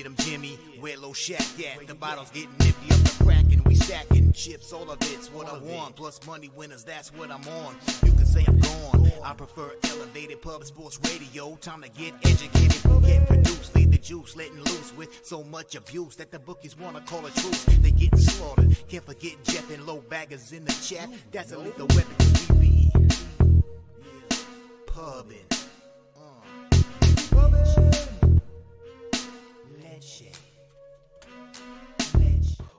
get 'em, Jimmy. Where low shack at? The bottles getting empty up the crack and we stacking chips. All of it's what I want. Plus money winners, that's what I'm on. You can say I'm gone. I prefer elevated public sports radio. Time to get educated, get produced, leave the juice, letting loose with so much abuse that the bookies wanna call it truth. They getting slaughtered. Can't forget Jeff and low baggers in the chat. That's a lethal weapon 'cause we be pubbing.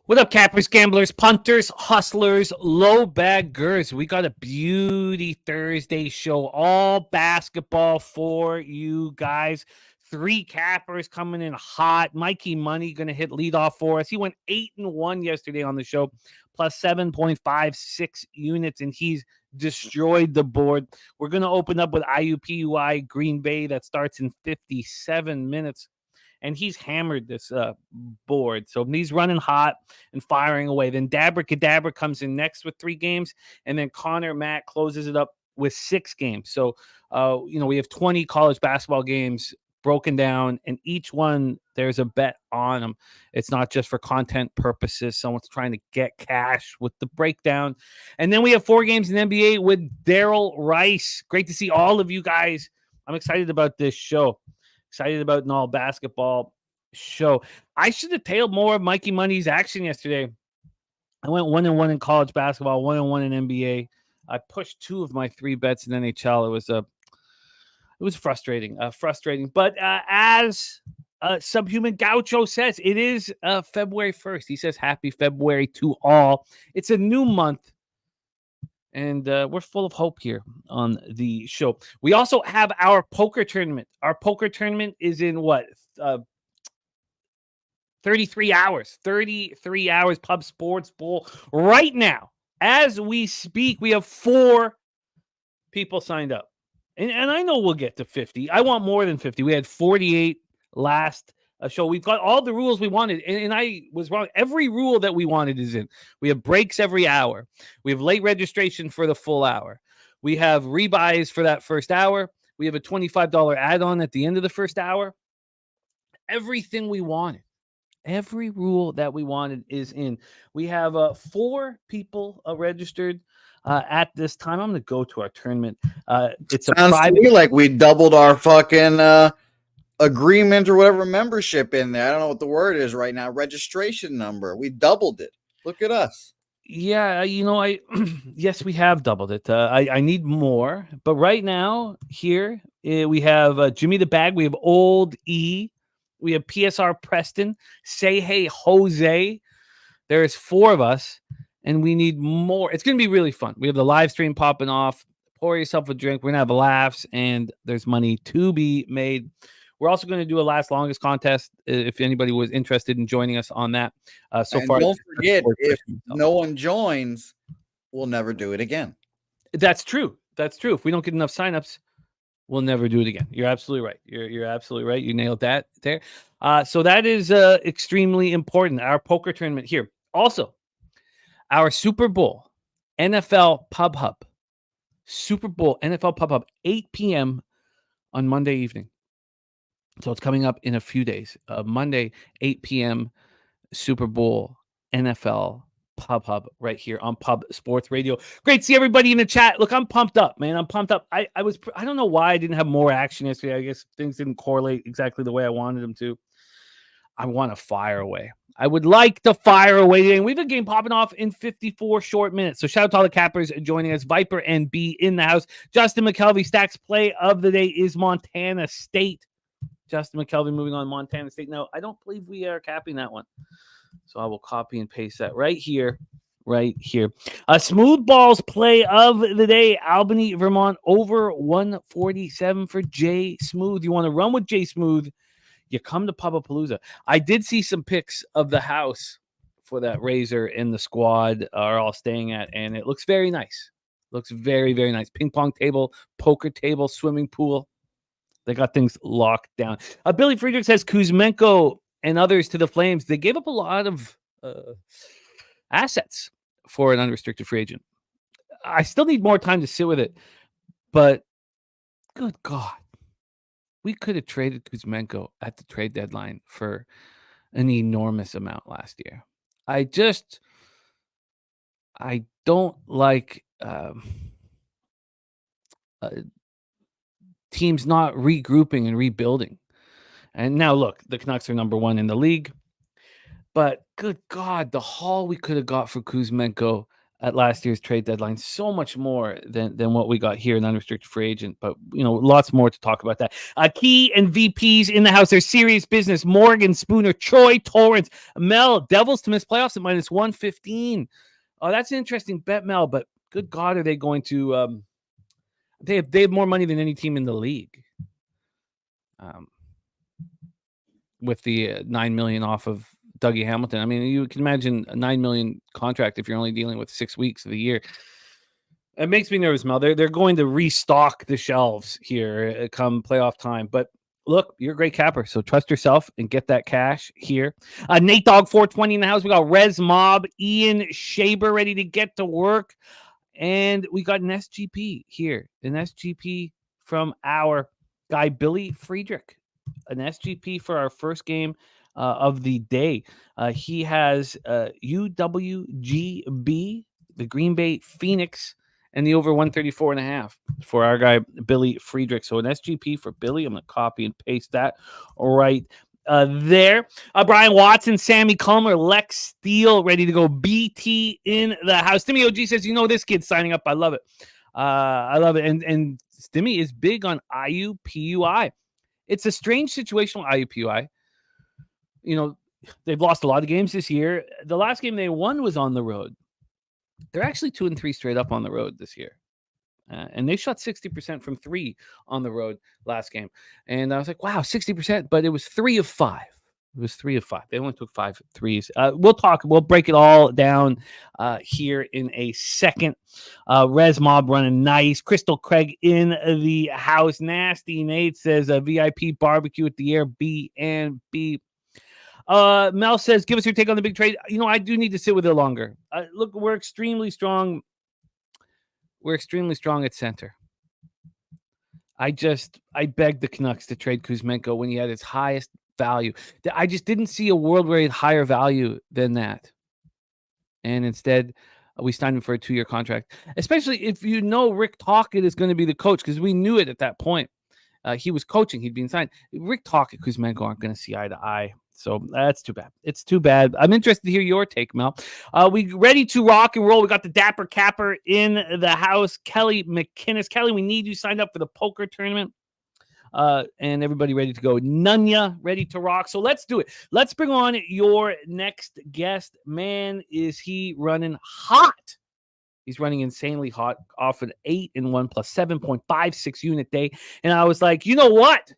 What up, cappers, gamblers, punters, hustlers, low baggers? We got a beauty Thursday show, all basketball for you guys. 3 cappers coming in hot. Mikey Money going to hit leadoff for us. He went 8-1 yesterday on the show, plus 7.56 units, and he's destroyed the board. We're going to open up with IUPUI Green Bay. That starts in 57 minutes. And he's hammered this board. So he's running hot and firing away. Then Dabber Cadabra comes in next with 3 games. And then Conor Mac closes it up with 6 games. So, we have 20 college basketball games broken down. And each one, there's a bet on them. It's not just for content purposes. Someone's trying to get cash with the breakdown. And then we have 4 games in NBA with Darryl Rice. Great to see all of you guys. I'm excited about this show. Excited about an all basketball show. I should have tailed more of Mikey Money's action yesterday. I went 1-1 in college basketball, 1-1 in NBA. I pushed 2 of my 3 bets in NHL. It was frustrating, But as Subhuman Gaucho says, it is February 1st. He says happy February to all. It's a new month. And we're full of hope here on the show. We also have our poker tournament. Our poker tournament is in 33 hours. 33 hours, Pub Sports Bowl. Right now, as we speak, we have 4 people signed up. And I know we'll get to 50. I want more than 50. We had 48 last show. We've got all the rules we wanted, and I was wrong. Every rule that we wanted is in. We have breaks every hour. We have late registration for the full hour. We have rebuys for that first hour. We have a $25 add-on at the end of the first hour. Everything we wanted. Every rule that we wanted is in. We have 4 people registered at this time. I'm going to go to our tournament. It's a Sounds private. to me like we doubled our fucking agreement or whatever membership in there. I don't know what the word is right now. Registration number. We doubled it. Look at us. Yeah, yes, we have doubled it. I need more, but right now here we have Jimmy the Bag. We have Old E. We have PSR Preston. Say Hey Jose. There's 4 of us, and we need more. It's going to be really fun. We have the live stream popping off. Pour yourself a drink. We're going to have laughs, and there's money to be made. We're also going to do a last longest contest if anybody was interested in joining us on that. So And far, don't forget, if no one joins, we'll never do it again. That's true. That's true. If we don't get enough signups, we'll never do it again. You're absolutely right. You're absolutely right. You nailed that there. So that is extremely important. Our poker tournament here. Also, our Super Bowl NFL Pub Hub. Super Bowl NFL Pub Hub, 8 p.m. on Monday evening. So it's coming up in a few days. Monday, 8 p.m. Super Bowl NFL Pub Hub right here on Pub Sports Radio. Great to see everybody in the chat. Look, I'm pumped up, man. I'm pumped up. I don't know why I didn't have more action yesterday. I guess things didn't correlate exactly the way I wanted them to. I want to fire away. I would like to fire away. And we have a game popping off in 54 short minutes. So shout out to all the cappers joining us. Viper and B in the house. Justin McKelvey, Stacks play of the day is Montana State. Justin McKelvey moving on Montana State. No, I don't believe we are capping that one. So I will copy and paste that right here. Right here. Smooth Balls play of the day. Albany, Vermont over 147 for Jay Smooth. You want to run with Jay Smooth? You come to Pubapalooza. I did see some pics of the house for that Razor and the squad are all staying at, and it looks very nice. Looks very, very nice. Ping pong table, poker table, swimming pool. They got things locked down. Billy Friedrich says Kuzmenko and others to the Flames. They gave up a lot of assets for an unrestricted free agent. I still need more time to sit with it, but good God. We could have traded Kuzmenko at the trade deadline for an enormous amount last year. I don't like teams not regrouping and rebuilding. And now look, the Canucks are number 1 in the league. But good God, the haul we could have got for Kuzmenko at last year's trade deadline, so much more than what we got here in unrestricted free agent. But, lots more to talk about that. Key and VPs in the house. They're serious business. Morgan, Spooner, Troy, Torrance, Mel, Devils to miss playoffs at minus 115. Oh, that's an interesting bet, Mel. But good God, are they going to they have more money than any team in the league. With the $9 million off of Dougie Hamilton. I mean, you can imagine a $9 million contract if you're only dealing with 6 weeks of the year. It makes me nervous, Mel. They're going to restock the shelves here come playoff time. But look, you're a great capper, so trust yourself and get that cash here. Nate Dogg 420 in the house. We got Rez Mob, Ian Shaber ready to get to work. And we got an SGP here. An SGP from our guy, Billy Friedrich. An SGP for our first game of the day. He has UWGB, the Green Bay Phoenix, and the over 134.5 for our guy, Billy Friedrich. So an SGP for Billy. I'm going to copy and paste that right there. Brian Watson, Sammy Culmer, Lex Steele, ready to go. BT in the house. Stimmy OG says, this kid's signing up. I love it. I love it. And Stimmy is big on IUPUI. It's a strange situation with IUPUI. They've lost a lot of games this year. The last game they won was on the road. They're actually 2-3 straight up on the road this year. And they shot 60% from 3 on the road last game. And I was like, wow, 60%. But it was 3 of 5. It was 3 of 5. They only took 5 threes. We'll break it all down here in a second. Rez Mob running nice. Crystal Craig in the house. Nasty Nate says VIP barbecue at the Airbnb. Mel says, give us your take on the big trade. I do need to sit with it longer. Look, we're extremely strong. We're extremely strong at center. I begged the Canucks to trade Kuzmenko when he had his highest value. I just didn't see a world where he had higher value than that. And instead, we signed him for a 2-year contract, especially if Rick Tocchet is going to be the coach, because we knew it at that point. He was coaching. He'd been signed. Rick Tocchet, Kuzmenko aren't going to see eye to eye. So that's too bad. It's too bad. I'm interested to hear your take, Mel. We ready to rock and roll. We got the Dapper Capper in the house. Kelly McKinnis. Kelly, we need you signed up for the poker tournament. And everybody ready to go. Nunya ready to rock. So let's do it. Let's bring on your next guest. Man, is he running hot. He's running insanely hot off an 8-1 plus 7.56 unit day. And I was like, you know what?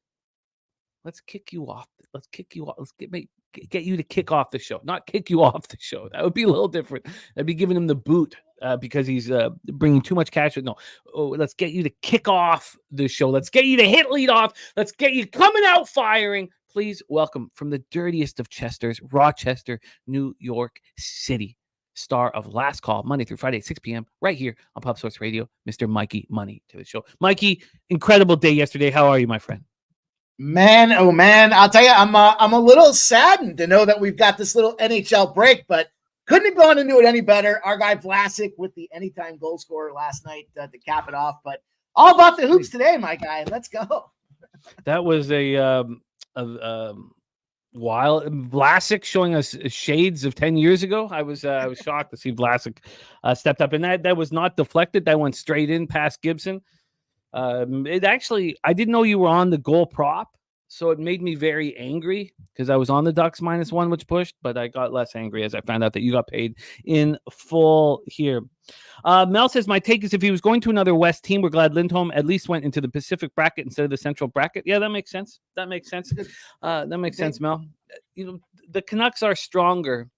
Let's kick you off. Let's kick you off. Let's get you to kick off the show. Not kick you off the show. That would be a little different. I'd be giving him the boot because he's bringing too much cash. No, let's get you to kick off the show. Let's get you to hit lead off. Let's get you coming out firing. Please welcome from the dirtiest of Chesters, Rochester, New York City, star of Last Call, Monday through Friday, 6 p.m., right here on Pub Source Radio, Mr. Mikey Money to the show. Mikey, incredible day yesterday. How are you, my friend? Man, oh man, I'll tell you, I'm a little saddened to know that we've got this little NHL break, but couldn't have gone into it any better. Our guy Vlasic with the anytime goal scorer last night to cap it off, but all about the hoops today, my guy. Let's go. That was a while. Vlasic showing us shades of 10 years ago. I was shocked to see Vlasic stepped up, and that was not deflected. That went straight in past Gibson. It actually, I didn't know you were on the goal prop, so it made me very angry because I was on the Ducks -1, which pushed, but I got less angry as I found out that you got paid in full here. Mel says, my take is if he was going to another West team, we're glad Lindholm at least went into the Pacific bracket instead of the Central bracket. Yeah, that makes sense. That makes sense, Mel. The Canucks are stronger,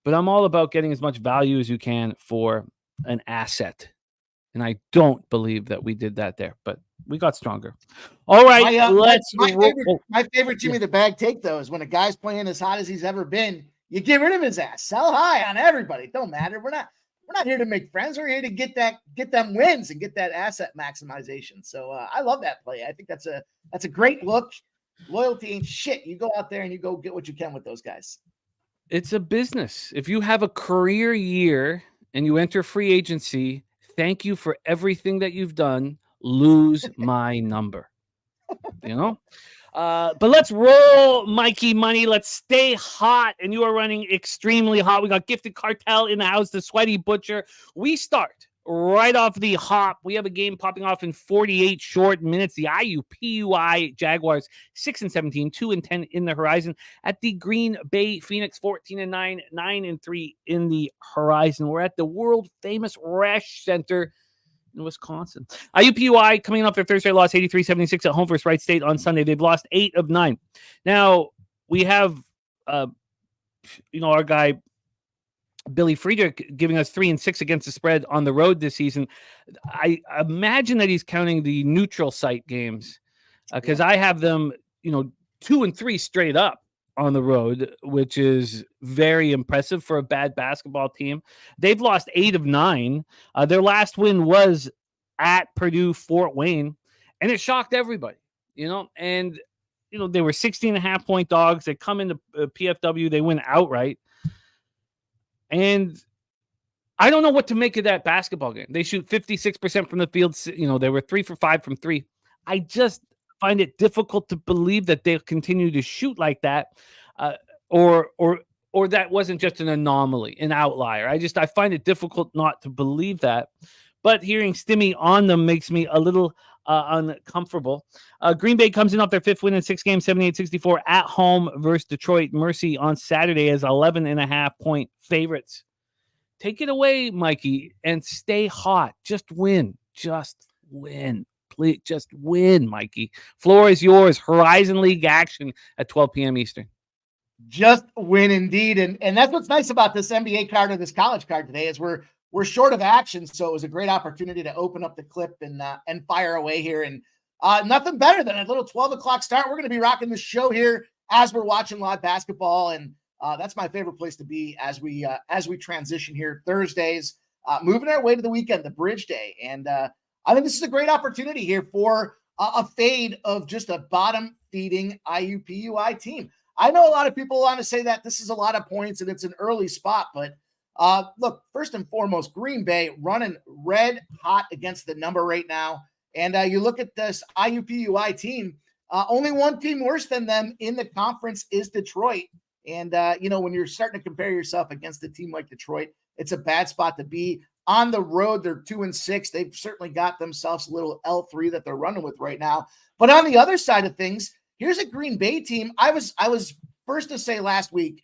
but I'm all about getting as much value as you can for an asset. And I don't believe that we did that there, but we got stronger. All right, my favorite Jimmy the Bag take, though, is when a guy's playing as hot as he's ever been, you get rid of his ass. Sell high on everybody. It don't matter. We're not here to make friends. We're here to get them wins and get that asset maximization. So I love that play. I think that's a great look. Loyalty ain't shit. You go out there and you go get what you can with those guys. It's a business. If you have a career year and you enter free agency, thank you for everything that you've done. Lose my number. But let's roll, Mikey Money. Let's stay hot. And you are running extremely hot. We got Gifted Cartel in the house, the Sweaty Butcher. We start right off the hop. We have a game popping off in 48 short minutes. The IUPUI Jaguars 6-17, 2-10 in the horizon. At the Green Bay Phoenix 14-9, 9-3 in the horizon. We're at the world famous Resch Center in Wisconsin. IUPUI coming off their Thursday loss 83-76 at home versus Wright State on Sunday. They've lost 8 of 9. Now we have our guy Billy Friedrich giving us 3-6 against the spread on the road this season. I imagine that he's counting the neutral site games because I have them 2-3 straight up on the road, which is very impressive for a bad basketball team. They've lost 8 of 9. Their last win was at Purdue Fort Wayne, and it shocked everybody, and they were 16.5 point dogs. They come into PFW, they win outright. And I don't know what to make of that basketball game. They shoot 56% from the field. They were 3 for 5 from 3. I just find it difficult to believe that they'll continue to shoot like that, or that wasn't just an anomaly, an outlier. I find it difficult not to believe that. But hearing Stimmy on them makes me a little uncomfortable. Green Bay comes in off their 5th win in 6 games, 78-64 at home versus Detroit Mercy on Saturday as 11.5 point favorites. Take it away, Mikey, and stay hot. Just win. Please, just win, Mikey. Floor is yours. Horizon League action at 12 p.m. Eastern. Just win indeed. And that's what's nice about this NBA card or this college card today is we're short of action, so it was a great opportunity to open up the clip and fire away here. And nothing better than a little 12 o'clock start. We're going to be rocking the show here as we're watching live basketball, and that's my favorite place to be as we transition here Thursdays, moving our way to the weekend, the Bridge Day. And I think this is a great opportunity here for a fade of just a bottom-feeding IUPUI team. I know a lot of people want to say that this is a lot of points and it's an early spot, but look, first and foremost, Green Bay running red hot against the number right now. And you look at this IUPUI team, only one team worse than them in the conference is Detroit. And, when you're starting to compare yourself against a team like Detroit, it's a bad spot to be. On the road, they're 2-6. They've certainly got themselves a little L3 that they're running with right now. But on the other side of things, here's a Green Bay team. I was first to say last week,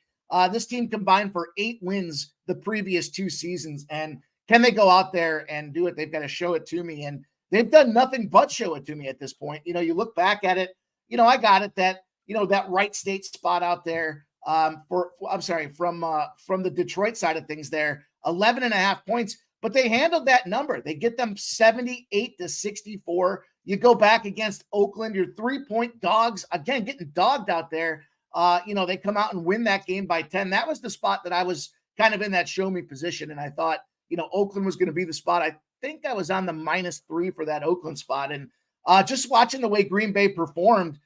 this team combined for 8 wins the previous 2 seasons. And can they go out there and do it? They've got to show it to me. And they've done nothing but show it to me at this point. You look back at it, I got it that, that Wright State spot out there from the Detroit side of things there, 11.5 points, but they handled that number. They get them 78-64. You go back against Oakland, your 3-point dogs, again, getting dogged out there. They come out and win that game by 10. That was the spot that I was kind of in that show me position. And I thought, Oakland was going to be the spot. I think I was on the -3 for that Oakland spot. And just watching the way Green Bay performed,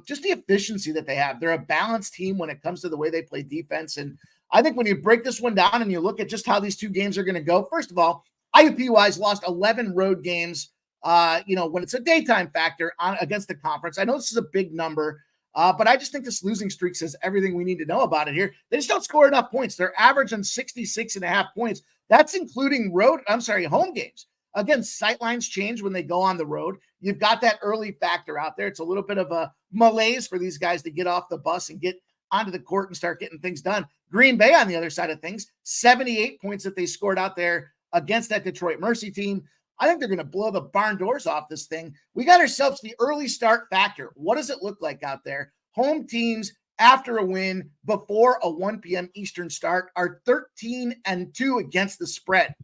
just the efficiency that they have. They're a balanced team when it comes to the way they play defense. And I think when you break this one down and you look at just how these 2 games are going to go, first of all, IUPUI's lost 11 road games, when it's a daytime factor against the conference. I know this is a big number, but I just think this losing streak says everything we need to know about it here. They just don't score enough points. They're averaging 66.5 points. That's including home games. Again, sightlines change when they go on the road. You've got that early factor out there. It's a little bit of a malaise for these guys to get off the bus and get onto the court and start getting things done. Green Bay, on the other side of things, 78 points that they scored out there against that Detroit Mercy team. I think they're going to blow the barn doors off this thing. We got ourselves the early start factor. What does it look like out there? Home teams after a win before a 1 p.m. Eastern start are 13-2 against the spread.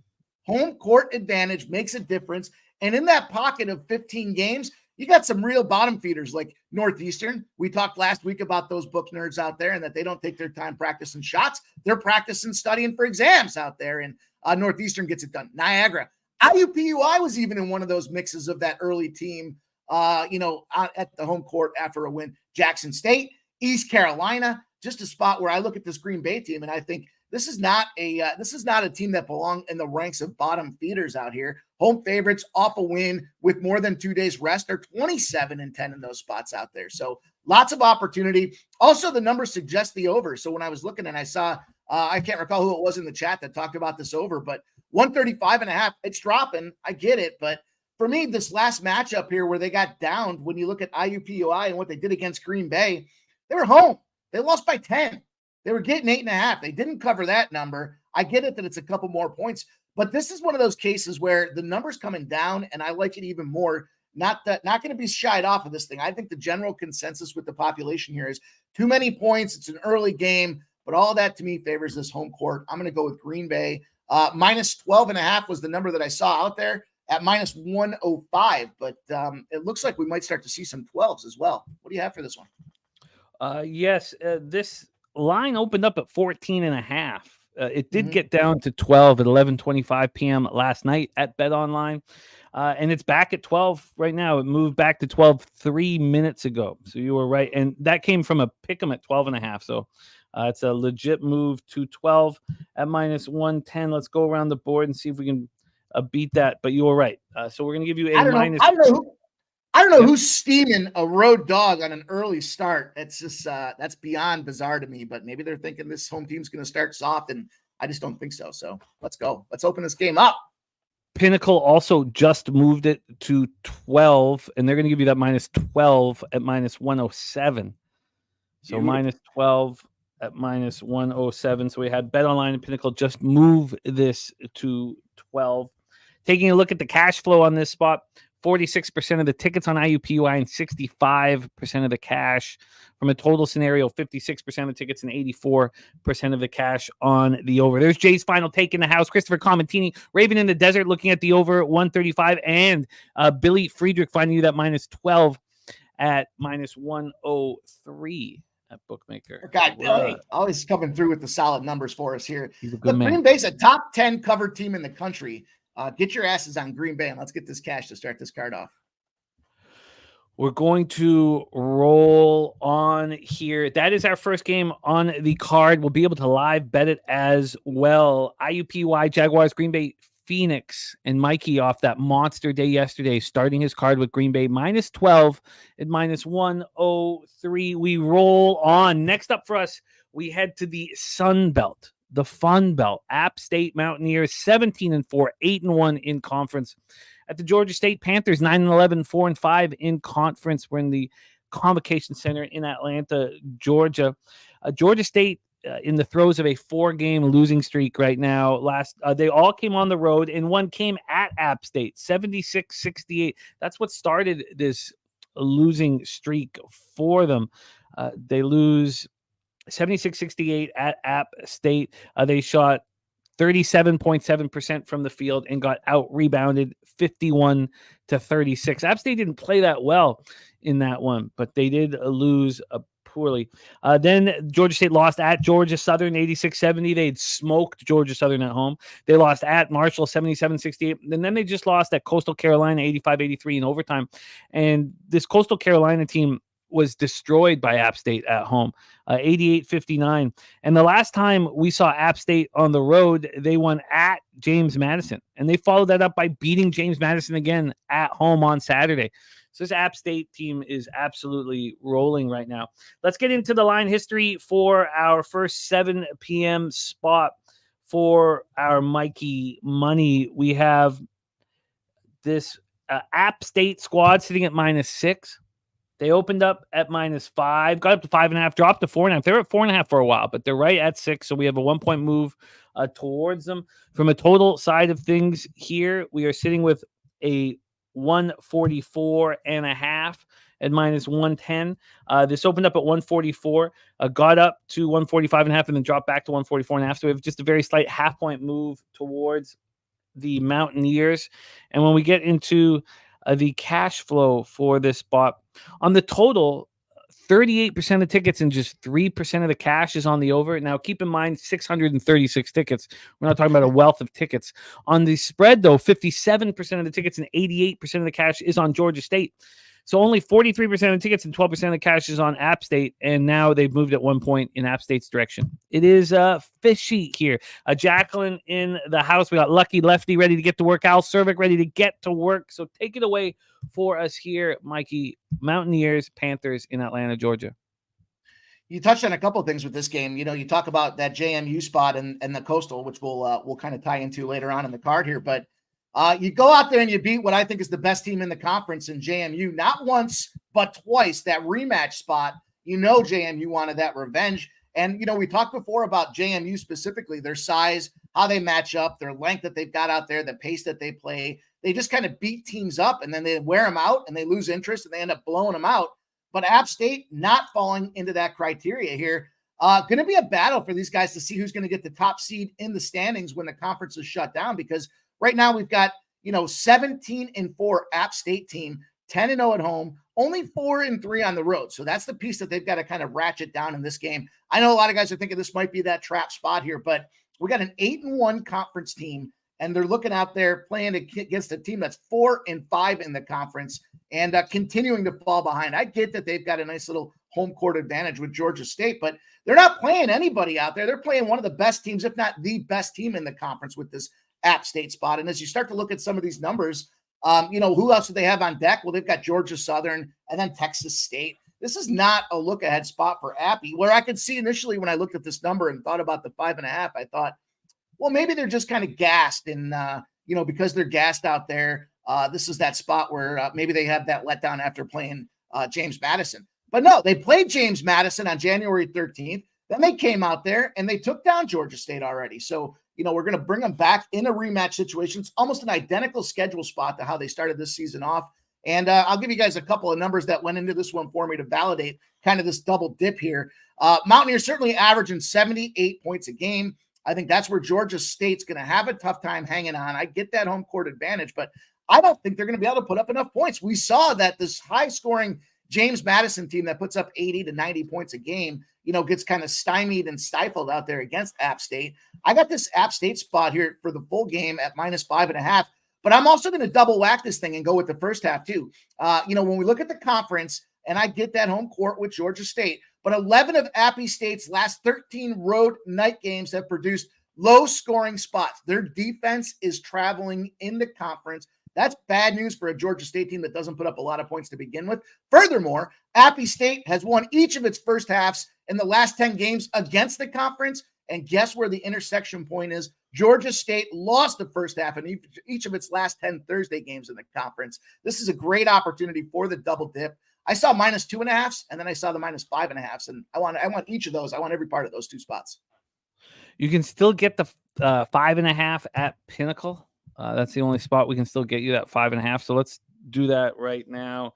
Home court advantage makes a difference. And in that pocket of 15 games, you got some real bottom feeders like Northeastern. We talked last week about those book nerds out there and that they don't take their time practicing shots. They're practicing studying for exams out there, and Northeastern gets it done. Niagara. IUPUI was even in one of those mixes of that early team at the home court after a win. Jackson State, East Carolina, just a spot where I look at this Green Bay team and I think this is not a team that belong in the ranks of bottom feeders out here. Home favorites off a win with more than 2 days rest. They're 27-10 in those spots out there. So lots of opportunity. Also, the numbers suggest the over. So when I was looking and I saw, I can't recall who it was in the chat that talked about this over, but 135.5, it's dropping. I get it. But for me, this last matchup here where they got downed, when you look at IUPUI and what they did against Green Bay, they were home. They lost by 10. They were getting 8.5. They didn't cover that number. I get it that it's a couple more points, but this is one of those cases where the number's coming down, and I like it even more. Not going to be shied off of this thing. I think the general consensus with the population here is too many points. It's an early game, but all that to me favors this home court. I'm going to go with Green Bay. Minus 12.5 was the number that I saw out there at minus 105, but it looks like we might start to see some 12s as well. What do you have for this one? Yes, this line opened up at 14.5. It did get down to 12 at 11:25 p.m. last night at Bet Online, and it's back at 12 right now. It moved back to 12 3 minutes ago. So you were right, and that came from a pick 'em at 12.5. So it's a legit move to 12 at minus 110. Let's go around the board and see if we can beat that. But you were right. So we're going to give you a minus. I don't know who's steaming a road dog on an early start. It's just that's beyond bizarre to me. But maybe they're thinking this home team's going to start soft, and I just don't think so. So let's go. Let's open this game up. Pinnacle also just moved it to 12, and they're going to give you that minus 12 at minus 107. So minus 12 at minus 107. So we had Bet Online and Pinnacle just move this to 12. Taking a look at the cash flow on this spot, 46% of the tickets on IUPUI and 65% of the cash. From a total scenario, 56% of the tickets and 84% of the cash on the over. There's Jay's final take in the house. Christopher Comentini, Raven in the Desert, looking at the over 135. And Billy Friedrich finding you that minus 12 at minus 103 at Bookmaker. God, Billy, always coming through with the solid numbers for us here. He's a good man. Green Bay's a top 10 covered team in the country. Get your asses on Green Bay and let's get this cash to start this card off. We're going to roll on here. That is our first game on the card. We'll be able to live bet it as well. IUPUI, Jaguars, Green Bay, Phoenix, and Mikey off that monster day yesterday, starting his card with Green Bay minus 12 at minus 103. We roll on. Next up for us, we head to the Sun Belt. The Fun Belt. App State Mountaineers 17-4, 8-1 in conference. At the Georgia State Panthers 9-11, 4-5 in conference. We're in the Convocation Center in Atlanta, Georgia. Georgia State in the throes of a 4-game losing streak right now. They all came on the road, and one came at App State 76-68. That's what started this losing streak for them. They lose 76-68 at App State. They shot 37.7% from the field and got out-rebounded 51-36. App State didn't play that well in that one, but they did lose poorly. Then Georgia State lost at Georgia Southern 86-70. They had smoked Georgia Southern at home. They lost at Marshall 77-68. And then they just lost at Coastal Carolina 85-83 in overtime. And this Coastal Carolina team was destroyed by App State at home, 88-59. And the last time we saw App State on the road, they won at James Madison. And they followed that up by beating James Madison again at home on Saturday. So this App State team is absolutely rolling right now. Let's get into the line history for our first 7 p.m. spot for our Mikey Money. We have this App State squad sitting at -6. They opened up at -5, got up to 5.5, dropped to 4.5. They were at 4.5 for a while, but they're right at 6. So we have a 1-point move towards them. From a total side of things here, we are sitting with a 144.5 at -110. This opened up at 144, got up to 145.5, and then dropped back to 144.5. So we have just a very slight half-point move towards the Mountaineers. And when we get into the cash flow for this spot, on the total, 38% of tickets and just 3% of the cash is on the over. Now, keep in mind, 636 tickets. We're not talking about a wealth of tickets. On the spread, though, 57% of the tickets and 88% of the cash is on Georgia State. So only 43% of tickets and 12% of the cash is on App State, and now they've moved at one point in App State's direction. It is fishy here. Jacqueline in the house. We got Lucky Lefty ready to get to work. Al Cervic ready to get to work. So take it away for us here, Mikey. Mountaineers, Panthers in Atlanta, Georgia. You touched on a couple of things with this game. You know, you talk about that JMU spot and the Coastal, which we'll kind of tie into later on in the card here. But you go out there and you beat what I think is the best team in the conference in JMU, not once, but twice. That rematch spot, you know, JMU wanted that revenge. And, you know, we talked before about JMU specifically, their size, how they match up, their length that they've got out there, the pace that they play. They just kind of beat teams up and then they wear them out and they lose interest and they end up blowing them out. But App State not falling into that criteria here. Going to be a battle for these guys to see who's going to get the top seed in the standings when the conference is shut down, because right now we've got, 17-4 App State team, 10-0 at home, only 4-3 on the road. So that's the piece that they've got to kind of ratchet down in this game. I know a lot of guys are thinking this might be that trap spot here, but we got an 8-1 conference team, and they're looking out there playing against a team that's 4-5 in the conference and continuing to fall behind. I get that they've got a nice little home court advantage with Georgia State, but they're not playing anybody out there. They're playing one of the best teams, if not the best team in the conference with this App State spot. And as you start to look at some of these numbers, who else do they have on deck? Well, they've got Georgia Southern and then Texas State. This is not a look-ahead spot for Appy. Where I could see initially when I looked at this number and thought about the 5.5, I thought, well, maybe they're just kind of gassed. And, because they're gassed out there, this is that spot where maybe they have that letdown after playing James Madison. But no, they played James Madison on January 13th. Then they came out there and they took down Georgia State already. So, we're going to bring them back in a rematch situation. It's almost an identical schedule spot to how they started this season off. And I'll give you guys a couple of numbers that went into this one for me to validate kind of this double dip here. Mountaineers certainly averaging 78 points a game. I think that's where Georgia State's going to have a tough time hanging on. I get that home court advantage, but I don't think they're going to be able to put up enough points. We saw that this high-scoring James Madison team that puts up 80 to 90 points a game, gets kind of stymied and stifled out there against App State. I got this App State spot here for the full game at -5.5, but I'm also going to double whack this thing and go with the first half too. When we look at the conference, and I get that home court with Georgia State, but 11 of Appy State's last 13 road night games have produced low-scoring spots. Their defense is traveling in the conference. That's bad news for a Georgia State team that doesn't put up a lot of points to begin with. Furthermore, Appy State has won each of its first halves in the last 10 games against the conference. And guess where the intersection point is? Georgia State lost the first half in each of its last 10 Thursday games in the conference. This is a great opportunity for the double dip. I saw -2.5, and then I saw the -5.5, and I want each of those. I want every part of those two spots. You can still get the 5.5 at Pinnacle. That's the only spot we can still get you that 5.5. So let's do that right now.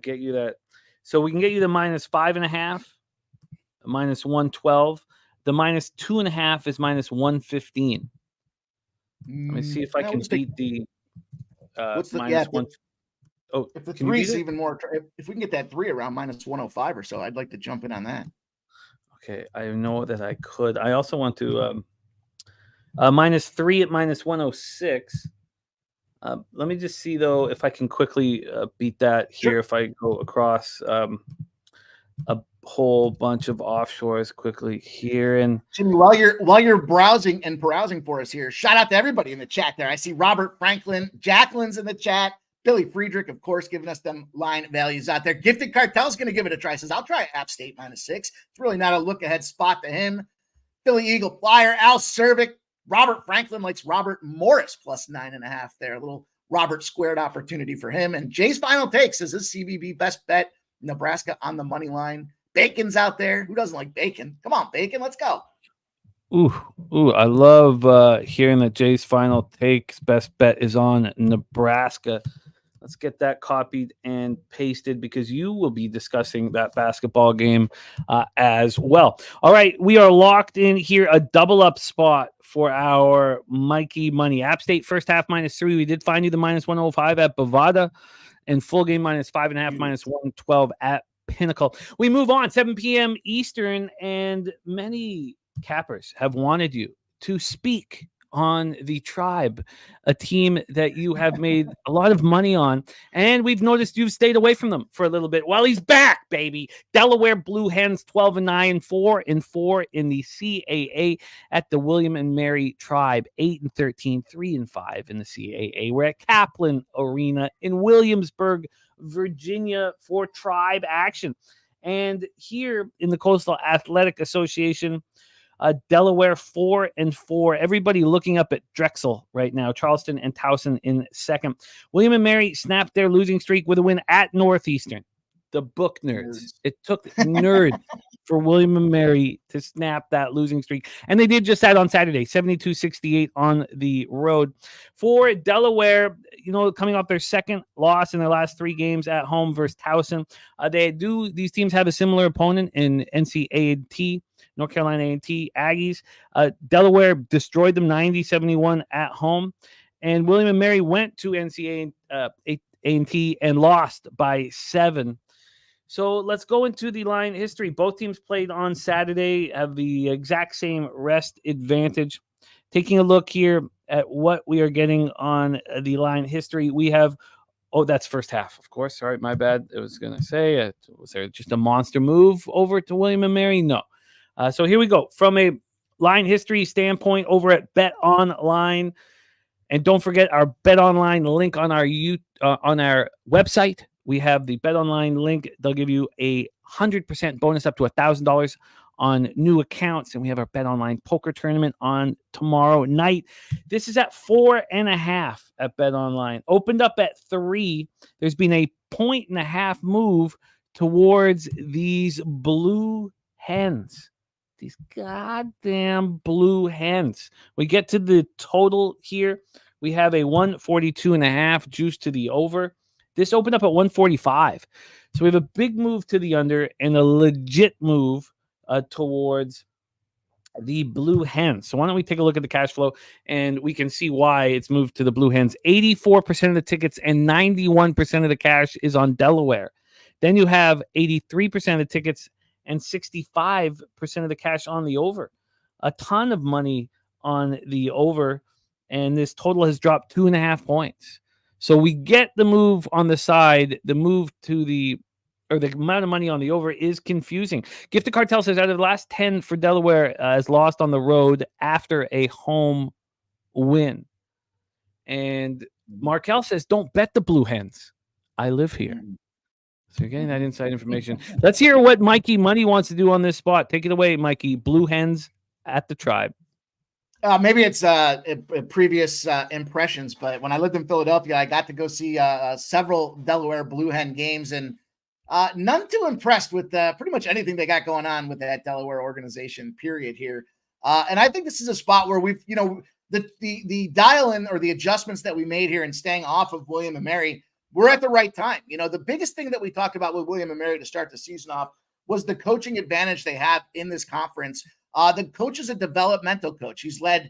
Get you that. So we can get you the -5.5, -112. The -2.5 is -115. Let me see if I can beat the -1. Oh, if the 3 is even more, if we can get that 3 around -105 or so, I'd like to jump in on that. Okay, I know that I could. I also want to -3 at -106. Let me just see though if I can quickly beat that here. Sure. If I go across a whole bunch of offshores quickly here, and Jimmy, while you're browsing and carousing for us here, shout out to everybody in the chat there. I see Robert Franklin, Jacqueline's in the chat. Billy Friedrich, of course, giving us them line values out there. Gifted Cartel's going to give it a try. Says, I'll try App State -6. It's really not a look-ahead spot to him. Philly Eagle Flyer, Al Cervic. Robert Franklin likes Robert Morris +9.5 there. A little Robert squared opportunity for him. And Jay's final take says this CBB best bet, Nebraska on the money line. Bacon's out there. Who doesn't like bacon? Come on, Bacon. Let's go. Ooh, I love hearing that Jay's final take's best bet is on Nebraska. Let's get that copied and pasted because you will be discussing that basketball game as well. All right, we are locked in here. A double up spot for our Mikey Money. App State first half -3. We did find you the -105 at Bovada and full game -5.5, -112 at Pinnacle. We move on, 7 p.m. Eastern, and many cappers have wanted you to speak on the Tribe, a team that you have made a lot of money on, and we've noticed you've stayed away from them for a little bit. Well, he's back, baby. Delaware Blue Hens 12-9, 4-4 in the CAA at the William and Mary Tribe, 8-13, 3-5 in the CAA. We're at Kaplan Arena in Williamsburg, Virginia for Tribe action. And here in the Coastal Athletic Association, Delaware 4-4. Everybody looking up at Drexel right now. Charleston and Towson in second. William and Mary snapped their losing streak with a win at Northeastern. The book nerds. It took nerds for William and Mary to snap that losing streak. And they did just that on Saturday, 72-68 on the road. For Delaware, coming off their second loss in their last 3 games at home versus Towson, these teams have a similar opponent in NCAAB, North Carolina A&T Aggies. Delaware destroyed them 90-71 at home. And William and Mary went to A&T and lost by 7. So let's go into the line history. Both teams played on Saturday, have the exact same rest advantage. Taking a look here at what we are getting on the line history, we have, that's first half, of course. Sorry, my bad. I was going to say, was there just a monster move over to William and Mary? No. So here we go. From a line history standpoint over at Bet Online. And don't forget our Bet Online link on our website. We have the Bet Online link. They'll give you a 100% bonus up to $1,000 on new accounts. And we have our Bet Online poker tournament on tomorrow night. This is at 4.5 at Bet Online. Opened up at 3. There's been a 1.5 move towards these Blue Hens. These goddamn Blue Hens. We get to the total here. We have a 142.5 juice to the over. This opened up at 145. So we have a big move to the under and a legit move towards the Blue Hens. So why don't we take a look at the cash flow and we can see why it's moved to the Blue Hens. 84% of the tickets and 91% of the cash is on Delaware. Then you have 83% of the tickets and 65% of the cash on the over. A ton of money on the over, and this total has dropped 2.5 points. So we get the move on the side. The move to the amount of money on the over is confusing. Gifted Cartel says out of the last 10 for Delaware has lost on the road after a home win. And Markel says, don't bet the Blue Hens. I live here. So you're getting that inside information. Let's hear what Mikey Money wants to do on this spot. Take it away, Mikey. Blue Hens at the Tribe. Maybe it's previous impressions, but when I lived in Philadelphia, I got to go see several Delaware Blue Hen games, and none too impressed with pretty much anything they got going on with that Delaware organization, period, here. And I think this is a spot where we've, the dial-in or the adjustments that we made here and staying off of William and Mary, we're at the right time. The biggest thing that we talked about with William and Mary to start the season off was the coaching advantage they have in this conference. The coach is a developmental coach. He's led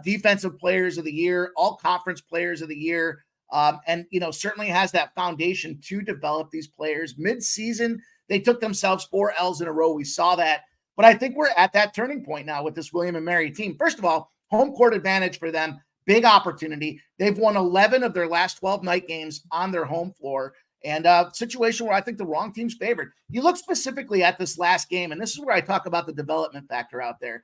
defensive players of the year, all conference players of the year, and certainly has that foundation to develop these players. Mid-season, they took themselves 4 L's in a row. We saw that. But I think we're at that turning point now with this William and Mary team. First of all, home court advantage for them. Big opportunity. They've won 11 of their last 12 night games on their home floor. And a situation where I think the wrong team's favored. You look specifically at this last game, and this is where I talk about the development factor out there.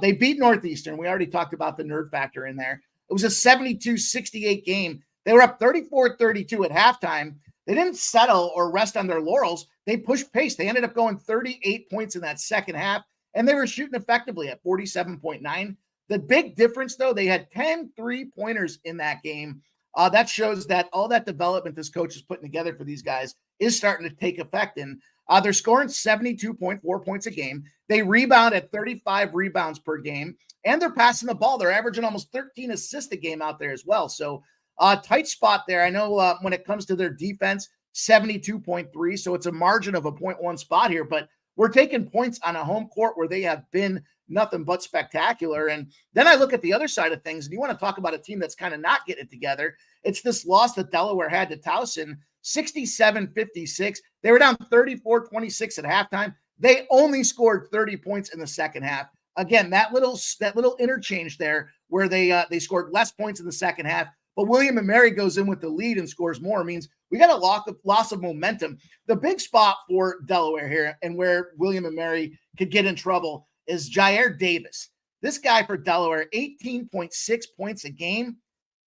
They beat Northeastern. We already talked about the nerd factor in there. It was a 72-68 game. They were up 34-32 at halftime. They didn't settle or rest on their laurels. They pushed pace. They ended up going 38 points in that second half, and they were shooting effectively at 47.9. The big difference, though, they had 10 3-pointers in that game. That shows that all that development this coach is putting together for these guys is starting to take effect. And they're scoring 72.4 points a game. They rebound at 35 rebounds per game, and they're passing the ball. They're averaging almost 13 assists a game out there as well. So tight spot there. I know when it comes to their defense, 72.3. So it's a margin of a 0.1 spot here, but we're taking points on a home court where they have been nothing but spectacular. And then I look at the other side of things, and you want to talk about a team that's kind of not getting it together. It's this loss that Delaware had to Towson, 67-56. They were down 34-26 at halftime. They only scored 30 points in the second half again, that little interchange there where they scored less points in the second half, but William and Mary goes in with the lead and scores more, means we got a loss of momentum. The big spot for Delaware here and where William and Mary could get in trouble is Jair Davis. This guy for Delaware, 18.6 points a game.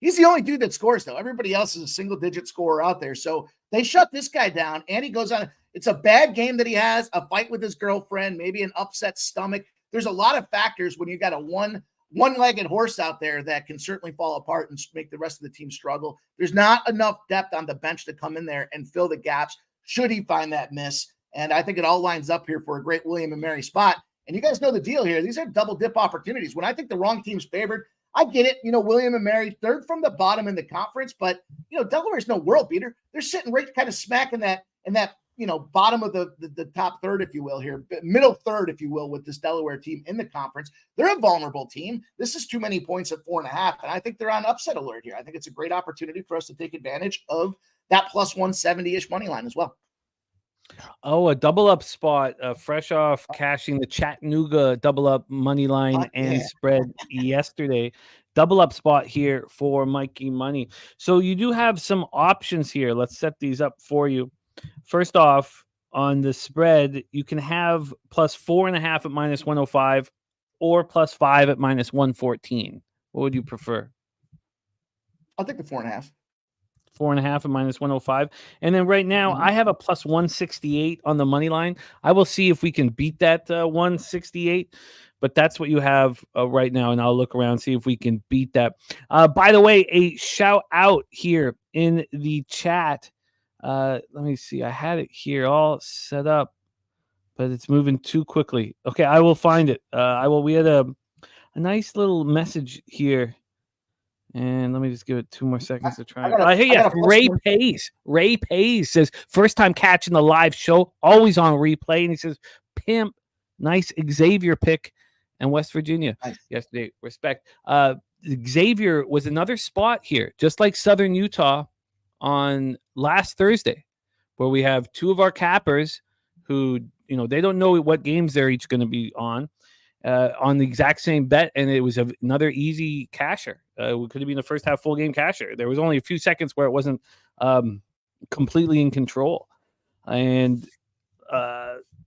He's the only dude that scores, though. Everybody else is a single-digit scorer out there. So they shut this guy down, and he goes on. It's a bad game that he has, a fight with his girlfriend, maybe an upset stomach. There's a lot of factors when you got a one-legged horse out there that can certainly fall apart and make the rest of the team struggle. There's not enough depth on the bench to come in there and fill the gaps should he find that miss. And I think it all lines up here for a great William and Mary spot. And you guys know the deal here. These are double dip opportunities. When I think the wrong team's favored, I get it. William and Mary, third from the bottom in the conference, but Delaware's no world beater. They're sitting right kind of smack in that bottom of the top third, if you will, here, middle third, if you will, with this Delaware team in the conference. They're a vulnerable team. This is too many points at 4.5, and I think they're on upset alert here. I think it's a great opportunity for us to take advantage of that plus 170-ish money line as well. Oh, a double up spot, fresh off cashing the Chattanooga double up money line and spread yesterday. Double up spot here for Mikey Money. So you do have some options here. Let's set these up for you. First off, on the spread, you can have plus 4.5 at minus 105 or plus 5 at minus 114. What would you prefer? I'll take the 4.5. 4.5 at minus 105. And then right now, I have a plus 168 on the money line. I will see if we can beat that 168, but that's what you have right now. And I'll look around, see if we can beat that. By the way, a shout out here in the chat. Let me see. I had it here all set up, but it's moving too quickly. Okay, I will find it. We had a nice little message here. And let me just give it 2 more seconds to try. Ray Pays. Ray Pays says, first time catching the live show, always on replay. And he says, Pimp, nice Xavier pick and West Virginia yesterday. Respect. Xavier was another spot here, just like Southern Utah on last Thursday, where we have 2 of our cappers who, they don't know what games they're each going to be on the exact same bet, and it was another easy casher. It could have been the first half full game casher. There was only a few seconds where it wasn't completely in control. And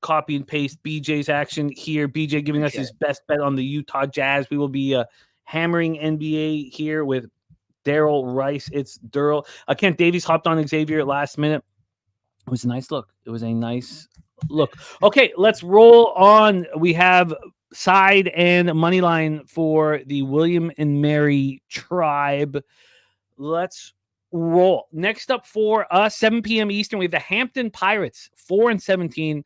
copy and paste BJ's action here. BJ giving us his best bet on the Utah Jazz. We will be hammering NBA here with Darryl Rice. It's Darryl. Kent Davies hopped on Xavier at last minute. It was a nice look. Okay, let's roll on. We have side and money line for the William and Mary tribe. Let's roll. Next up for us, 7 p.m. Eastern, we have the Hampton Pirates, 4-17,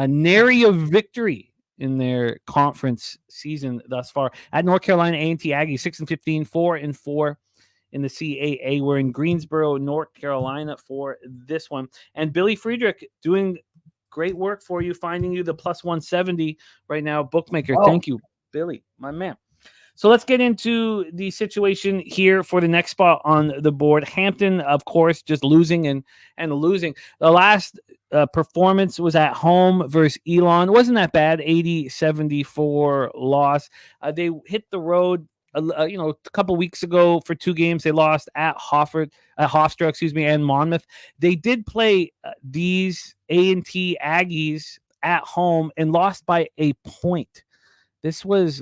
nary a victory in their conference season thus far. At North Carolina A&T Aggies, 6-15, 4-4 in the CAA. We're in Greensboro, North Carolina for this one. And Billy Friedrich doing great work for you, finding you the plus 170 right now, bookmaker. Thank you, Billy, my man. So let's get into the situation here for the next spot on the board. Hampton, of course, just losing and losing. The last performance was at home versus Elon. It wasn't that bad, 80-74 loss. They hit the road a couple weeks ago for 2 games. They lost at Hofstra, and Monmouth. They did play these A&T Aggies at home and lost by a point. This was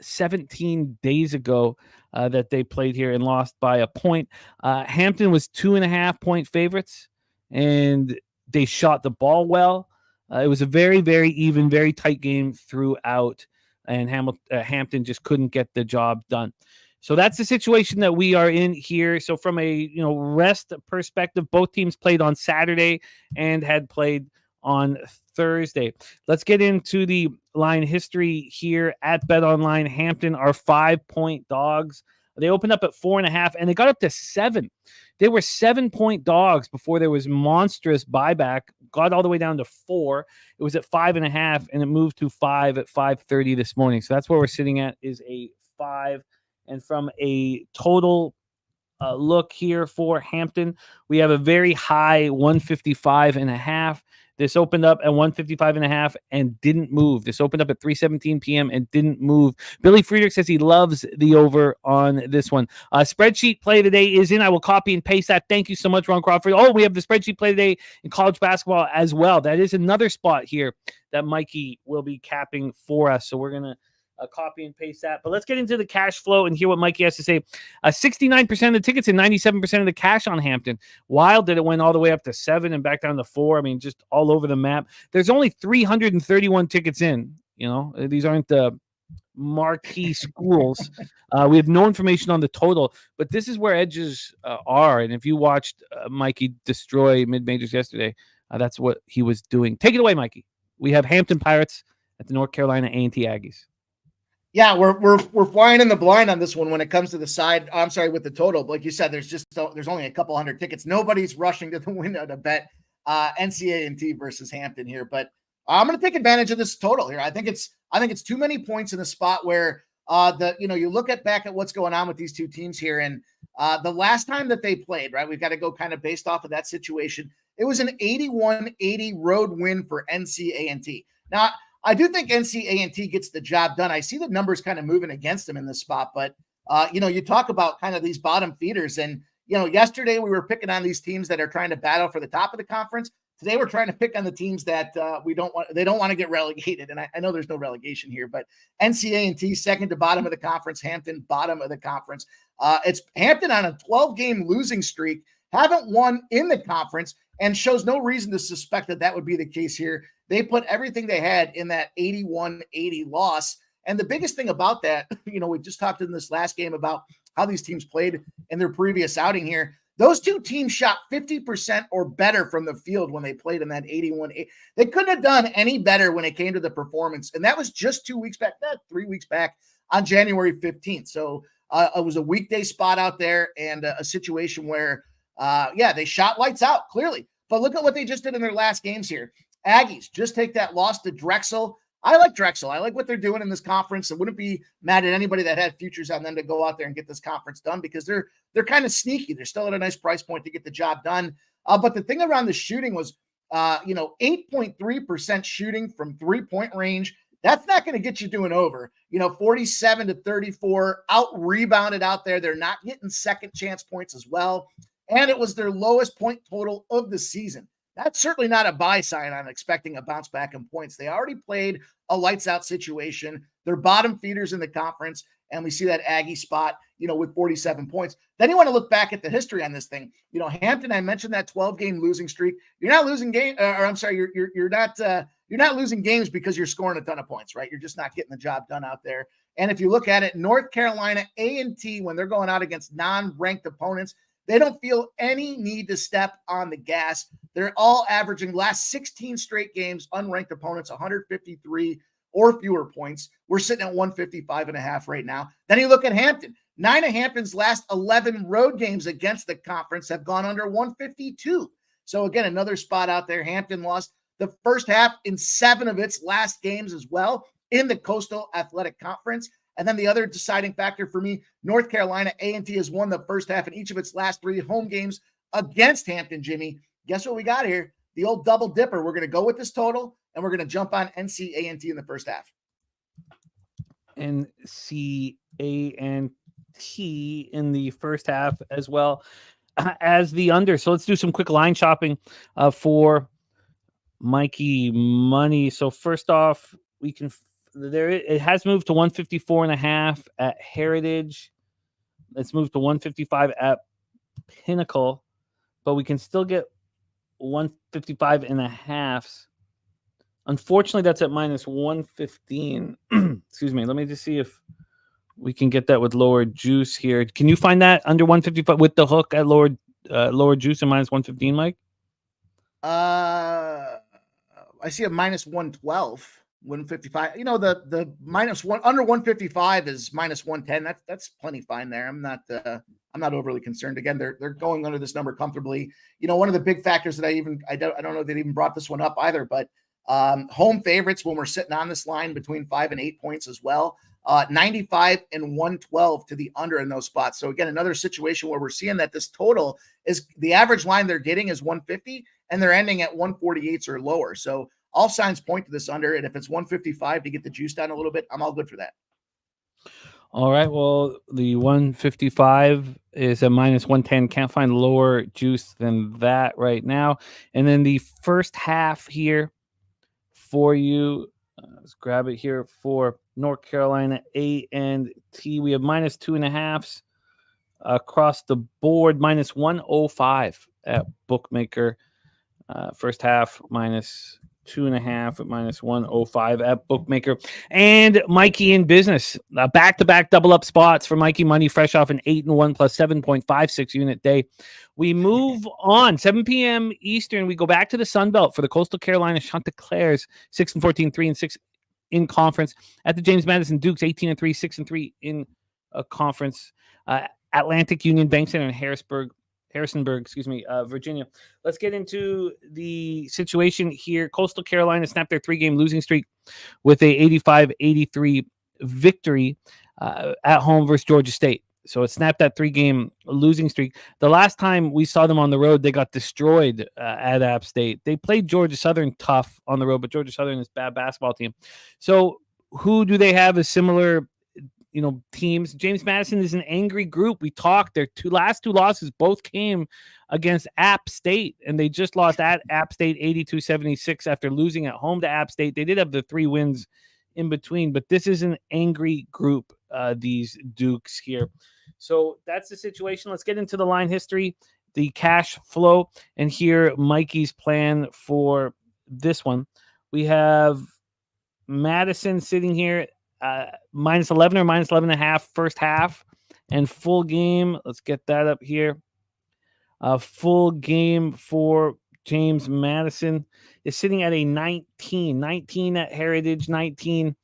17 days ago that they played here and lost by a point. Hampton was 2.5 point favorites, and they shot the ball well. It was a very, very even, very tight game throughout, and Hampton just couldn't get the job done. So that's the situation that we are in here. So from a rest perspective, both teams played on Saturday and had played on Thursday. Let's get into the line history here at BetOnline. Hampton are 5-point dogs. They opened up at 4.5 and they got up to 7. They were 7-point dogs before there was monstrous buyback. Got all the way down to 4. It was at 5.5 and it moved to 5 at 5:30 this morning. So that's where we're sitting at, is a 5. And from a total look here for Hampton, we have a very high 155.5. This opened up at 155.5 and didn't move. This opened up at 3:17 p.m. and didn't move. Billy Friedrich says he loves the over on this one. Spreadsheet play today is in. I will copy and paste that. Thank you so much, Ron Crawford. Oh, we have the spreadsheet play today in college basketball as well. That is another spot here that Mikey will be capping for us. So we're going to copy and paste that. But let's get into the cash flow and hear what Mikey has to say. 69% of the tickets and 97% of the cash on Hampton. Wild that it went all the way up to 7 and back down to 4. I mean, just all over the map. There's only 331 tickets in. You know, these aren't the marquee schools. We have no information on the total, but this is where edges are. And if you watched Mikey destroy mid-majors yesterday, that's what he was doing. Take it away, Mikey. We have Hampton Pirates at the North Carolina A&T Aggies. Yeah, we're flying in the blind on this one when it comes to the side. I'm sorry, with the total. But like you said, there's only a couple hundred tickets. Nobody's rushing to the window to bet NCAA versus Hampton here. But I'm going to take advantage of this total here. I think it's too many points in a spot where you look back at what's going on with these two teams here, and the last time that they played, right? We've got to go kind of based off of that situation. It was an 81-80 road win for NCAA. Now, I do think NCAA gets the job done. I see the numbers kind of moving against them in this spot, but you talk about kind of these bottom feeders, and yesterday we were picking on these teams that are trying to battle for the top of the conference. Today we're trying to pick on the teams that they don't want to get relegated. And I know there's no relegation here, but NCAA second to bottom of the conference, Hampton bottom of the conference. It's Hampton on a 12-game losing streak, haven't won in the conference, and shows no reason to suspect that would be the case here. They put everything they had in that 81-80 loss. And the biggest thing about that, we just talked in this last game about how these teams played in their previous outing here. Those two teams shot 50% or better from the field when they played in that 81-8. They couldn't have done any better when it came to the performance. And that was just 2 weeks back, 3 weeks back on January 15th. So it was a weekday spot out there and a situation where, they shot lights out clearly. But look at what they just did in their last games here. Aggies just take that loss to Drexel. I like Drexel. I like what they're doing in this conference. I wouldn't be mad at anybody that had futures on them to go out there and get this conference done because they're kind of sneaky. They're still at a nice price point to get the job done. But the thing around the shooting was, 8.3% shooting from 3-point range. That's not going to get you doing over. 47-34, out-rebounded out there. They're not getting second chance points as well. And it was their lowest point total of the season. That's certainly not a buy sign on expecting a bounce back in points. They already played a lights out situation. They're bottom feeders in the conference. And we see that Aggie spot, with 47 points. Then you want to look back at the history on this thing. Hampton, I mentioned that 12-game losing streak. You're not losing you're not losing games because you're scoring a ton of points, right? You're just not getting the job done out there. And if you look at it, North Carolina A&T, when they're going out against non-ranked opponents, they don't feel any need to step on the gas. They're all averaging last 16 straight games, unranked opponents, 153 or fewer points. We're sitting at 155.5 right now. Then you look at Hampton. 9 of Hampton's last 11 road games against the conference have gone under 152. So again, another spot out there. Hampton lost the first half in 7 of its last games as well in the Coastal Athletic Conference. And then the other deciding factor for me, North Carolina A&T has won the first half in each of its last 3 home games against Hampton, Jimmy. Guess what we got here? The old double dipper. We're going to go with this total, and we're going to jump on NCAA in the first half. NCAA in the first half as well as the under. So let's do some quick line shopping for Mikey Money. So first off, it has moved to 154.5 at Heritage. It's moved to 155 at Pinnacle, but we can still get 155.5. Unfortunately, that's at minus 115. Excuse me. Let me just see if we can get that with lower juice here. Can you find that under 155 with the hook at lower juice and minus 115, Mike? I see a minus 112. 155, the minus one under 155 is minus 110. That's plenty fine there. I'm not overly concerned. Again, they're going under this number comfortably. One of the big factors that I don't know that even brought this one up either, but home favorites when we're sitting on this line between 5 and 8 points as well. 95 and 112 to the under in those spots. So again, another situation where we're seeing that this total is the average line they're getting is 150, and they're ending at 148s or lower. So all signs point to this under, and if it's 155 to get the juice down a little bit, I'm all good for that. All right. Well, the 155 is a -110. Can't find lower juice than that right now. And then the first half here for you. Let's grab it here for North Carolina A&T. We have -2.5s across the board, -105 at bookmaker. First half -2.5 at -105 at bookmaker. And Mikey in business. Back-to-back double up spots for Mikey Money, fresh off an 8-1 plus 7.56 unit day. We move on 7 p.m. Eastern. We go back to the Sun Belt for the Coastal Carolina Chanticleers, 6-14, 3-6 in conference. At the James Madison Dukes, 18-3, 6-3 in a conference. Atlantic Union Bank Center in Harrisonburg, Virginia. Let's get into the situation here. Coastal Carolina snapped their 3-game losing streak with a 85-83 victory at home versus Georgia State. So it snapped that 3-game losing streak. The last time we saw them on the road, they got destroyed at App State. They played Georgia Southern tough on the road, but Georgia Southern is a bad basketball team. So who do they have as similar teams? James Madison is an angry group. We talked. Their last two losses both came against App State, and they just lost at App State 82-76 after losing at home to App State. They did have the 3 wins in between, but this is an angry group, these Dukes here. So that's the situation. Let's get into the line history, the cash flow, and here Mikey's plan for this one. We have Madison sitting here -11 or -11.5 first half, and full game. Let's get that up here. Full game for James Madison is sitting at a 19 at Heritage, 19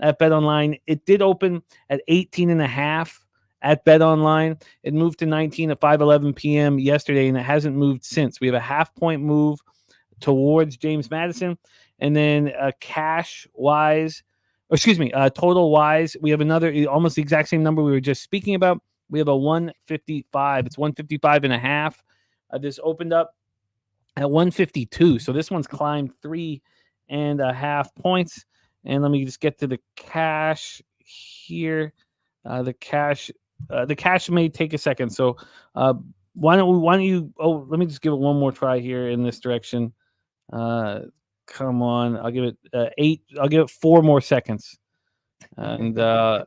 at BetOnline. It did open at 18.5 at BetOnline. It moved to 19 at 5:11 p.m. yesterday, and it hasn't moved since. We have a half-point move towards James Madison, and then total wise, we have another almost the exact same number we were just speaking about. We have a 155. It's 155.5. This opened up at 152. So this one's climbed 3.5 points. And let me just get to the cash here. The cash may take a second. So why don't you? Oh, let me just give it one more try here in this direction. Come on, I'll give it 8. I'll give it 4 more seconds. And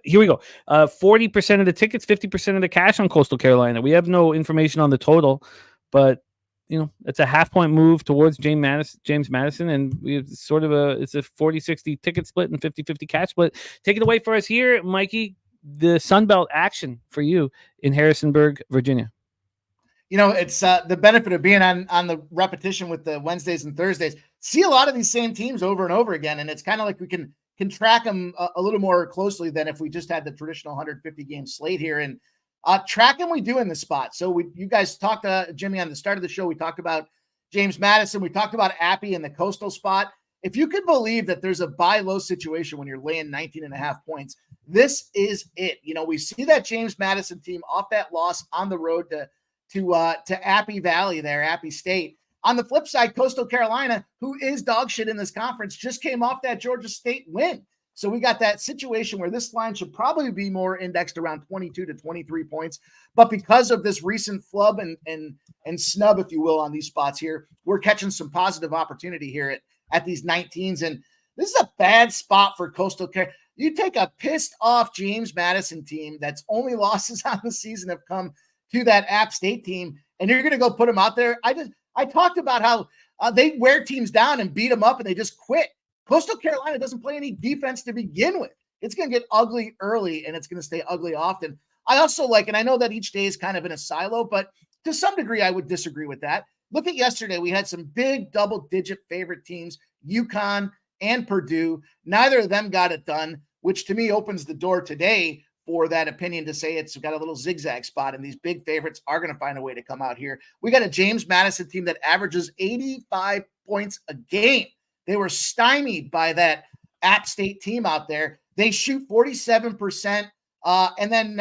here we go. 40% of the tickets, 50% of the cash on Coastal Carolina. We have no information on the total, but it's a half-point move towards James Madison, and we have sort of it's a 40-60 ticket split and 50-50 cash split. Take it away for us here, Mikey. The Sun Belt action for you in Harrisonburg, Virginia. It's the benefit of being on the repetition with the Wednesdays and Thursdays. See a lot of these same teams over and over again, and it's kind of like we can track them a little more closely than if we just had the traditional 150-game slate here. And track them we do in the spot. So you guys talked to Jimmy on the start of the show. We talked about James Madison. We talked about Appy in the coastal spot. If you could believe that there's a buy low situation when you're laying 19.5 points, this is it. We see that James Madison team off that loss on the road to Appy Valley there, Appy State. On the flip side, Coastal Carolina, who is dog shit in this conference, just came off that Georgia State win. So we got that situation where this line should probably be more indexed around 22 to 23 points. But because of this recent flub and snub, if you will, on these spots here, we're catching some positive opportunity here at these 19s. And this is a bad spot for Coastal Carolina. You take a pissed off James Madison team that's only losses on the season have come to that App State team, and you're going to go put them out there. I talked about how they wear teams down and beat them up and they just quit. Coastal Carolina doesn't play any defense to begin with. It's going to get ugly early and it's going to stay ugly often. I also and I know that each day is kind of in a silo, but to some degree, I would disagree with that. Look at yesterday. We had some big double-digit favorite teams, UConn and Purdue. Neither of them got it done, which to me opens the door today for that opinion to say it's got a little zigzag spot, and these big favorites are going to find a way to come out here. We got a James Madison team that averages 85 points a game. They were stymied by that App State team out there. They shoot 47%. And then,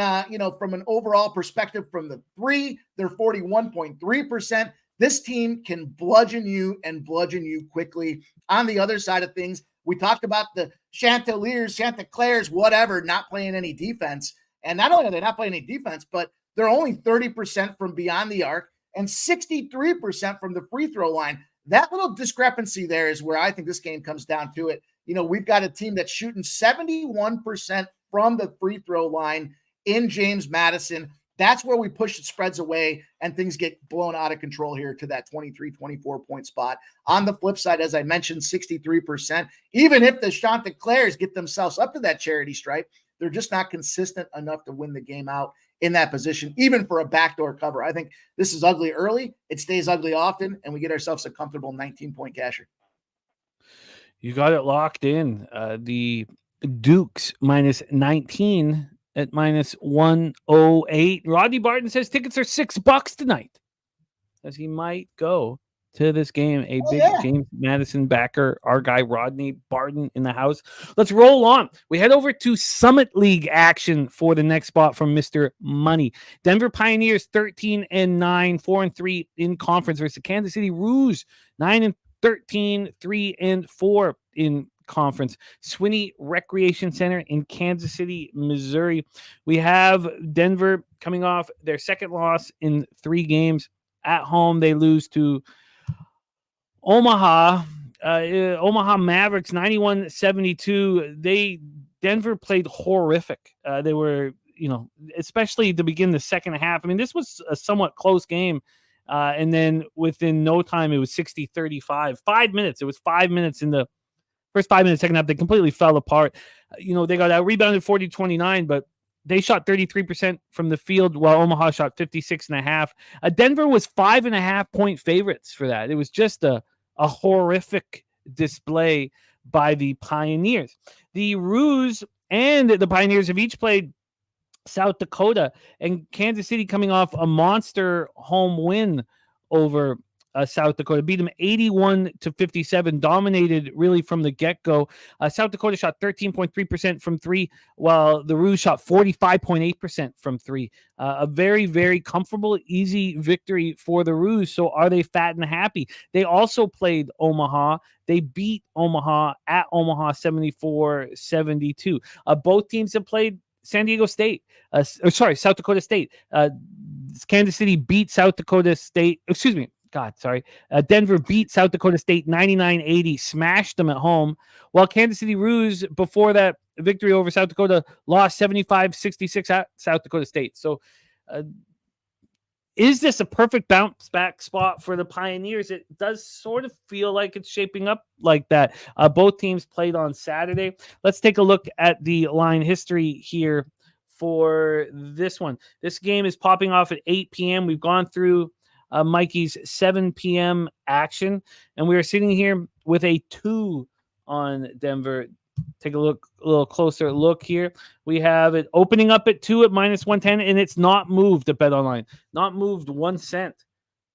from an overall perspective from the 3, they're 41.3%. This team can bludgeon you quickly. On the other side of things, we talked about the Chanticleers, whatever, not playing any defense. And not only are they not playing any defense, but they're only 30% from beyond the arc and 63% from the free throw line. That little discrepancy there is where I think this game comes down to it. We've got a team that's shooting 71% from the free throw line in James Madison. That's where we push the spreads away and things get blown out of control here to that 23, 24-point spot. On the flip side, as I mentioned, 63%. Even if the Chanticleers get themselves up to that charity stripe, they're just not consistent enough to win the game out in that position, even for a backdoor cover. I think this is ugly early. It stays ugly often, and we get ourselves a comfortable 19-point casher. You got it locked in. The Dukes minus 19 at minus 108. Rodney Barton says tickets are $6 tonight, as he might go to this game. A big James Madison backer, our guy Rodney Barton in the house. Let's roll on. We head over to Summit League action for the next spot from Mr. Money. Denver Pioneers 13-9, 4-3 in conference versus Kansas City Rouge 9-13, 3-4 in conference. Swinney Recreation Center in Kansas City, Missouri. We have Denver coming off their second loss in 3 games. At home, they lose to Omaha Mavericks 91-72. Denver played horrific. They were, especially to begin the second half. I mean, this was a somewhat close game. And then within no time, it was 60-35. 5 minutes. It was 5 minutes in the first 5 minutes, second half. They completely fell apart. They got out rebounded 40-29, but they shot 33% from the field while Omaha shot 56.5. Denver was 5.5-point favorites for that. It was just a horrific display by the Pioneers. The Rouge and the Pioneers have each played South Dakota, and Kansas City coming off a monster home win over South Dakota, beat them 81-57, dominated really from the get-go. South Dakota shot 13.3% from 3, while the Rouge shot 45.8% from 3. A very, very comfortable, easy victory for the Rouge. So are they fat and happy? They also played Omaha. They beat Omaha at Omaha 74-72. Both teams have played South Dakota State. Kansas City beat South Dakota State. Denver beat South Dakota State 99-80, smashed them at home, while Kansas City Rouge, before that victory over South Dakota, lost 75-66 at South Dakota State. So is this a perfect bounce back spot for the Pioneers? It does sort of feel like it's shaping up like that. Both teams played on Saturday. Let's take a look at the line history here for this one. This game is popping off at 8 p.m. We've gone through Mikey's 7 p.m. action, and we are sitting here with a 2 on Denver. Take a little closer look here. We have it opening up at 2 at minus 110, and it's not moved at BetOnline. Not moved 1 cent.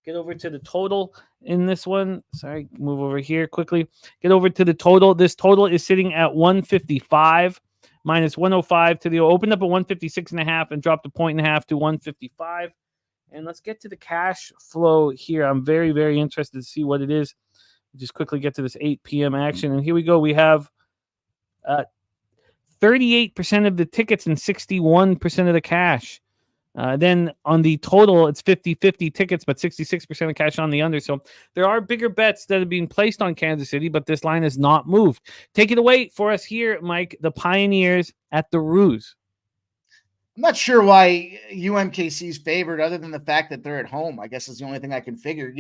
Get over to the total in this one. Sorry, move over here quickly. Get over to the total. This total is sitting at 155, minus 105 to the opened up at 156.5 and dropped a 1.5 to 155. And let's get to the cash flow here. I'm very, very interested to see what it is. Just quickly get to this 8 p.m. action. And here we go. We have 38% of the tickets and 61% of the cash. Then on the total, it's 50-50 tickets, but 66% of cash on the under. So there are bigger bets that have been placed on Kansas City, but this line has not moved. Take it away for us here, Mike. The Pioneers at the Rouge. I'm not sure why UMKC's favored other than the fact that they're at home, I guess is the only thing I can figure.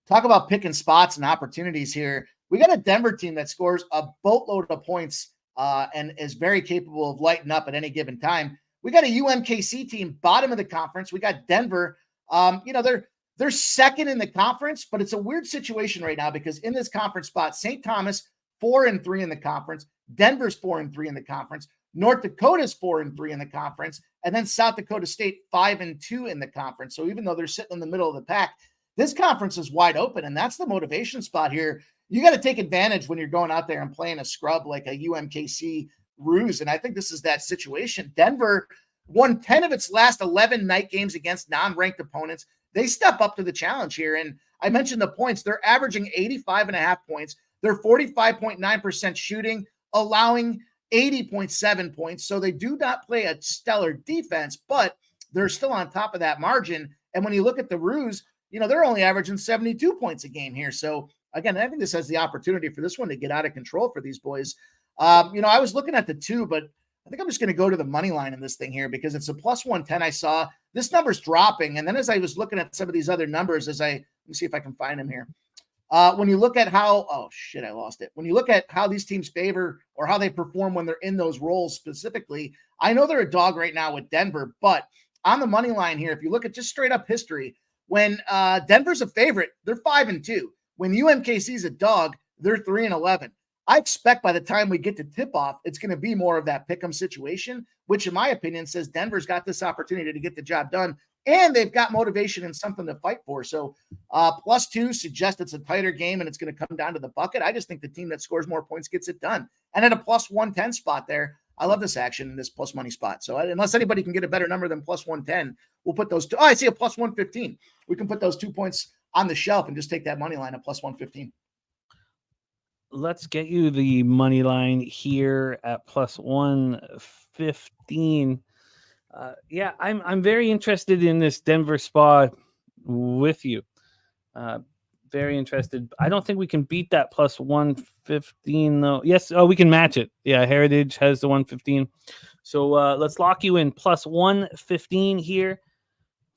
Talk about picking spots and opportunities here. We got a Denver team that scores a boatload of points and is very capable of lighting up at any given time. We got a UMKC team, bottom of the conference. We got Denver. They're second in the conference, but it's a weird situation right now because in this conference spot, St. Thomas 4-3 in the conference, Denver's 4-3 in the conference, North Dakota's 4-3 in the conference, and then South Dakota State 5-2 in the conference. So even though they're sitting in the middle of the pack, this conference is wide open, and that's the motivation spot here. You got to take advantage when you're going out there and playing a scrub like a UMKC Rouge, and I think this is that situation. Denver won 10 of its last 11 night games against non-ranked opponents. they step up to the challenge here. And I mentioned the points. They're averaging 85.5 points. They're 45.9% shooting, allowing 80.7 points. So they do not play a stellar defense, but they're still on top of that margin. And when you look at the Roos, they're only averaging 72 points a game here. So again, I think this has the opportunity for this one to get out of control for these boys. I was looking at the 2, but I think I'm just going to go to the money line in this thing here because it's a plus 110. I saw this number's dropping. And then as I was looking at some of these other numbers, let me see if I can find them here. When you look at how, I lost it. When you look at how these teams favor or how they perform when they're in those roles specifically, I know they're a dog right now with Denver, but on the money line here, if you look at just straight up history, when Denver's a favorite, they're 5-2. When UMKC is a dog, they're 3-11. I expect by the time we get to tip-off, it's going to be more of that pick-em situation, which in my opinion says Denver's got this opportunity to get the job done, and they've got motivation and something to fight for. So +2 suggests it's a tighter game and it's going to come down to the bucket. I just think the team that scores more points gets it done. And at a plus 110 spot there, I love this action in this plus money spot. So unless anybody can get a better number than plus 110, we'll put those two. I see a plus 115. We can put those 2 points on the shelf and just take that money line at plus 115. Let's get you the money line here at plus 115. I'm very interested in this Denver spot with you. Very interested. I don't think we can beat that plus 115 though. Yes, we can match it. Yeah, Heritage has the 115. So let's lock you in plus 115 here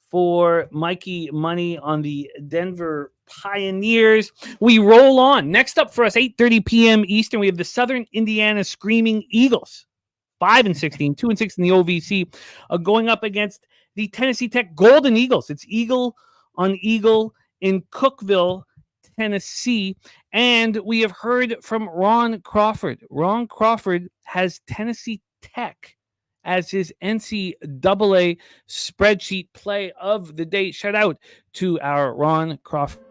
for Mikey Money on the Denver Pioneers. We roll on. Next up for us, 8:30 p.m. Eastern, we have the Southern Indiana Screaming Eagles, 5-16, 2-6 in the OVC, going up against the Tennessee Tech Golden Eagles. It's Eagle on Eagle in Cookeville, Tennessee. And we have heard from Ron Crawford. Ron Crawford has Tennessee Tech as his NCAA spreadsheet play of the day. Shout out to our Ron Crawford.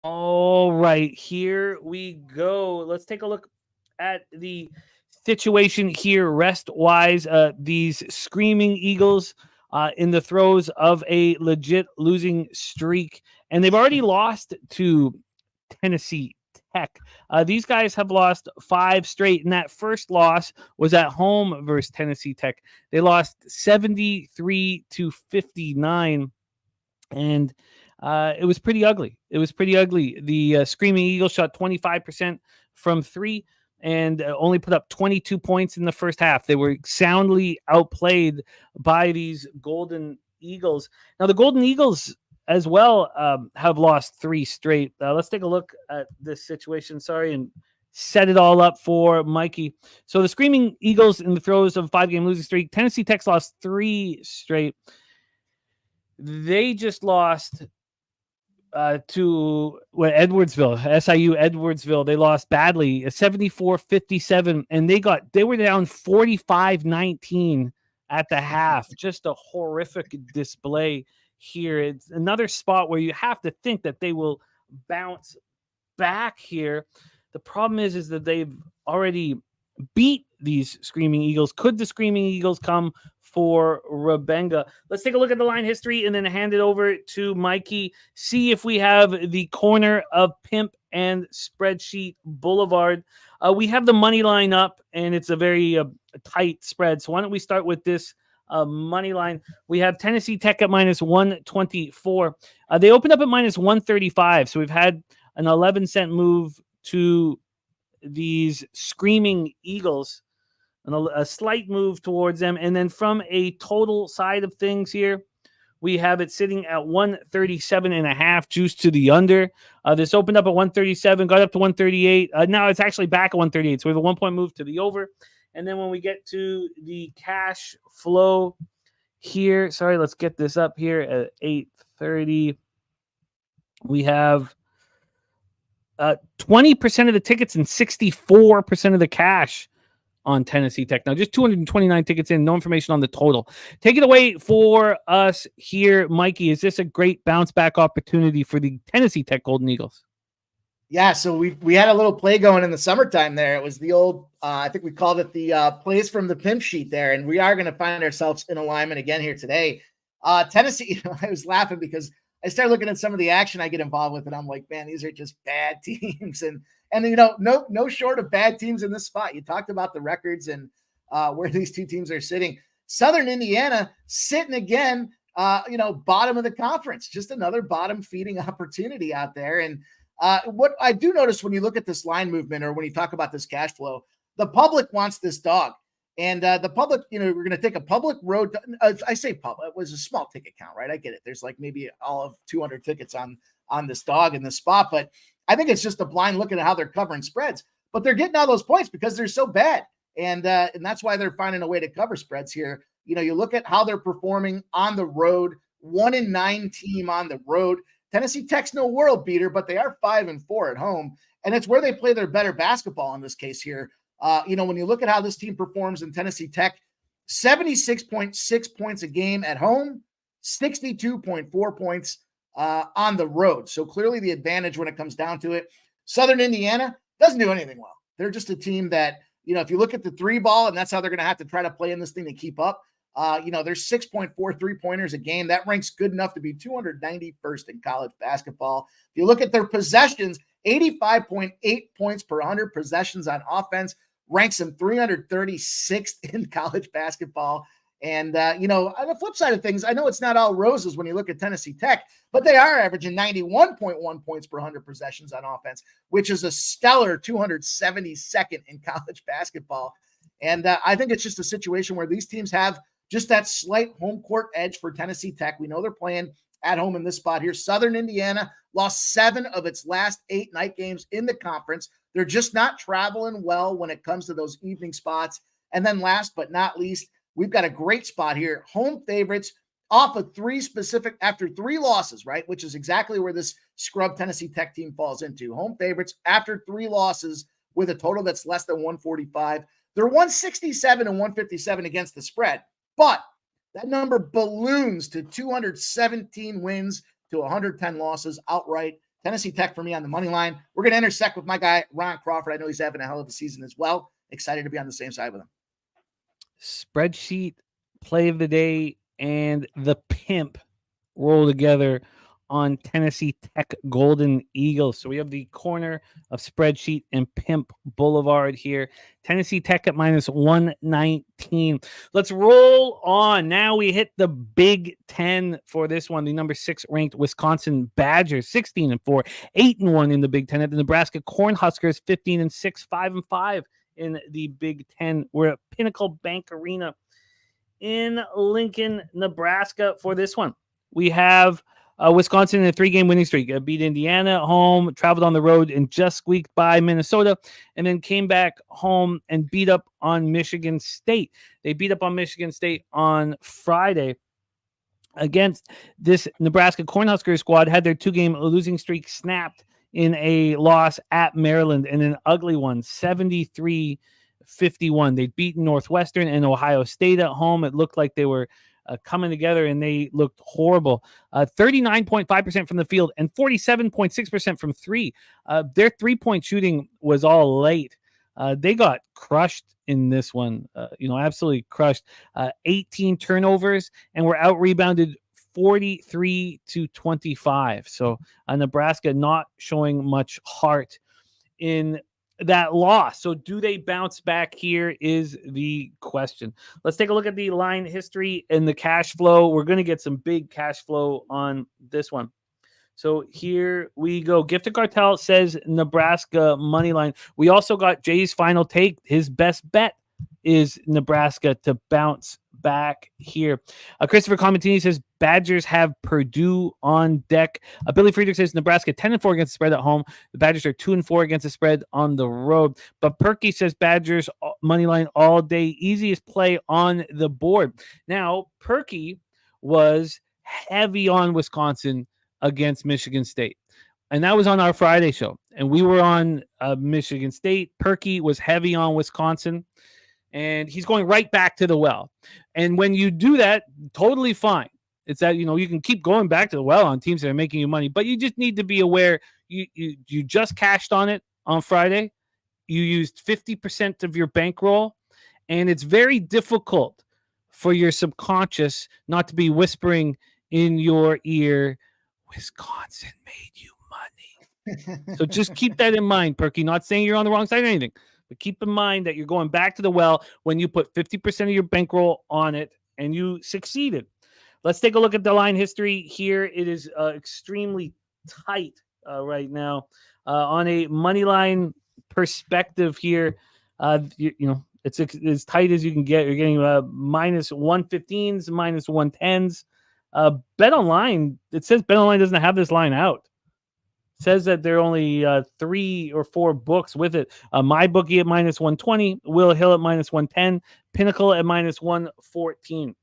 All right, here we go. Let's take a look at the situation here rest-wise. These Screaming Eagles in the throes of a legit losing streak, and they've already lost to Tennessee Tech. These guys have lost 5 straight, and that first loss was at home versus Tennessee Tech. They lost 73-59, and it was pretty ugly. The Screaming Eagles shot 25% from 3 and only put up 22 points in the first half. They were soundly outplayed by these Golden Eagles. Now, the Golden Eagles as well have lost 3 straight. Let's take a look at this situation. And set it all up for Mikey. So the Screaming Eagles in the throes of a 5-game losing streak. Tennessee Tech's lost 3 straight. They just lost to Edwardsville, SIU Edwardsville. They lost badly, 74-57, and they were down 45-19 at the half. Just a horrific display here. It's another spot where you have to think that they will bounce back here. The problem is that they've already beat these Screaming Eagles. Could the Screaming Eagles come for Rebenga? Let's take a look at the line history and then hand it over to Mikey. See if we have the corner of Pimp and Spreadsheet Boulevard. We have the money line up, and it's a very tight spread. So why don't we start with this money line? We have Tennessee Tech at minus 124. They opened up at minus 135. So we've had an 11-cent move to these Screaming Eagles, and a slight move towards them. And then from a total side of things here, we have it sitting at 137.5, juice to the under. This opened up at 137, got up to 138. Now it's actually back at 138. So we have a 1-point move to the over. And then when we get to the cash flow here, let's get this up here at 8:30. We have 20% of the tickets and 64% of the cash on Tennessee Tech. Now, just 229 tickets in, no information on the total. Take it away for us here, Mikey. Is this a great bounce back opportunity for the Tennessee Tech Golden Eagles? Yeah, so we had a little play going in the summertime there. It was the old, I think we called it the plays from the Pimp Sheet there, and we are going to find ourselves in alignment again here today. Tennessee, I was laughing because I started looking at some of the action I get involved with, and I'm like, man, these are just bad teams, and no short of bad teams in this spot. You talked about the records and where these two teams are sitting. Southern Indiana sitting again, bottom of the conference, just another bottom feeding opportunity out there, and. What I do notice when you look at this line movement or when you talk about this cash flow, the public wants this dog. And the public, we're going to take a public road. I say public, it was a small ticket count, right? I get it. There's like maybe all of 200 tickets on this dog in this spot. But I think it's just a blind look at how they're covering spreads. But they're getting all those points because they're so bad. And that's why they're finding a way to cover spreads here. You look at how they're performing on the road, 1-9 team on the road. Tennessee Tech's no world beater, but they are 5-4 at home, and it's where they play their better basketball in this case here. When you look at how this team performs in Tennessee Tech, 76.6 points a game at home, 62.4 points on the road. So clearly the advantage when it comes down to it. Southern Indiana doesn't do anything well. They're just a team that, if you look at the three ball, and that's how they're going to have to try to play in this thing to keep up. There's 6.4 3-pointers a game. That ranks good enough to be 291st in college basketball. If you look at their possessions, 85.8 points per 100 possessions on offense, ranks them 336th in college basketball. And, on the flip side of things, I know it's not all roses when you look at Tennessee Tech, but they are averaging 91.1 points per 100 possessions on offense, which is a stellar 272nd in college basketball. And I think it's just a situation where these teams have just that slight home court edge for Tennessee Tech. We know they're playing at home in this spot here. Southern Indiana lost 7 of its last 8 night games in the conference. They're just not traveling well when it comes to those evening spots. And then last but not least, we've got a great spot here. Home favorites off of 3 specific, after 3 losses, right? Which is exactly where this scrub Tennessee Tech team falls into. Home favorites after 3 losses with a total that's less than 145. They're 167 and 157 against the spread. But that number balloons to 217 wins to 110 losses outright. Tennessee Tech for me on the money line. We're going to intersect with my guy, Ron Crawford. I know he's having a hell of a season as well. Excited to be on the same side with him. Spreadsheet, play of the day, and the pimp roll together on Tennessee Tech Golden Eagles. So we have the corner of Spreadsheet and Pimp Boulevard here. Tennessee Tech at -119. Let's roll on. Now we hit the Big Ten for this one. The number 6 ranked Wisconsin Badgers, 16-4, 8-1 in the Big Ten. At the Nebraska Cornhuskers, 15-6, 5-5 in the Big Ten. We're at Pinnacle Bank Arena in Lincoln, Nebraska for this one. We have Wisconsin in a 3-game winning streak. Beat Indiana at home, traveled on the road, and just squeaked by Minnesota, and then came back home and beat up on Michigan State. They beat up on Michigan State on Friday. Against this Nebraska Cornhusker squad, had their 2-game losing streak snapped in a loss at Maryland, and an ugly one, 73-51. They'd beaten Northwestern and Ohio State at home. It looked like they were coming together, and they looked horrible. 39.5% from the field and 47.6% from 3. Their 3-point shooting was all late. They got crushed in this one, absolutely crushed. 18 turnovers, and were out-rebounded 43-25. So Nebraska not showing much heart in that loss. So do they bounce back here is the question. Let's take a look at the line history and the cash flow. We're going to get some big cash flow on this one. So here we go. Gifted Cartel says Nebraska money line. We also got Jay's final take. His best bet is Nebraska to bounce back here. Christopher Comentini says Badgers have Purdue on deck. Billy Friedrich says Nebraska 10-4 against the spread at home. The Badgers are 2-4 against the spread on the road. But Perky says Badgers money line all day. Easiest play on the board. Now, Perky was heavy on Wisconsin against Michigan State. And that was on our Friday show. And we were on Michigan State. Perky was heavy on Wisconsin. And he's going right back to the well. And when you do that, totally fine. It's that, you can keep going back to the well on teams that are making you money. But you just need to be aware you just cashed on it on Friday. You used 50% of your bankroll, and it's very difficult for your subconscious not to be whispering in your ear, Wisconsin made you money. So just keep that in mind, Perky. Not saying you're on the wrong side or anything, but keep in mind that you're going back to the well when you put 50% of your bankroll on it and you succeeded. Let's take a look at the line history here. It is extremely tight right now. On a money line perspective here, it's as tight as you can get. You're getting minus 115s, minus 110s. Bet Online, it says Bet Online doesn't have this line out. It says that there are only 3 or 4 books with it. MyBookie at minus 120, Will Hill at minus 110, Pinnacle at minus 114.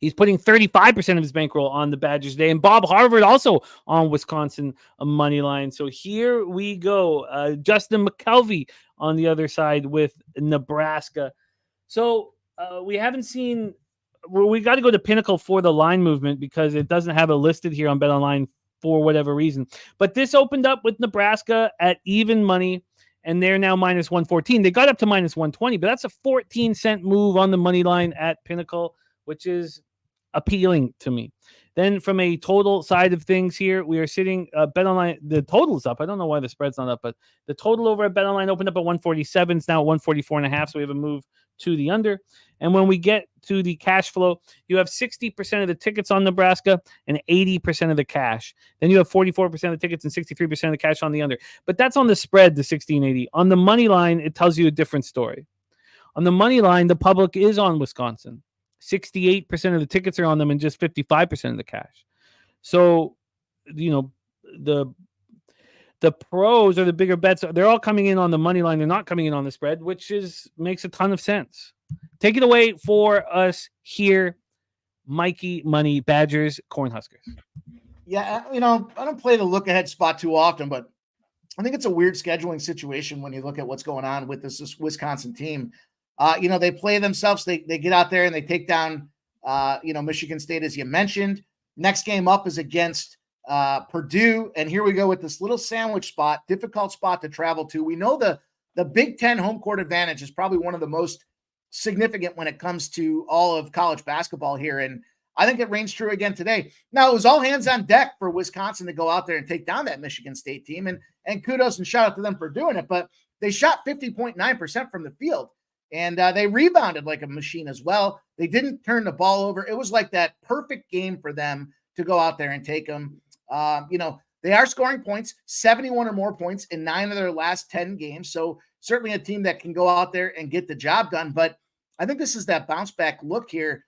He's putting 35% of his bankroll on the Badgers today. And Bob Harvard also on Wisconsin money line. So here we go. Justin McKelvey on the other side with Nebraska. So we haven't seen – we got to go to Pinnacle for the line movement because it doesn't have it listed here on BetOnline for whatever reason. But this opened up with Nebraska at even money, and they're now minus 114. They got up to minus 120, but that's a 14-cent move on the money line at Pinnacle, which is appealing to me. Then from a total side of things here, we are sitting BetOnline. The total's up. I don't know why the spread's not up, but the total over at BetOnline opened up at 147. It's now at 144.5. So we have a move to the under. And when we get to the cash flow, you have 60% of the tickets on Nebraska and 80% of the cash. Then you have 44% of the tickets and 63% of the cash on the under. But that's on the spread, the 1680. On the money line, it tells you a different story. On the money line, the public is on Wisconsin. 68% of the tickets are on them and just 55% of the cash. So, the pros or the bigger bets, they're all coming in on the money line. They're not coming in on the spread, which makes a ton of sense. Take it away for us here, Mikey Money, Badgers, Cornhuskers. Yeah, I don't play the look-ahead spot too often, but I think it's a weird scheduling situation when you look at what's going on with this Wisconsin team. They play themselves. They get out there and they take down, Michigan State, as you mentioned. Next game up is against Purdue. And here we go with this little sandwich spot, difficult spot to travel to. We know the Big Ten home court advantage is probably one of the most significant when it comes to all of college basketball here. And I think it reigns true again today. Now, it was all hands on deck for Wisconsin to go out there and take down that Michigan State team. And kudos and shout out to them for doing it. But they shot 50.9% from the field. And they rebounded like a machine as well. They didn't turn the ball over. It was like that perfect game for them to go out there and take them. They are scoring points, 71 or more points in 9 of their last 10 games. So certainly a team that can go out there and get the job done. But I think this is that bounce back look here.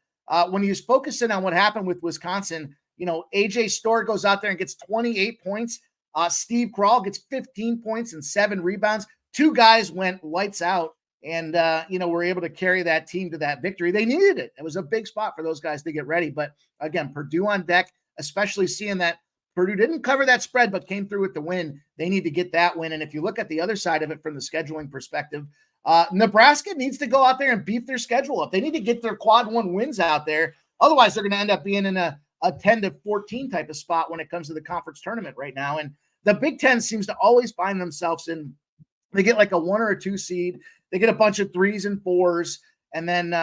When you focus in on what happened with Wisconsin, AJ Storr goes out there and gets 28 points. Steve Krall gets 15 points and 7 rebounds. 2 guys went lights out. And, were able to carry that team to that victory. They needed it. It was a big spot for those guys to get ready. But again, Purdue on deck, especially seeing that Purdue didn't cover that spread, but came through with the win. They need to get that win. And if you look at the other side of it from the scheduling perspective, Nebraska needs to go out there and beef their schedule up. They need to get their quad 1 wins out there. Otherwise, they're going to end up being in a 10 to 14 type of spot when it comes to the conference tournament right now. And the Big Ten seems to always find themselves in, they get like a 1 or a 2 seed. They get a bunch of 3s and 4s, and then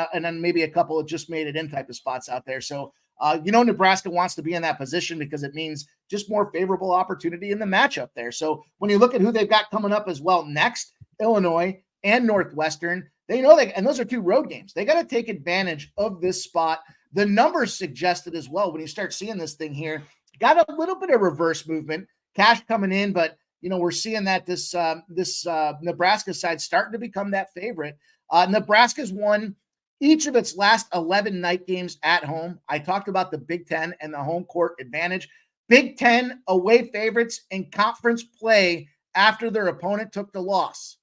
maybe a couple of just made it in type of spots out there. So, Nebraska wants to be in that position because it means just more favorable opportunity in the matchup there. So when you look at who they've got coming up as well next, Illinois and Northwestern, they know and those are 2 road games. They got to take advantage of this spot. The numbers suggested as well, when you start seeing this thing here, got a little bit of reverse movement, cash coming in, but we're seeing that this Nebraska side starting to become that favorite. Nebraska's won each of its last 11 night games at home. I talked about the Big Ten and the home court advantage. Big Ten away favorites in conference play after their opponent took the loss.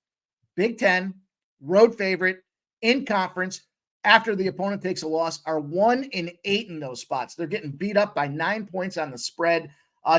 Big Ten road favorite in conference after the opponent takes a loss are 1-8 in those spots. They're getting beat up by 9 points on the spread.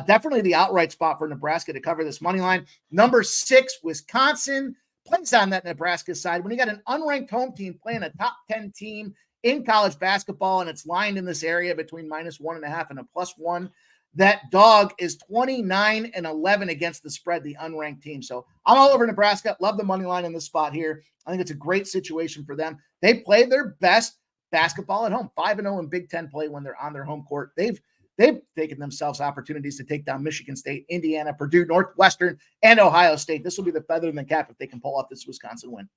Definitely the outright spot for Nebraska to cover this money line. Number 6, Wisconsin plays on that Nebraska side. When you got an unranked home team playing a top 10 team in college basketball, and it's lined in this area between -1.5 and a +1, That dog is 29-11 against the spread, the unranked team. So I'm all over Nebraska. Love the money line in this spot here. I think it's a great situation for them. They play their best basketball at home, 5-0 in Big Ten play when they're on their home court. They've taken themselves opportunities to take down Michigan State, Indiana, Purdue, Northwestern, and Ohio State. This will be the feather in the cap if they can pull off this Wisconsin win.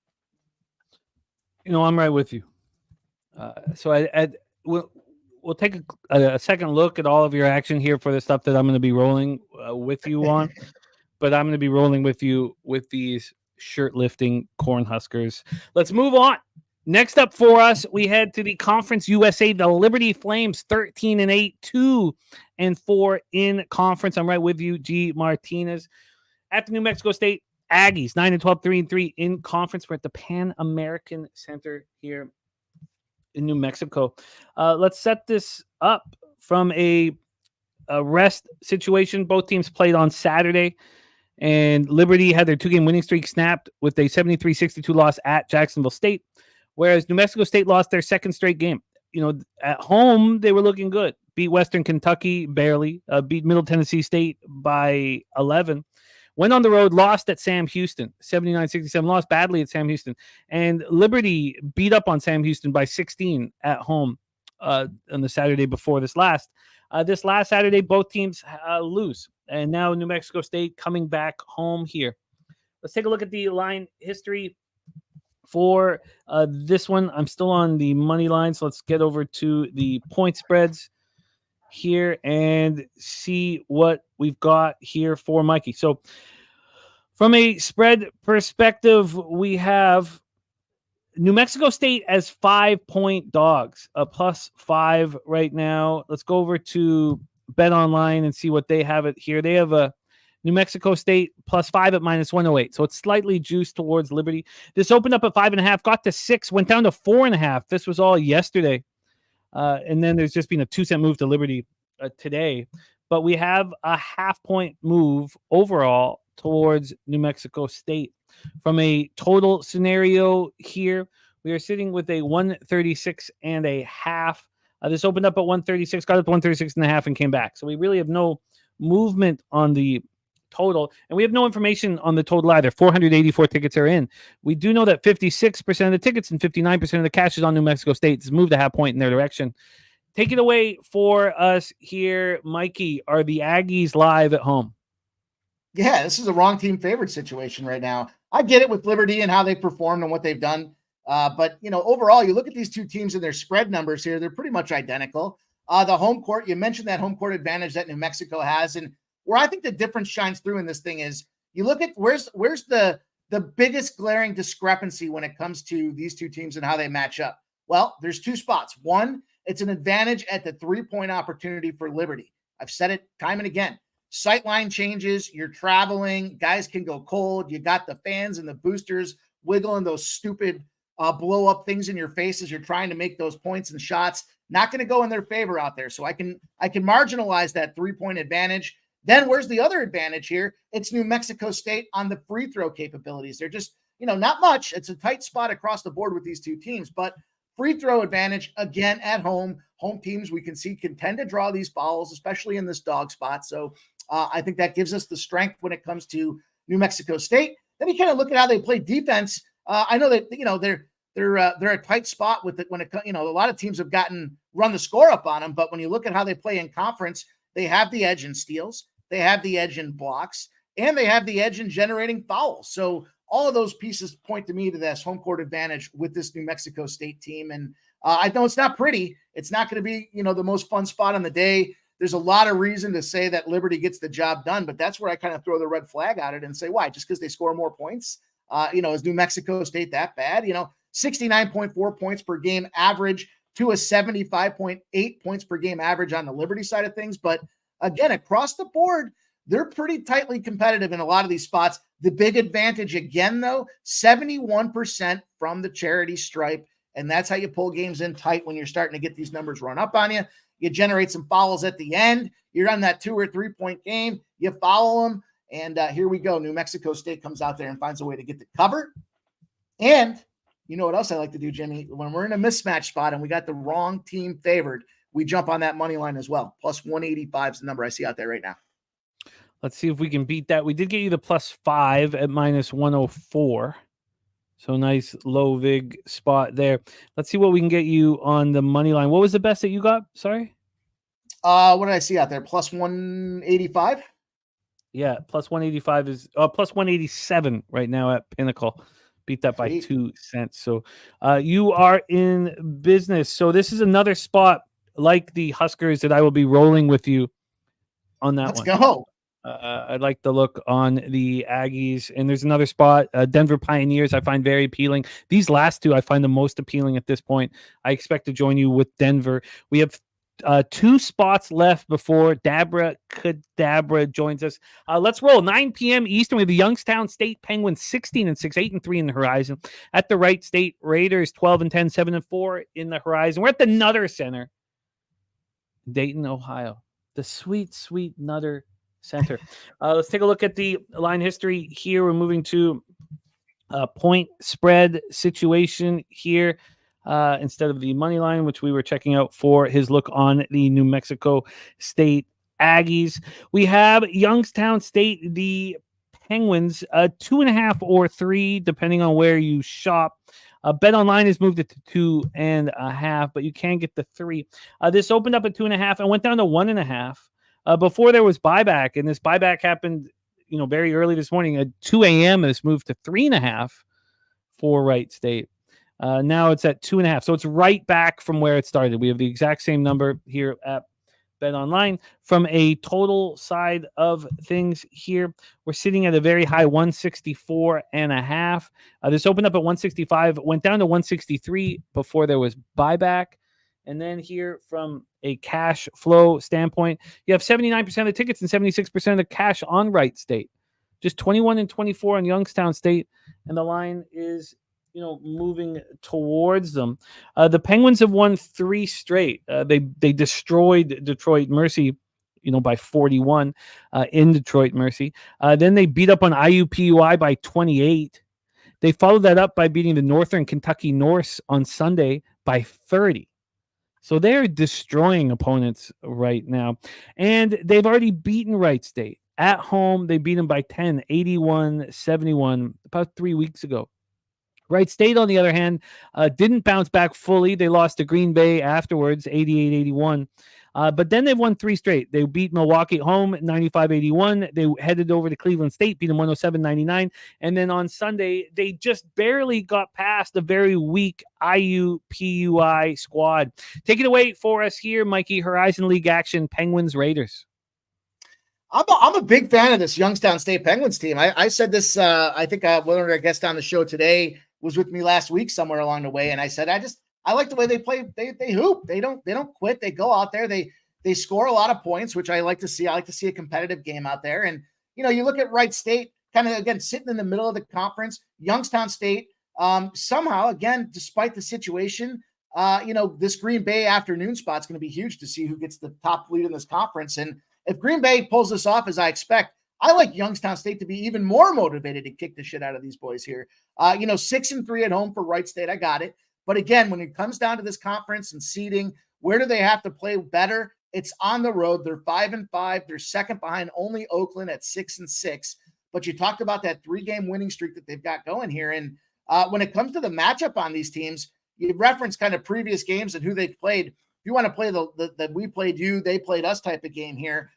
I'm right with you. We'll take a second look at all of your action here for the stuff that I'm going to be rolling with you on. But I'm going to be rolling with you with these shirt-lifting Cornhuskers. Let's move on. Next up for us, we head to the Conference USA, the Liberty Flames, 13-8, 2-4 in conference. I'm right with you, G. Martinez. At the New Mexico State Aggies, 9-12, 3-3 in conference. We're at the Pan American Center here in New Mexico. Let's set this up from a rest situation. Both teams played on Saturday, and Liberty had their 2-game winning streak snapped with a 73-62 loss at Jacksonville State, whereas New Mexico State lost their second straight game. At home, they were looking good. Beat Western Kentucky barely, beat Middle Tennessee State by 11. Went on the road, lost at Sam Houston, 79-67, lost badly at Sam Houston. And Liberty beat up on Sam Houston by 16 at home on the Saturday before this last. This last Saturday, both teams lose. And now New Mexico State coming back home here. Let's take a look at the line history for this one. I'm still on the money line, so let's get over to the point spreads here and see what we've got here for Mikey. So from a spread perspective, we have New Mexico State as 5-point dogs, a +5 right now. Let's go over to Bet Online and see what they have it here. They have a New Mexico State +5 at -108. So it's slightly juiced towards Liberty. This opened up at 5.5, got to 6, went down to 4.5. This was all yesterday. And then there's just been a 2-cent move to Liberty today. But we have a half-point move overall towards New Mexico State. From a total scenario here, we are sitting with a 136.5. This opened up at 136, got up to 136.5 and came back. So we really have no movement on the total, and we have no information on the total either. 484 tickets are in. We do know that 56% of the tickets and 59% of the cash is on New Mexico State. It's moved a half point in their direction. Take it away for us here, Mikey. Are the Aggies live at home? Yeah, this is a wrong team favorite situation right now. I get it with Liberty and how they performed and what they've done. But, overall, you look at these two teams and their spread numbers here, they're pretty much identical. The home court, you mentioned that home court advantage that New Mexico has. And where I think the difference shines through in this thing is you look at where's the biggest glaring discrepancy when it comes to these two teams and how they match up. Well, there's two spots. One, it's an advantage at the 3-point opportunity for Liberty. I've said it time and again. Sightline changes, you're traveling, guys can go cold. You got the fans and the boosters wiggling those stupid blow up things in your face as you're trying to make those points and shots. Not going to go in their favor out there. So I can marginalize that 3-point advantage. Then where's the other advantage here? It's New Mexico State on the free throw capabilities. They're just, not much. It's a tight spot across the board with these two teams, but free throw advantage again at home. Home teams we can see can tend to draw these fouls, especially in this dog spot. So I think that gives us the strength when it comes to New Mexico State. Then you kind of look at how they play defense. I know that they're a tight spot with it when it a lot of teams have run the score up on them, but when you look at how they play in conference, they have the edge in steals, they have the edge in blocks, and they have the edge in generating fouls. So all of those pieces point to me to this home court advantage with this New Mexico State team. And I know it's not pretty. It's not going to be, the most fun spot on the day. There's a lot of reason to say that Liberty gets the job done, but that's where I kind of throw the red flag at it and say, why? Just because they score more points? Is New Mexico State that bad? 69.4 points per game average to a 75.8 points per game average on the Liberty side of things. But again, across the board, they're pretty tightly competitive in a lot of these spots. The big advantage again, though, 71% from the charity stripe. And that's how you pull games in tight when you're starting to get these numbers run up on you. You generate some fouls at the end. You're on that 2 or 3 point game. You foul them. And here we go. New Mexico State comes out there and finds a way to get the cover. And you know what else I like to do, Jimmy? When we're in a mismatch spot and we got the wrong team favored, we jump on that money line as well. Plus 185 is the number I see out there right now. Let's see if we can beat that. We did get you the +5 at -104. So nice low vig spot there. Let's see what we can get you on the money line. What was the best that you got? Sorry. What did I see out there? Plus 185. Yeah, plus 185 is plus 187 right now at Pinnacle. Beat that by 2 cents. So you are in business. So this is another spot like the Huskers that I will be rolling with you on that Let's one. go. I like the look on the Aggies. And there's another spot, Denver Pioneers, I find very appealing. These last two I find the most appealing at this point. I expect to join you with Denver. We have 2 spots left before Dabra Kadabra joins us. Let's roll. 9 p.m. Eastern. We have the Youngstown State Penguins 16-6, 8-3 in the horizon. At the Wright State Raiders 12-10, 7-4 in the horizon. We're at the Nutter Center, Dayton, Ohio. The sweet, sweet Nutter Center. Let's take a look at the line history here. We're moving to point spread situation here. Instead of the money line, which we were checking out for his look on the New Mexico State Aggies. We have Youngstown State, the Penguins, 2.5 or 3, depending on where you shop. Bet Online has moved it to 2.5, but you can get the 3. This opened up at 2.5 and went down to 1.5 before there was buyback, and this buyback happened, very early this morning at 2 a.m. This moved to 3.5 for Wright State. Now it's at 2.5. So it's right back from where it started. We have the exact same number here at Bet Online. From a total side of things here, we're sitting at a very high 164.5. This opened up at 165, went down to 163 before there was buyback. And then here from a cash flow standpoint, you have 79% of the tickets and 76% of the cash on Wright State. Just 21 and 24 on Youngstown State. And the line is moving towards them. The Penguins have won 3 straight. They destroyed Detroit Mercy, by 41 in Detroit Mercy. Then they beat up on IUPUI by 28. They followed that up by beating the Northern Kentucky Norse on Sunday by 30. So they're destroying opponents right now. And they've already beaten Wright State. At home, they beat them by 10, 81-71, about 3 weeks ago. Wright State, on the other hand, didn't bounce back fully. They lost to Green Bay afterwards, 88-81. But then they've won 3 straight. They beat Milwaukee at home, 95-81. They headed over to Cleveland State, beat them 107-99. And then on Sunday, they just barely got past a very weak IUPUI squad. Take it away for us here, Mikey. Horizon League action, Penguins, Raiders. I'm a big fan of this Youngstown State Penguins team. I said this, I think one of our guests on the show today was with me last week somewhere along the way. And I said, I like the way they play. They hoop. They don't quit. They go out there. They score a lot of points, which I like to see. I like to see a competitive game out there. And, you look at Wright State kind of, again, sitting in the middle of the conference. Youngstown State, somehow, again, despite the situation, this Green Bay afternoon spot is going to be huge to see who gets the top lead in this conference. And if Green Bay pulls this off, as I expect, I like Youngstown State to be even more motivated to kick the shit out of these boys here. 6-3 at home for Wright State. I got it. But again, when it comes down to this conference and seeding, where do they have to play better? It's on the road. They're 5-5. They're second behind only Oakland at 6-6. But you talked about that 3-game winning streak that they've got going here. And when it comes to the matchup on these teams, you reference kind of previous games and who they've played. If you want to play the we played you, they played us type of game here.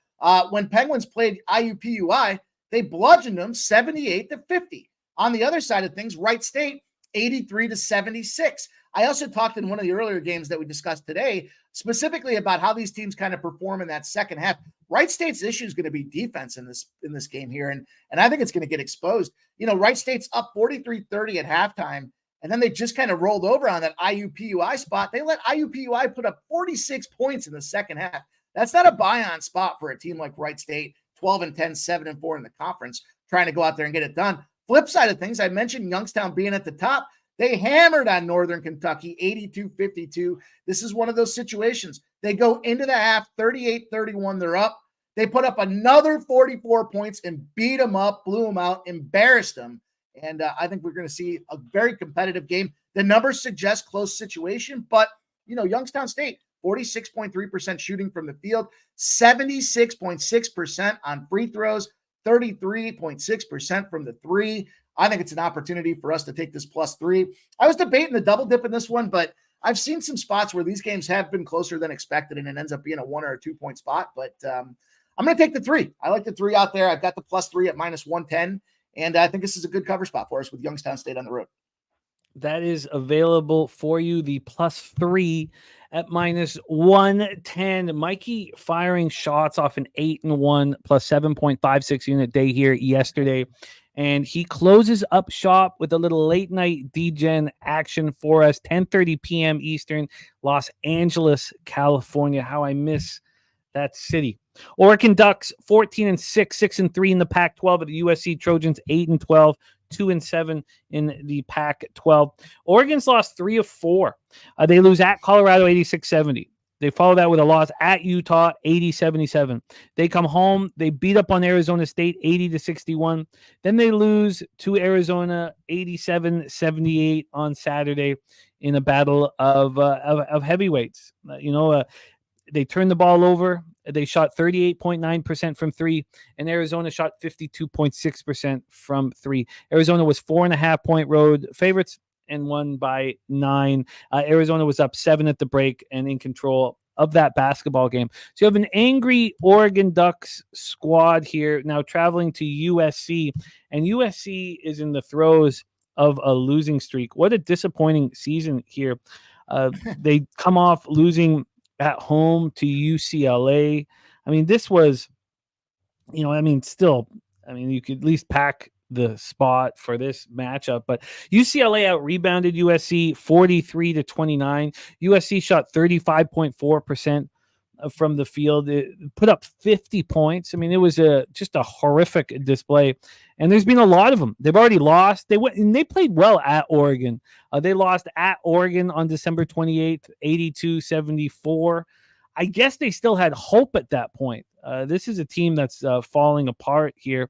When Penguins played IUPUI, they bludgeoned them 78-50. On the other side of things, Wright State 83-76. I also talked in one of the earlier games that we discussed today, specifically about how these teams kind of perform in that second half. Wright State's issue is going to be defense in this game here, and I think it's going to get exposed. Wright State's up 43-30 at halftime, and then they just kind of rolled over on that IUPUI spot. They let IUPUI put up 46 points in the second half. That's not a buy-on spot for a team like Wright State, 12-10, 7-4 in the conference, trying to go out there and get it done. Flip side of things, I mentioned Youngstown being at the top. They hammered on Northern Kentucky, 82-52. This is one of those situations. They go into the half, 38-31. They're up. They put up another 44 points and beat them up, blew them out, embarrassed them. And I think we're going to see a very competitive game. The numbers suggest close situation, but, Youngstown State, 46.3% shooting from the field, 76.6% on free throws, 33.6% from the three. I think it's an opportunity for us to take this +3. I was debating the double dip in this one, but I've seen some spots where these games have been closer than expected, and it ends up being a 1 or a 2 point spot. But I'm going to take the 3. I like the 3 out there. I've got the +3 at -110, and I think this is a good cover spot for us with Youngstown State on the road. That is available for you, the +3 at -110. Mikey firing shots off an 8-1 +7.56 unit day here yesterday. And he closes up shop with a little late night DGen action for us, 10:30 p.m. Eastern, Los Angeles, California. How I miss that city. Oregon Ducks 14-6, 6-3 in the Pac-12. The USC Trojans 8-12, 2-7 in the Pac-12. Oregon's lost 3 of 4. They lose at Colorado 86-70. They follow that with a loss at Utah 80-77. They come home, they beat up on Arizona State 80-61. Then they lose to Arizona 87-78 on Saturday in a battle of heavyweights. They turned the ball over. They shot 38.9% from 3, and Arizona shot 52.6% from 3. Arizona was 4.5-point road favorites and won by 9. Arizona was up 7 at the break and in control of that basketball game. So you have an angry Oregon Ducks squad here now traveling to USC, and USC is in the throes of a losing streak. What a disappointing season here. They come off losing at home to UCLA. I mean, this was, you could at least pack the spot for this matchup, but UCLA out rebounded USC 43-29. USC shot 35.4% from the field. It put up 50 points. I mean, it was just a horrific display, and there's been a lot of them. They've already lost. They played well at Oregon. They lost at Oregon on December 28th, 82-74. I guess they still had hope at that point. This is a team that's falling apart here.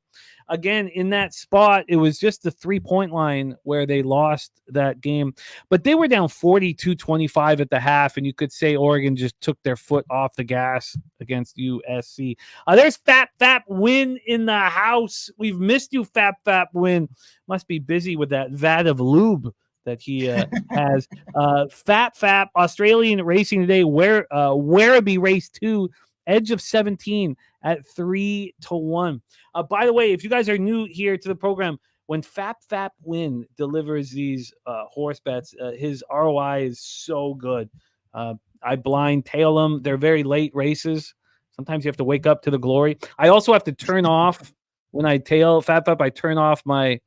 Again, in that spot, it was just the 3-point line where they lost that game. But they were down 42-25 at the half, and you could say Oregon just took their foot off the gas against USC. There's Fap Win in the house. We've missed you, Fap Win. Must be busy with that vat of lube that he has. Fap, Australian racing today, Werribee race 2, edge of 17 at 3-1. By the way, if you guys are new here to the program, when Fap Win delivers these horse bets, his ROI is so good. I blind tail them. They're very late races. Sometimes you have to wake up to the glory. I also have to turn off when I tail Fap. I turn off my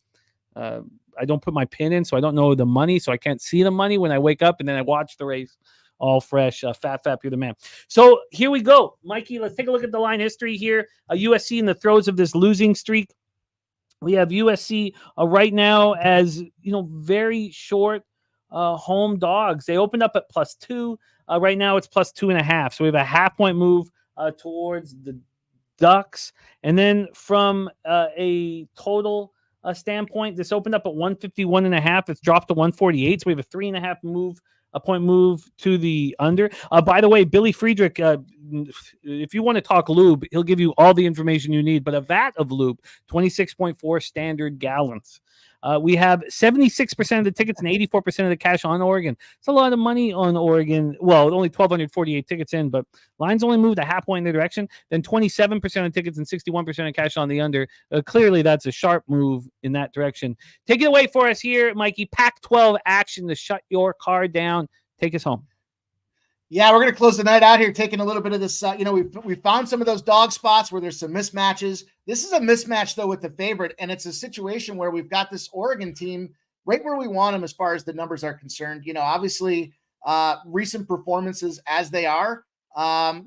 I don't put my pin in, so I don't know the money, so I can't see the money when I wake up, and then I watch the race all fresh. Fap, you're the man. So here we go. Mikey, let's take a look at the line history here. USC in the throes of this losing streak. We have USC right now as, very short home dogs. They opened up at +2. Right now it's +2.5. So we have a half-point move towards the Ducks. And then from a total standpoint, this opened up at 151.5. It's dropped to 148. So we have a 3.5-point move to the under. By the way, Billy Friedrich, if you want to talk lube, he'll give you all the information you need. But a vat of lube, 26.4 standard gallons. We have 76% of the tickets and 84% of the cash on Oregon. It's a lot of money on Oregon. Well, only 1,248 tickets in, but lines only moved a half point in their direction. Then 27% of tickets and 61% of cash on the under. Clearly, that's a sharp move in that direction. Take it away for us here, Mikey. Pac-12 action to shut your car down. Take us home. Yeah, we're going to close the night out here taking a little bit of this. We found some of those dog spots where there's some mismatches. This is a mismatch, though, with the favorite, and it's a situation where we've got this Oregon team right where we want them as far as the numbers are concerned. Obviously, recent performances as they are, not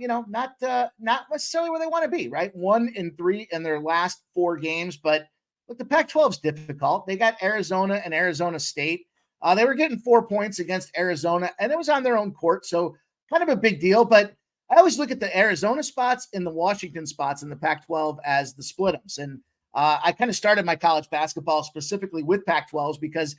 necessarily where they want to be, right? 1-3 in their last 4 games. But look, the Pac-12 is difficult. They got Arizona and Arizona State. They were getting 4 points against Arizona, and it was on their own court, so kind of a big deal. But I always look at the Arizona spots and the Washington spots in the Pac-12 as the split-ems. And I kind of started my college basketball specifically with Pac-12s because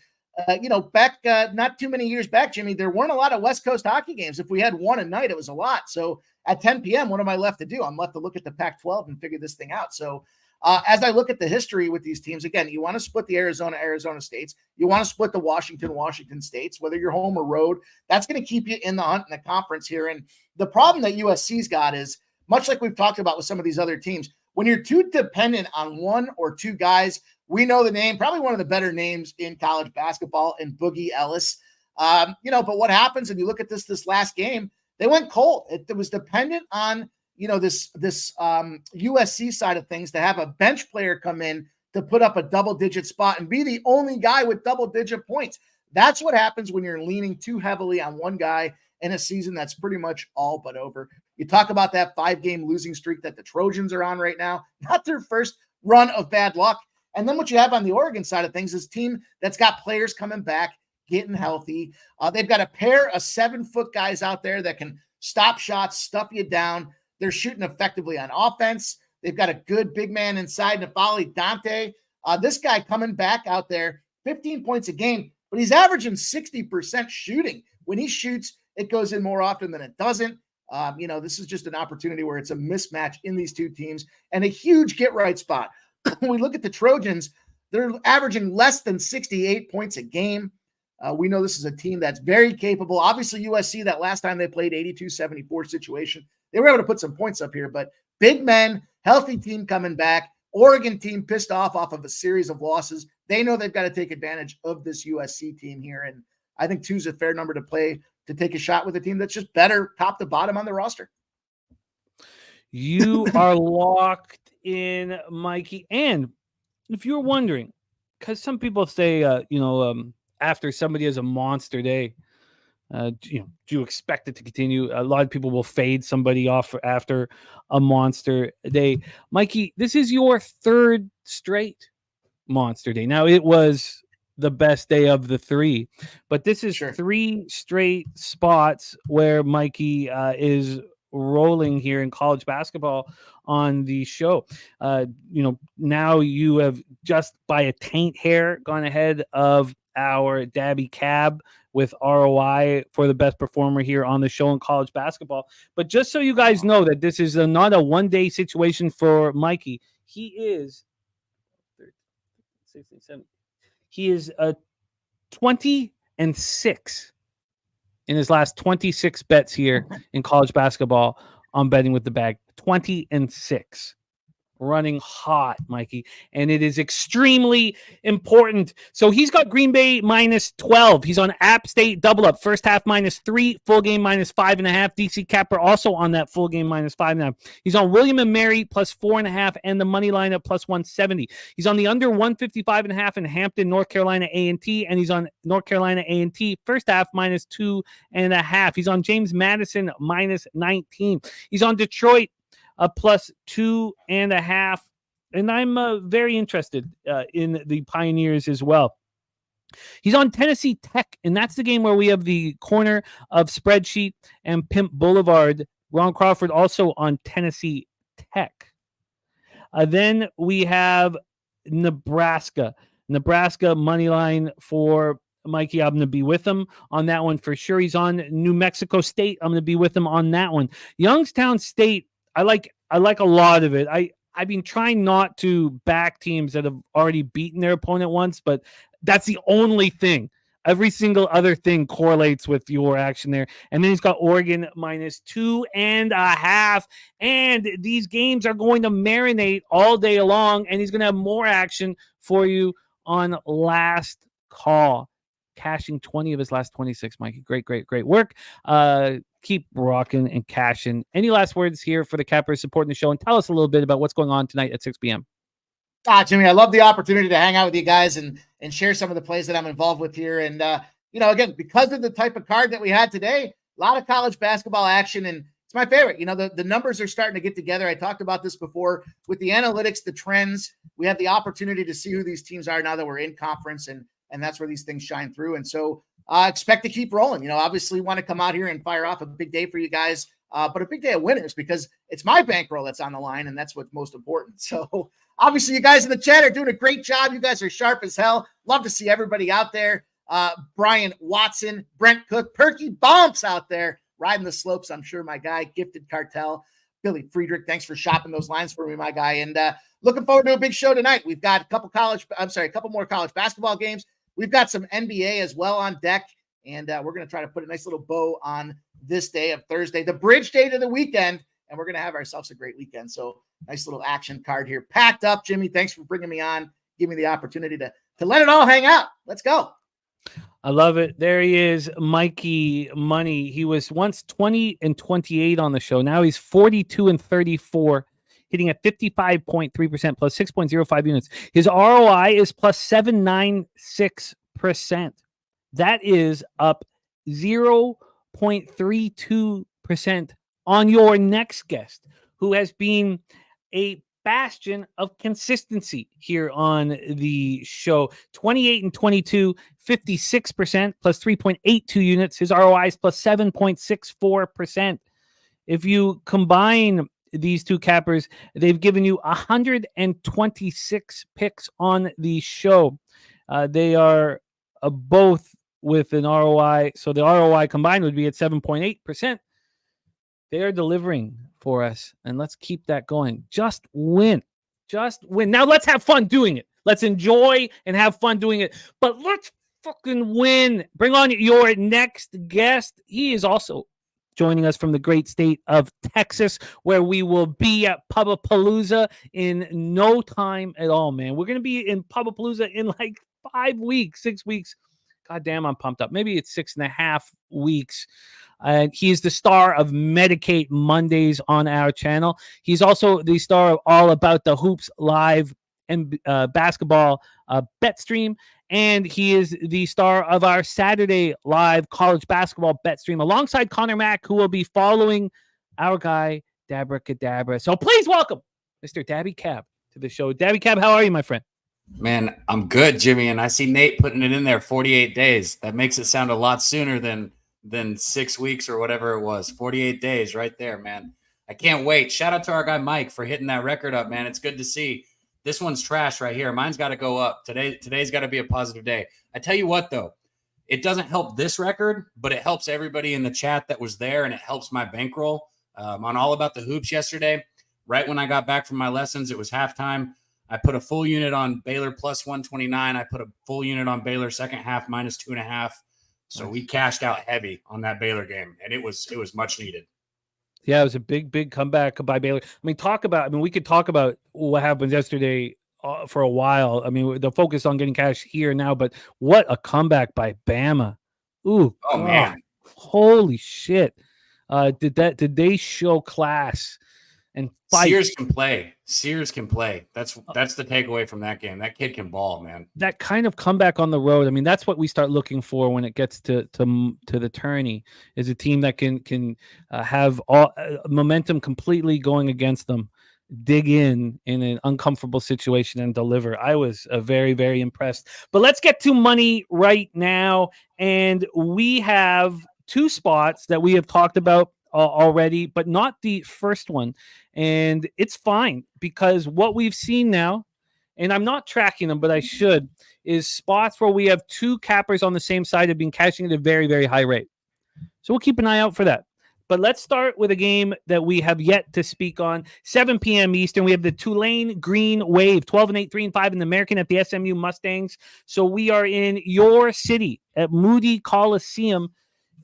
back not too many years back, Jimmy, there weren't a lot of West Coast hockey games. If we had one a night, it was a lot. So at 10 p.m., what am I left to do? I'm left to look at the Pac-12 and figure this thing out. So as I look at the history with these teams, again, you want to split the Arizona States. You want to split the Washington States, whether you're home or road. That's going to keep you in the hunt in the conference here. And the problem that USC's got is, much like we've talked about with some of these other teams, when you're too dependent on one or two guys, we know the name, probably one of the better names in college basketball, and Boogie Ellis. But what happens, if you look at this last game, they went cold. It was dependent on, this USC side of things to have a bench player come in to put up a double-digit spot and be the only guy with double-digit points. That's what happens when you're leaning too heavily on one guy in a season that's pretty much all but over. You talk about that 5-game losing streak that the Trojans are on right now, not their first run of bad luck. And then what you have on the Oregon side of things is a team that's got players coming back, getting healthy. They've got a pair of 7-foot guys out there that can stop shots, stuff you down. They're shooting effectively on offense. They've got a good big man inside, Nafali Dante. This guy coming back out there, 15 points a game, but he's averaging 60% shooting. When he shoots, it goes in more often than it doesn't. This is just an opportunity where it's a mismatch in these two teams and a huge get-right spot. When we look at the Trojans, they're averaging less than 68 points a game. We know this is a team that's very capable. Obviously, USC, that last time they played 82-74 situation, they were able to put some points up here. But big men, healthy team coming back, Oregon team pissed off of a series of losses. They know they've got to take advantage of this USC team here. And I think 2 is a fair number to play to take a shot with a team that's just better top to bottom on the roster. You are locked in, Mikey. And if you're wondering, because some people say, after somebody has a monster day, do you expect it to continue? A lot of people will fade somebody off after a monster day. Mikey, this is your 3rd straight monster day. Now, it was the best day of the 3, but this is 3 straight spots where Mikey is rolling here in college basketball on the show. Now you have just by a taint hair gone ahead of our Daby Cab with ROI for the best performer here on the show in college basketball. But just so you guys know that this is not a one-day situation for Mikey. He is 20-6 in his last 26 bets here in college basketball on betting with the bag. 20-6. Running hot, Mikey, and it is extremely important. So he's got Green Bay -12. He's on App State double up. First half -3, full game -5.5. DC Capper also on that full game -5.5. He's on William and Mary +4.5 and the money line at +170. He's on the under 155.5 in Hampton, North Carolina A&T, and he's on North Carolina A&T first half -2.5. He's on James Madison -19. He's on Detroit +2.5, and I'm very interested in the Pioneers as well. He's on Tennessee Tech, and that's the game where we have the corner of Spreadsheet and Pimp Boulevard. Ron Crawford also on Tennessee Tech. Then we have Nebraska money line for Mikey. I'm going to be with him on that one for sure. He's on New Mexico State. I'm going to be with him on that one. Youngstown State, I like a lot of it. I've been trying not to back teams that have already beaten their opponent once, but that's the only thing. Every single other thing correlates with your action there. And then he's got Oregon -2.5. And these games are going to marinate all day long, and he's going to have more action for you on last call. Cashing 20 of his last 26, Mikey. Great work. Keep rocking and cashing. Any last words here for the Cappers supporting the show, and tell us a little bit about what's going on tonight at 6 p.m. Jimmy, I love the opportunity to hang out with you guys and share some of the plays that I'm involved with here. And, again, because of the type of card that we had today, a lot of college basketball action, and it's my favorite. The numbers are starting to get together. I talked about this before with the analytics, the trends. We have the opportunity to see who these teams are now that we're in conference, and that's where these things shine through. And so expect to keep rolling. Obviously want to come out here and fire off a big day for you guys, but a big day of winners because it's my bankroll that's on the line, and that's what's most important. So obviously you guys in the chat are doing a great job. You guys are sharp as hell. Love to see everybody out there. Brian Watson, Brent Cook, Perky Bumps out there riding the slopes. I'm sure my guy, Gifted Cartel, Billy Friedrich. Thanks for shopping those lines for me, my guy. And looking forward to a big show tonight. We've got a couple more college basketball games. We've got some NBA as well on deck. And we're going to try to put a nice little bow on this day of Thursday, the bridge day to the weekend. And we're going to have ourselves a great weekend. So nice little action card here. Packed up, Jimmy. Thanks for bringing me on. Give me the opportunity to let it all hang out. Let's go. I love it. There he is, Mikey Money. He was once 20-28 on the show. Now he's 42-34, hitting at 55.3% plus 6.05 units. His ROI is plus 796%. That is up 0.32% on your next guest, who has been a bastion of consistency here on the show. 28-22, 56% plus 3.82 units. His ROI is plus 7.64%. If you combine these two cappers, they've given you 126 picks on the show. They are both with an ROI. So the ROI combined would be at 7.8%. They are delivering for us, and let's keep that going. Just win. Now let's have fun doing it. Let's enjoy and have fun doing it, but let's fucking win. Bring on your next guest. He is also joining us from the great state of Texas, where we will be at Pubapalooza in no time at all, man. We're going to be in Pubapalooza in like 5 weeks, 6 weeks. God damn, I'm pumped up. Maybe it's 6.5 weeks. He is the star of Medicate Mondays on our channel. He's also the star of All About the Hoops live and basketball bet stream. And he is the star of our Saturday live college basketball bet stream alongside Conor Mac, who will be following our guy, Dabra Cadabra. So please welcome Mr. Daby Cab to the show. Daby Cab, how are you, my friend? Man, I'm good, Jimmy. And I see Nate putting it in there 48 days. That makes it sound a lot sooner than 6 weeks or whatever it was. 48 days right there, man. I can't wait. Shout out to our guy Mike for hitting that record up, man. It's good to see. This one's trash right here. Mine's got to go up. Today's got to be a positive day. I tell you what, though, it doesn't help this record, but it helps everybody in the chat that was there, and it helps my bankroll. On All About the Hoops yesterday, right when I got back from my lessons, it was halftime. I put a full unit on Baylor plus 129. I put a full unit on Baylor second half minus 2.5. So we cashed out heavy on that Baylor game, and it was much needed. Yeah, it was a big comeback by Baylor. We could talk about what happened yesterday for a while. I mean, the focus on getting cash here now, but what a comeback by Bama. Ooh, oh, man. Holy shit. Did they show class and fight? Sears can play. That's the takeaway from that game. That kid can ball, man. That kind of comeback on the road. I mean, that's what we start looking for when it gets to the tourney, is a team that can have all momentum completely going against them, dig in an uncomfortable situation and deliver. I was very, very impressed. But let's get to money right now. And we have two spots that we have talked about already, but not the first one. And it's fine, because what we've seen now, and I'm not tracking them, but I should, is spots where we have two cappers on the same side have been cashing at a very, very high rate. So we'll keep an eye out for that. But let's start with a game that we have yet to speak on. 7 p.m. Eastern, we have the Tulane Green Wave, 12-8, 3-5 in the American at the SMU Mustangs. So we are in your city at Moody Coliseum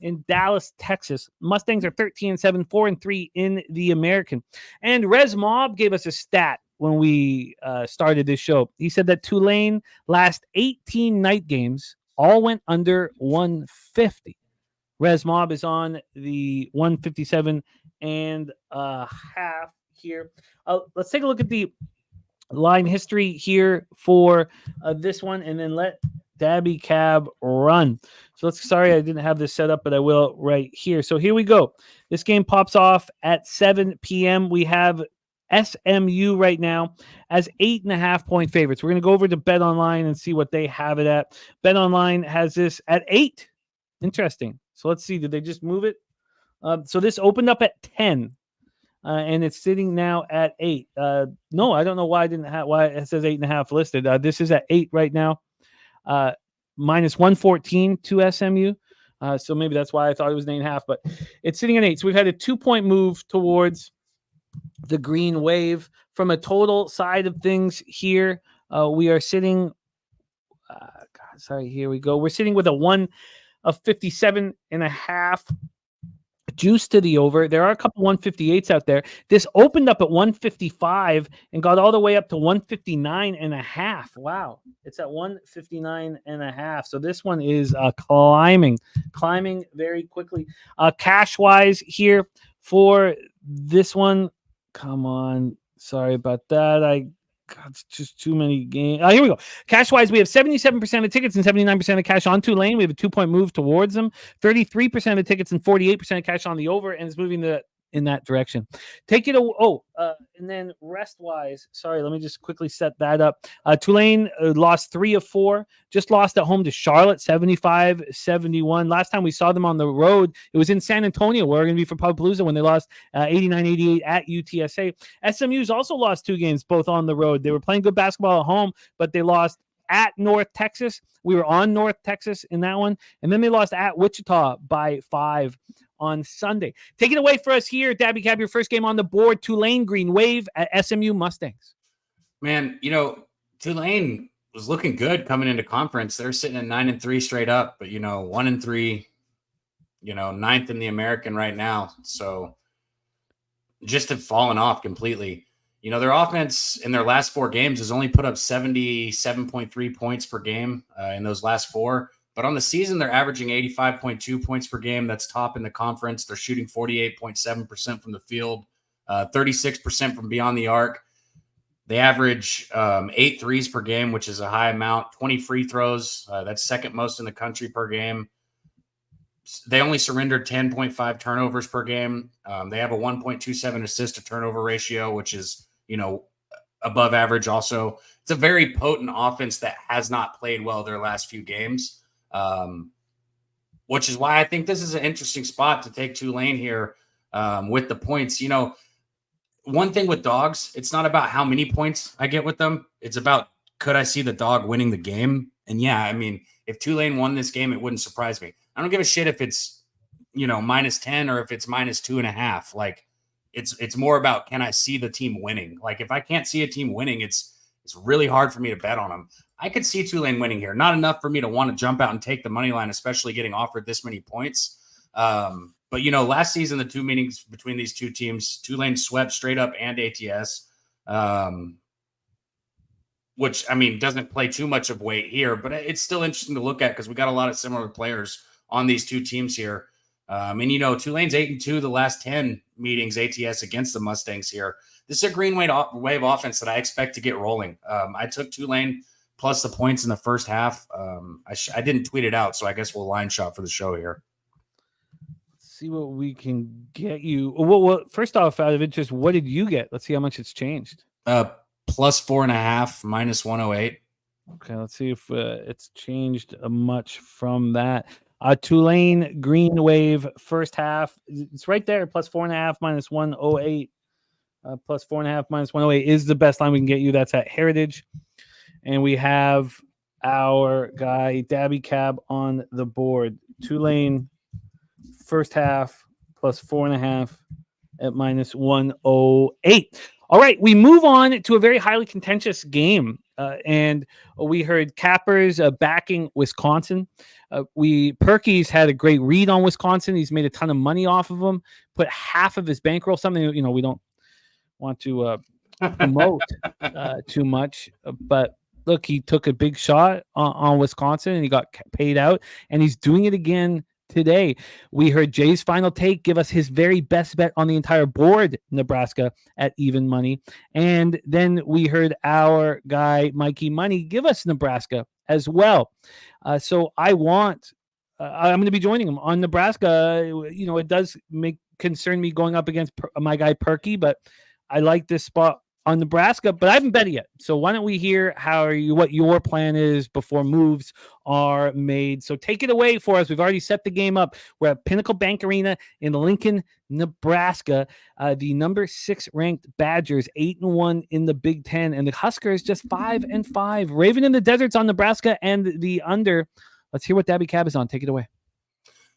in Dallas, Texas. Mustangs are 13-7, 4-3 in the American. And Rez Mob gave us a stat when we started this show. He said that Tulane last 18 night games all went under 150. Rez Mob is on the 157 and a half here. Let's take a look at the line history here for this one, and then let Daby Cab run. So sorry I didn't have this set up, but I will right here. So here we go. This game pops off at 7 p.m. We have SMU right now as 8.5 point favorites. We're going to go over to Bet Online and see what they have it at. Bet Online has this at 8. Interesting. So let's see. Did they just move it? So this opened up at 10. And it's sitting now at 8. No, I don't know why why it says 8.5 listed. This is at 8 right now. minus 114 to SMU. So maybe that's why I thought it was 8.5, but it's sitting at 8. So we've had a 2-point move towards the green wave. From a total side of things here, we are sitting. Here we go. We're sitting with a 157.5 juice to the over. There are a couple 158s out there. This opened up at 155 and got all the way up to 159.5. Wow. It's at 159.5. So this one is climbing very quickly. Cash wise here for this one. Come on. Sorry about that. It's just too many games. Here we go. Cash-wise, we have 77% of tickets and 79% of cash on Tulane. We have a 2-point move towards them. 33% of the tickets and 48% of cash on the over, and it's moving in that direction. Take it. And then rest-wise, sorry, let me just quickly set that up. Tulane lost 3 of 4. Just lost at home to Charlotte, 75-71. Last time we saw them on the road, it was in San Antonio, where we're going to be for Palooza when they lost 89-88 at UTSA. SMU's also lost 2 games, both on the road. They were playing good basketball at home, but they lost at North Texas. We were on North Texas in that one. And then they lost at Wichita by 5 on Sunday. Take it away for us here, Daby Cab, your first game on the board. Tulane Green Wave at SMU Mustangs. Man, Tulane was looking good coming into conference. They're sitting at 9-3 straight up, but 1-3, 9th in the American right now. So just have fallen off completely. Their offense in their last 4 games has only put up 77.3 points per game in those last 4. But on the season, they're averaging 85.2 points per game. That's top in the conference. They're shooting 48.7% from the field, 36% from beyond the arc. They average 8 threes per game, which is a high amount, 20 free throws. That's second most in the country per game. They only surrendered 10.5 turnovers per game. They have a 1.27 assist to turnover ratio, which is, above average also. It's a very potent offense that has not played well their last few games. Which is why I think this is an interesting spot to take Tulane here with the points. One thing with dogs, it's not about how many points I get with them. It's about, could I see the dog winning the game? And yeah, if Tulane won this game, it wouldn't surprise me. I don't give a shit if it's, minus 10 or if it's minus 2.5. Like it's more about, can I see the team winning? Like if I can't see a team winning, it's really hard for me to bet on them. I could see Tulane winning here. Not enough for me to want to jump out and take the money line, especially getting offered this many points. But last season, the 2 meetings between these 2 teams, Tulane swept straight up and ATS, which, doesn't play too much of weight here, but it's still interesting to look at because we got a lot of similar players on these 2 teams here. Tulane's 8-2 the last 10 meetings ATS against the Mustangs here. This is a green wave offense that I expect to get rolling. I took Tulane plus the points in the first half. I didn't tweet it out, so I guess we'll line shot for the show here. Let's see what we can get you. Well, first off, out of interest, what did you get? Let's see how much it's changed. Plus 4.5, minus 108. Okay, let's see if it's changed much from that. Tulane Green Wave first half. It's right there. Plus 4.5, minus 108. Plus 4.5, minus 108 is the best line we can get you. That's at Heritage. And we have our guy, Daby Cab, on the board. Tulane first half plus 4.5 at minus 108. All right, we move on to a very highly contentious game. And we heard Cappers backing Wisconsin. Perky's had a great read on Wisconsin. He's made a ton of money off of them, put half of his bankroll, something, we don't want to promote too much. But look, he took a big shot on Wisconsin and he got paid out, and he's doing it again today. We heard Jay's final take give us his very best bet on the entire board, Nebraska at even money. And then we heard our guy, Mikey Money, give us Nebraska as well. So I'm going to be joining him on Nebraska. It does concern me going up against my guy Perky, but I like this spot on Nebraska, but I haven't bet it yet. So why don't we hear what your plan is before moves are made? So take it away for us. We've already set the game up. We're at Pinnacle Bank Arena in Lincoln, Nebraska. The number 6 ranked Badgers 8-1 in the Big Ten, and the Huskers just 5-5. Raven in the Desert's on Nebraska and the under. Let's hear what Daby Cab is on. Take it away.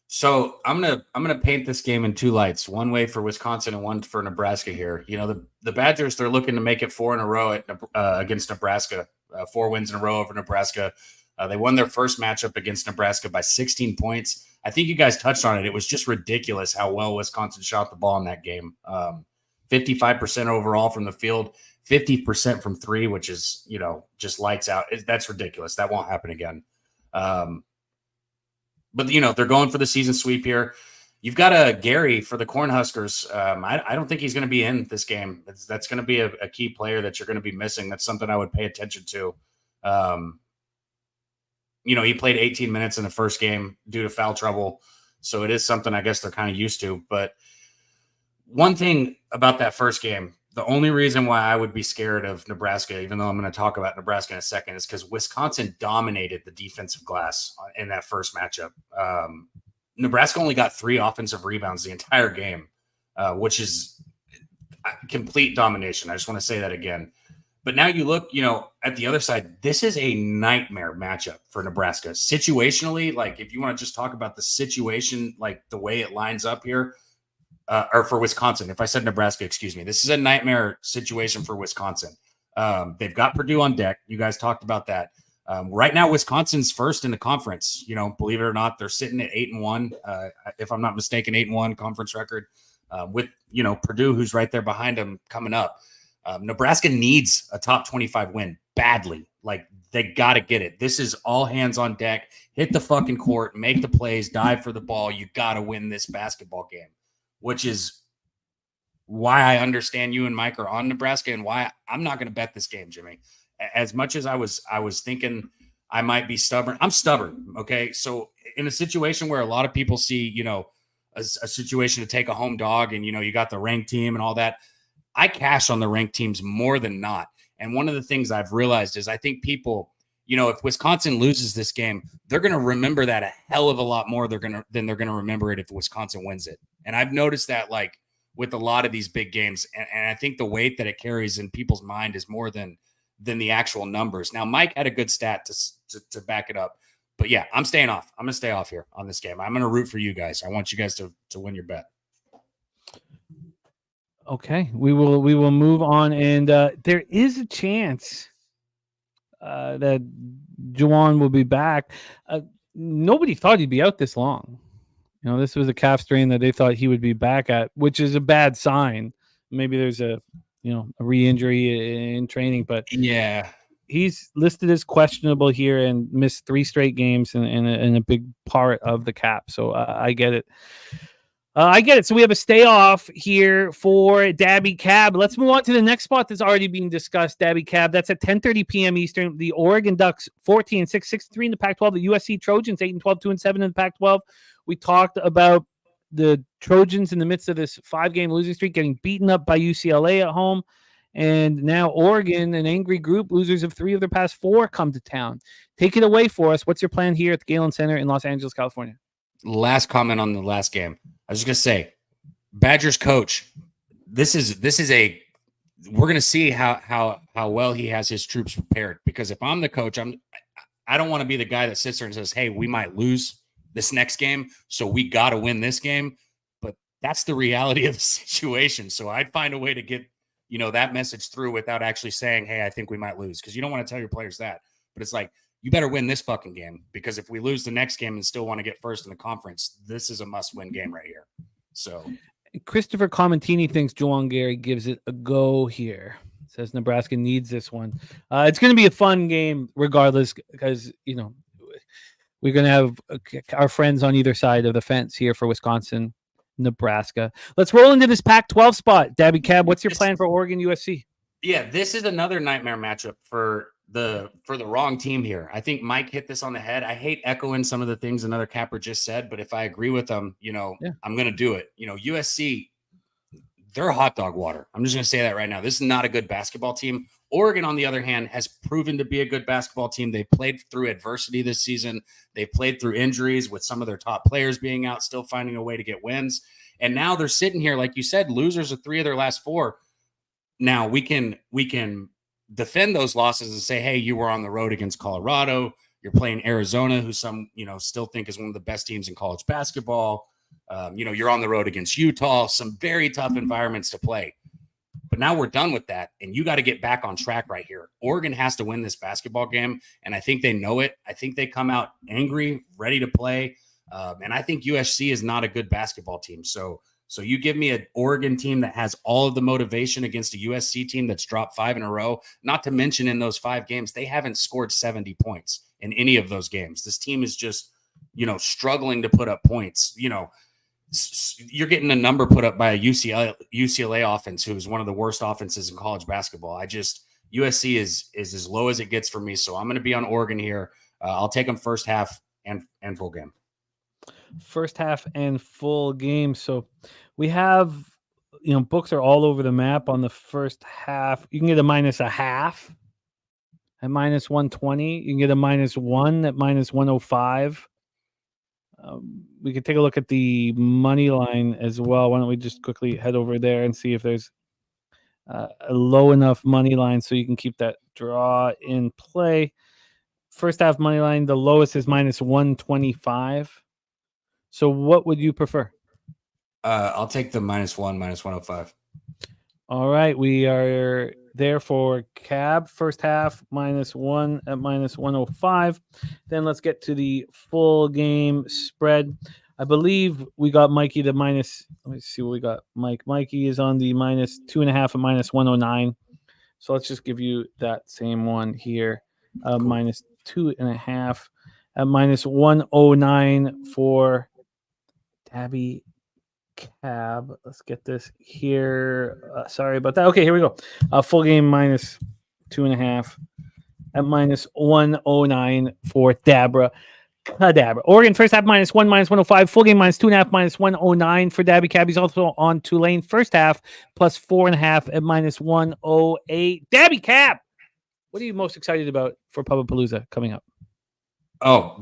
So I'm gonna paint this game in two lights. One way for Wisconsin and one for Nebraska here. You know, the Badgers, they're looking to make it 4 in a row against Nebraska. 4 wins in a row over Nebraska. They won their first matchup against Nebraska by 16 points. I think you guys touched on it. It was just ridiculous how well Wisconsin shot the ball in that game. 55% overall from the field, 50% from 3, which is, you know, just lights out. That's ridiculous. That won't happen again. But, you know, they're going for the season sweep here. You've got a Gary for the Cornhuskers. I don't think he's going to be in this game. That's going to be a key player that you're going to be missing. That's something I would pay attention to. You know, he played 18 minutes in the first game due to foul trouble. So it is something I guess they're kind of used to. But one thing about that first game, the only reason why I would be scared of Nebraska, even though I'm going to talk about Nebraska in a second, is because Wisconsin dominated the defensive glass in that first matchup. Nebraska only got 3 offensive rebounds the entire game, which is complete domination. I just want to say that again. But now you look, you know, at the other side, this is a nightmare matchup for Nebraska. Situationally, like if you want to just talk about the situation, like the way it lines up here, or for Wisconsin. If I said Nebraska, excuse me. This is a nightmare situation for Wisconsin. They've got Purdue on deck. You guys talked about that. Right now, Wisconsin's first in the conference. You know, believe it or not, they're sitting at 8-1. If I'm not mistaken, 8-1 conference record with, you know, Purdue, who's right there behind them coming up. Nebraska needs a top 25 win badly. Like they got to get it. This is all hands on deck. Hit the fucking court, make the plays, dive for the ball. You got to win this basketball game. Which is why I understand you and Mike are on Nebraska and why I'm not going to bet this game, Jimmy. As much as I was thinking I might be stubborn, I'm stubborn, okay? So in a situation where a lot of people see, you know, a situation to take a home dog and, you know, you got the ranked team and all that, I cash on the ranked teams more than not. And one of the things I've realized is I think people, you know, if Wisconsin loses this game, they're going to remember that a hell of a lot more than they're going to remember it if Wisconsin wins it. And I've noticed that like with a lot of these big games, and I think the weight that it carries in people's mind is more than the actual numbers. Now, Mike had a good stat to back it up, but yeah, I'm staying off. I'm going to stay off here on this game. I'm going to root for you guys. I want you guys to win your bet. Okay, we will move on, and there is a chance that Juwan will be back. Nobody thought he'd be out this long. You know, this was a calf strain that they thought he would be back at, which is a bad sign. Maybe there's a re-injury in training, but yeah, he's listed as questionable here and missed 3 straight games in a big part of the cap. So I get it. So we have a stay off here for Daby Cab. Let's move on to the next spot that's already being discussed, Daby Cab. That's at 10:30 p.m. Eastern. The Oregon Ducks 14-6, 6-3 in the Pac-12. The USC Trojans 8-12, 2-7 in the Pac-12. We talked about the Trojans in the midst of this 5-game losing streak getting beaten up by UCLA at home. And now Oregon, an angry group, losers of 3 of their past 4, come to town. Take it away for us. What's your plan here at the Galen Center in Los Angeles, California? Last comment on the last game. I was just gonna say, Badgers coach. This is we're gonna see how well he has his troops prepared. Because if I'm the coach, I don't want to be the guy that sits there and says, "Hey, we might lose this next game, so we got to win this game." But that's the reality of the situation. So I'd find a way to get, you know, that message through without actually saying, "Hey, I think we might lose," because you don't want to tell your players that. But it's like, you better win this fucking game, because if we lose the next game and still want to get first in the conference, this is a must-win game right here. So Christopher Comentini thinks Juwan Gary gives it a go here. Says Nebraska needs this one. It's going to be a fun game regardless, because, you know, we're going to have our friends on either side of the fence here for Wisconsin, Nebraska. Let's roll into this Pac-12 spot. Daby Cab, what's your plan for Oregon USC? Yeah, this is another nightmare matchup for the wrong team here. I think Mike hit this on the head. I hate echoing some of the things another capper just said, but if I agree with them, you know, yeah, I'm going to do it. You know, USC, they're a hot dog water. I'm just going to say that right now. This is not a good basketball team. Oregon, on the other hand, has proven to be a good basketball team. They played through adversity this season. They played through injuries with some of their top players being out, still finding a way to get wins. And now they're sitting here, like you said, losers of 3 of their last 4. Now we can defend those losses and say, hey, you were on the road against Colorado. You're playing Arizona, who some, still think is one of the best teams in college basketball. You're on the road against Utah, some very tough environments to play. But now we're done with that, and you got to get back on track right here. Oregon has to win this basketball game, and I think they know it. I think they come out angry, ready to play, and I think USC is not a good basketball team. So you give me an Oregon team that has all of the motivation against a USC team that's dropped 5 in a row, not to mention in those 5 games, they haven't scored 70 points in any of those games. This team is just, struggling to put up points. You're getting a number put up by a UCLA offense, who is one of the worst offenses in college basketball. USC is as low as it gets for me. So I'm going to be on Oregon here. I'll take them first half and full game. First half and full game. So we have, books are all over the map on the first half. You can get a -0.5 at -120. You can get a -1 at -105. We can take a look at the money line as well. Why don't we just quickly head over there and see if there's a low enough money line so you can keep that draw in play. First half money line, the lowest is -125. So what would you prefer? I'll take the -1, -105. All right. We are there for Cab. First half -1 at -105. Then let's get to the full game spread. I believe we got Mikey the minus. Let me see what we got. Mikey is on the -2.5 at -109. So let's just give you that same one here. Cool. -2.5 at -109 for Daby Cab. Let's get this here. Sorry about that. Okay, here we go. Full game -2.5 at -109 for Dabra. Cadabra. Oregon first half -1, -105. Full game -2.5, -109 for Daby Cab. He's also on Tulane first half +4.5 at -108. Daby Cab, what are you most excited about for Pubapalooza coming up? Oh,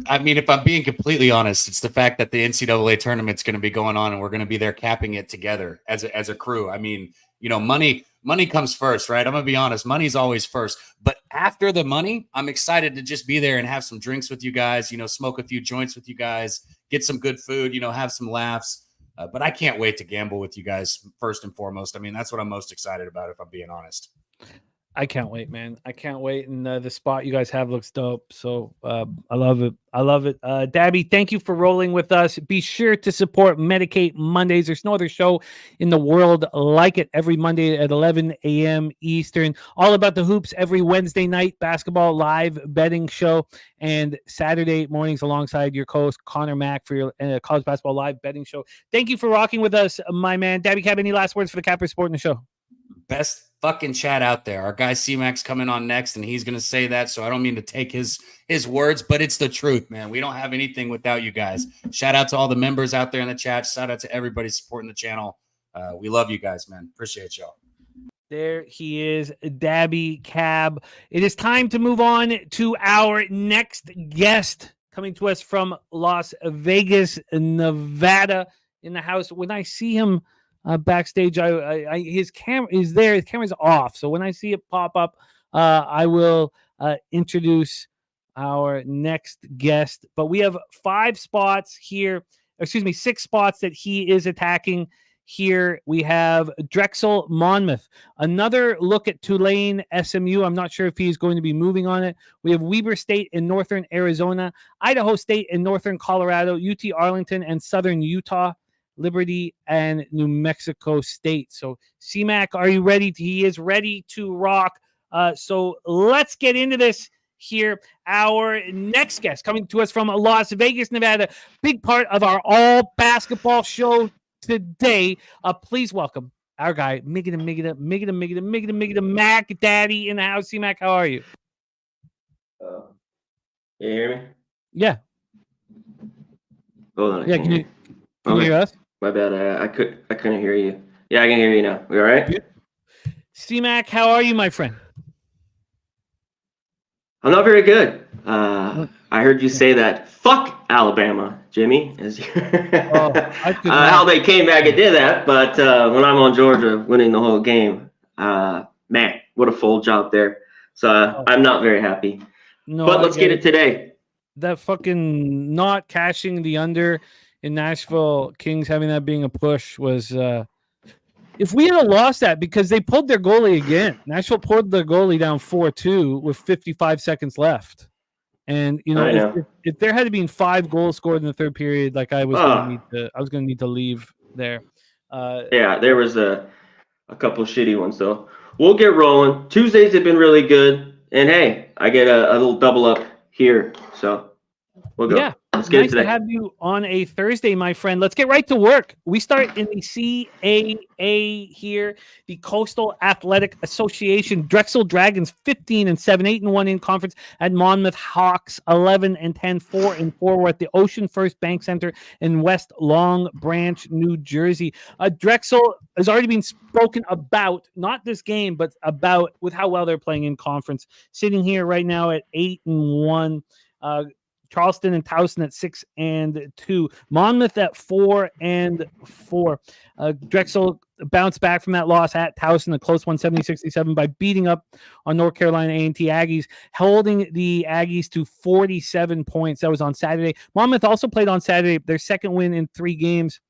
I mean, if I'm being completely honest, it's the fact that the NCAA tournament's going to be going on and we're going to be there capping it together as a crew. I mean, money comes first, right? I'm going to be honest. Money's always first. But after the money, I'm excited to just be there and have some drinks with you guys, smoke a few joints with you guys, get some good food, have some laughs. But I can't wait to gamble with you guys first and foremost. I mean, that's what I'm most excited about, if I'm being honest. I can't wait, man. I can't wait. And the spot you guys have looks dope. So I love it. I love it. Daby, thank you for rolling with us. Be sure to support Medicate Mondays. There's no other show in the world like it. Every Monday at 11 a.m. Eastern. All about the hoops every Wednesday night. Basketball live betting show. And Saturday mornings alongside your co-host Conor Mac for your college basketball live betting show. Thank you for rocking with us, my man. Daby Cab, any last words for the Capper Sport in the show? Best fucking chat out there. Our guy C-Mac's coming on next, and he's going to say that, so I don't mean to take his words, but it's the truth, man. We don't have anything without you guys. Shout out to all the members out there in the chat. Shout out to everybody supporting the channel. We love you guys, man. Appreciate y'all. There he is, Daby Cab. It is time to move on to our next guest, coming to us from Las Vegas, Nevada, in the house. When I see him backstage, his camera is there. His camera's off, so when I see it pop up, I will introduce our next guest. But we have 5 spots here. Excuse me, 6 spots that he is attacking. Here we have Drexel Monmouth. Another look at Tulane SMU. I'm not sure if he's going to be moving on it. We have Weber State in northern Arizona, Idaho State in northern Colorado, UT Arlington and southern Utah, Liberty and New Mexico State. So C-Mac, are you ready? He is ready to rock. So let's get into this here. Our next guest coming to us from Las Vegas, Nevada, big part of our all basketball show today. Please welcome our guy, Migga Mac Daddy in the house. C-Mac, how are you? You hear me? Yeah. Hold on. Yeah, can you hear us? My bad. I couldn't hear you. Yeah, I can hear you now. You all right? C-Mac, how are you, my friend? I'm not very good. I heard you say that. Fuck Alabama, Jimmy. I could How not. they came back and did that, but when I'm on Georgia winning the whole game, man, what a full job there. So I'm not very happy. No, But let's get it today. That fucking not cashing the under in Nashville Kings, having that being a push was. If we had lost that, because they pulled their goalie again, Nashville pulled their goalie down 4-2 with 55 seconds left. And if there had been 5 goals scored in the third period, like I was going to need to leave there. Yeah, there was a couple shitty ones though. We'll get rolling. Tuesdays have been really good, and hey, I get a little double up here, so we'll go. Yeah, let's get nice it today. to have you on a Thursday, my friend. Let's get right to work. We start in the CAA here, the Coastal Athletic Association. Drexel Dragons 15-7, 8-1 in conference at Monmouth Hawks 11-10, 4-4. We're at the Ocean First Bank Center in West Long Branch, New Jersey. Drexel has already been spoken about, not this game, but about with how well they're playing in conference. Sitting here right now at 8-1. Charleston and Towson at 6-2. Monmouth at 4-4. Drexel bounced back from that loss at Towson, a close one, 70-67, by beating up on North Carolina A&T Aggies, holding the Aggies to 47 points. That was on Saturday. Monmouth also played on Saturday, their second win in 3 games.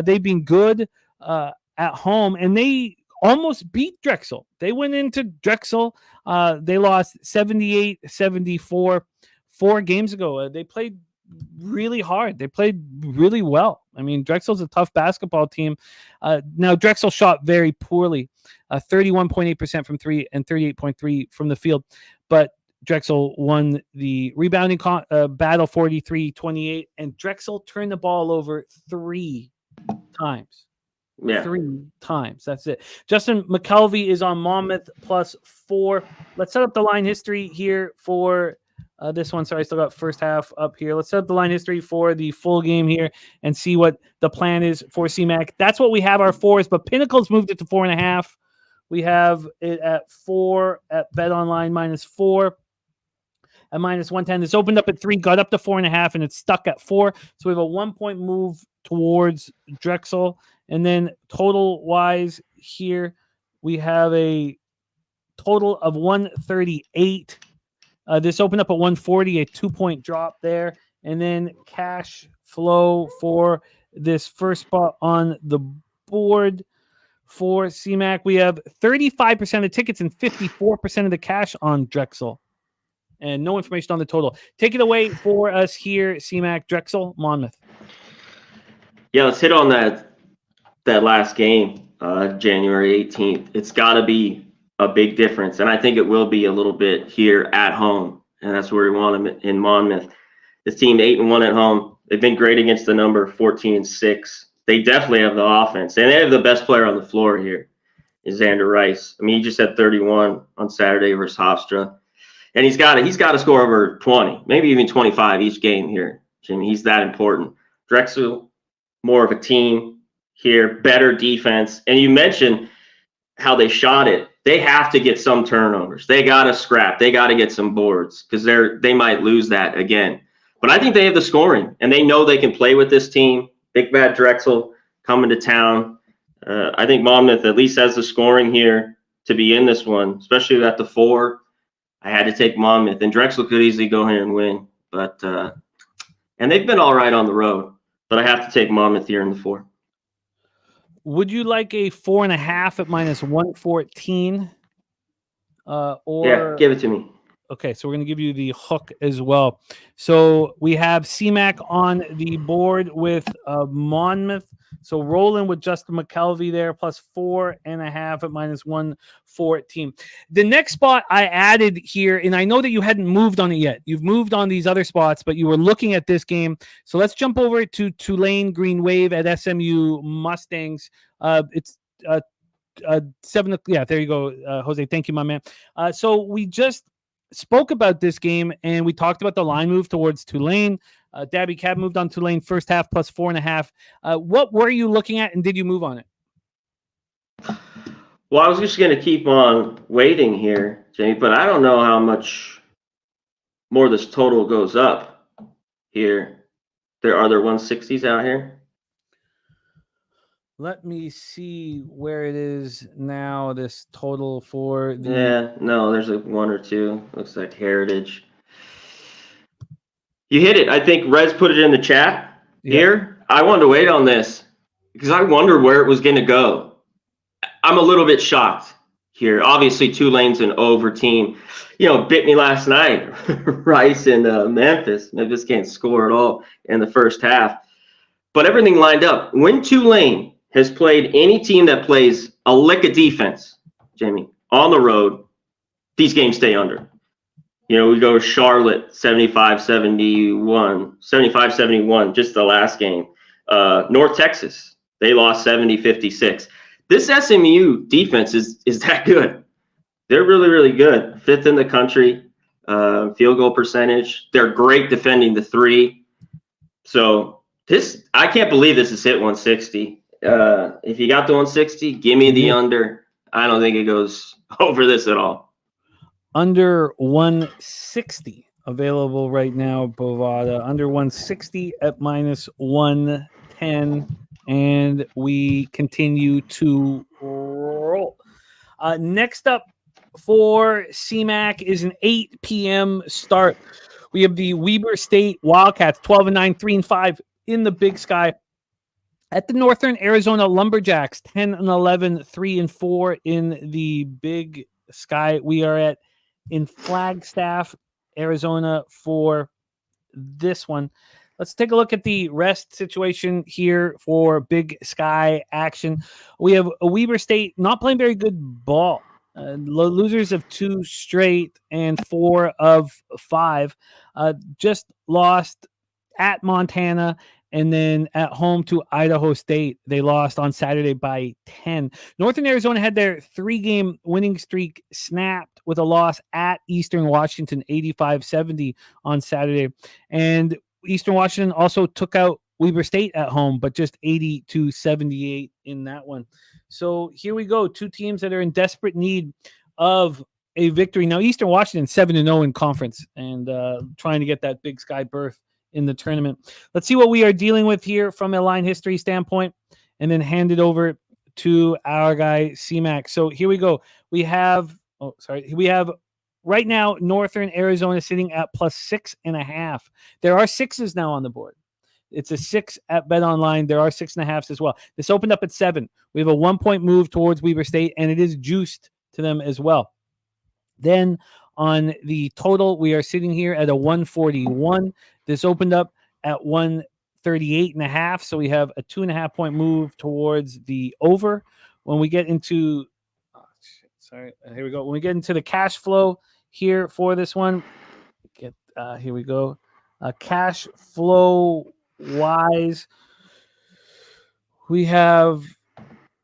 They've been good at home, and they almost beat Drexel. They went into Drexel. They lost 78-74. 4 games ago. They played really hard. They played really well. I mean, Drexel's a tough basketball team. Now, Drexel shot very poorly, 31.8% from 3 and 38.3% from the field. But Drexel won the rebounding battle 43-28, and Drexel turned the ball over 3 times. Yeah. 3 times. That's it. Justin McKelvey is on Monmouth +4. Let's set up the line history here for this one. Sorry, I still got first half up here. Let's set up the line history for the full game here and see what the plan is for CMAC. That's what we have our 4s, but Pinnacle's moved it to 4.5. We have it at 4 at BetOnline -4 at -110. This opened up at 3, got up to 4.5, and it's stuck at 4. So we have a 1-point move towards Drexel. And then total wise here, we have a total of 138. This opened up at 140, a 2-point drop there. And then cash flow for this first spot on the board for CMAC. We have 35% of tickets and 54% of the cash on Drexel. And no information on the total. Take it away for us here, CMAC, Drexel, Monmouth. Yeah, let's hit on that last game, January 18th. It's got to be a big difference, and I think it will be a little bit here at home, and that's where we want them in Monmouth. This team 8-1 at home. They've been great against the number 14-6. They definitely have the offense, and they have the best player on the floor here, is Darryl Rice. I mean, he just had 31 on Saturday versus Hofstra, and he's got to score over 20, maybe even 25 each game here, Jimmy. He's that important. Drexel, more of a team here, better defense, and you mentioned how they shot it. They have to get some turnovers. They got to scrap. They got to get some boards because they might lose that again. But I think they have the scoring, and they know they can play with this team. Big Bad Drexel coming to town. I think Monmouth at least has the scoring here to be in this one, especially at the 4. I had to take Monmouth, and Drexel could easily go here and win. But and they've been all right on the road, but I have to take Monmouth here in the 4. Would you like a 4.5 at -114? Yeah, give it to me. Okay, so we're going to give you the hook as well. So we have CMAC on the board with Monmouth. So rolling with Justin McKelvey there, +4.5 at -114. The next spot I added here, and I know that you hadn't moved on it yet. You've moved on these other spots, but you were looking at this game. So let's jump over to Tulane Green Wave at SMU Mustangs. It's 7. Yeah, there you go, Jose. Thank you, my man. So we just spoke about this game, and we talked about the line move towards Tulane. Daby Cab moved on Tulane first half +4.5. What were you looking at, and did you move on it? Well, I was just going to keep on waiting here, Jamie, but I don't know how much more this total goes up here. Are there 160s out here? Let me see where it is now. This total for the Yeah, no, there's like one or two. Looks like Heritage. You hit it. I think Rez put it in the chat here. I wanted to wait on this because I wondered where it was going to go. I'm a little bit shocked here. Obviously, Tulane's an over team. Bit me last night. Rice and Memphis. Memphis can't score at all in the first half. But everything lined up. When Tulane has played any team that plays a lick of defense, Jamie, on the road, these games stay under. We go to Charlotte 75-71, just the last game. North Texas, they lost 70-56. This SMU defense is that good. They're really, really good. 5th in the country, field goal percentage. They're great defending the 3. So I can't believe this has hit 160. If you got the 160, give me the under. I don't think it goes over this at all. Under 160 available right now, Bovada. Under 160 at -110. And we continue to roll. Next up for CMAC is an 8 p.m. start. We have the Weber State Wildcats, 12-9, 3-5 in the Big Sky. At the Northern Arizona Lumberjacks, 10-11, 3-4 in the Big Sky. We are in Flagstaff, Arizona for this one. Let's take a look at the rest situation here for Big Sky action. We have a Weber State not playing very good ball. Losers of 2 straight and 4 of 5. Just lost at Montana and then at home to Idaho State. They lost on Saturday by 10. Northern Arizona had their 3-game winning streak snapped with a loss at Eastern Washington, 85-70 on Saturday. And Eastern Washington also took out Weber State at home, but just 80-78 in that one. So here we go. 2 teams that are in desperate need of a victory. Now, Eastern Washington 7-0 in conference and trying to get that Big Sky berth in the tournament. Let's see what we are dealing with here from a line history standpoint and then hand it over to our guy, CMAC. So here we go. We have right now Northern Arizona sitting at +6.5. There are 6s now on the board. It's a 6 at Bet Online. There are 6.5s as well. This opened up at 7. We have a 1-point move towards Weber State, and it is juiced to them as well. Then on the total, we are sitting here at a 141. This opened up at 138.5. So we have a 2.5-point move towards the over. When we get into, here we go. When we get into the cash flow here for this one, here we go. Cash flow wise, we have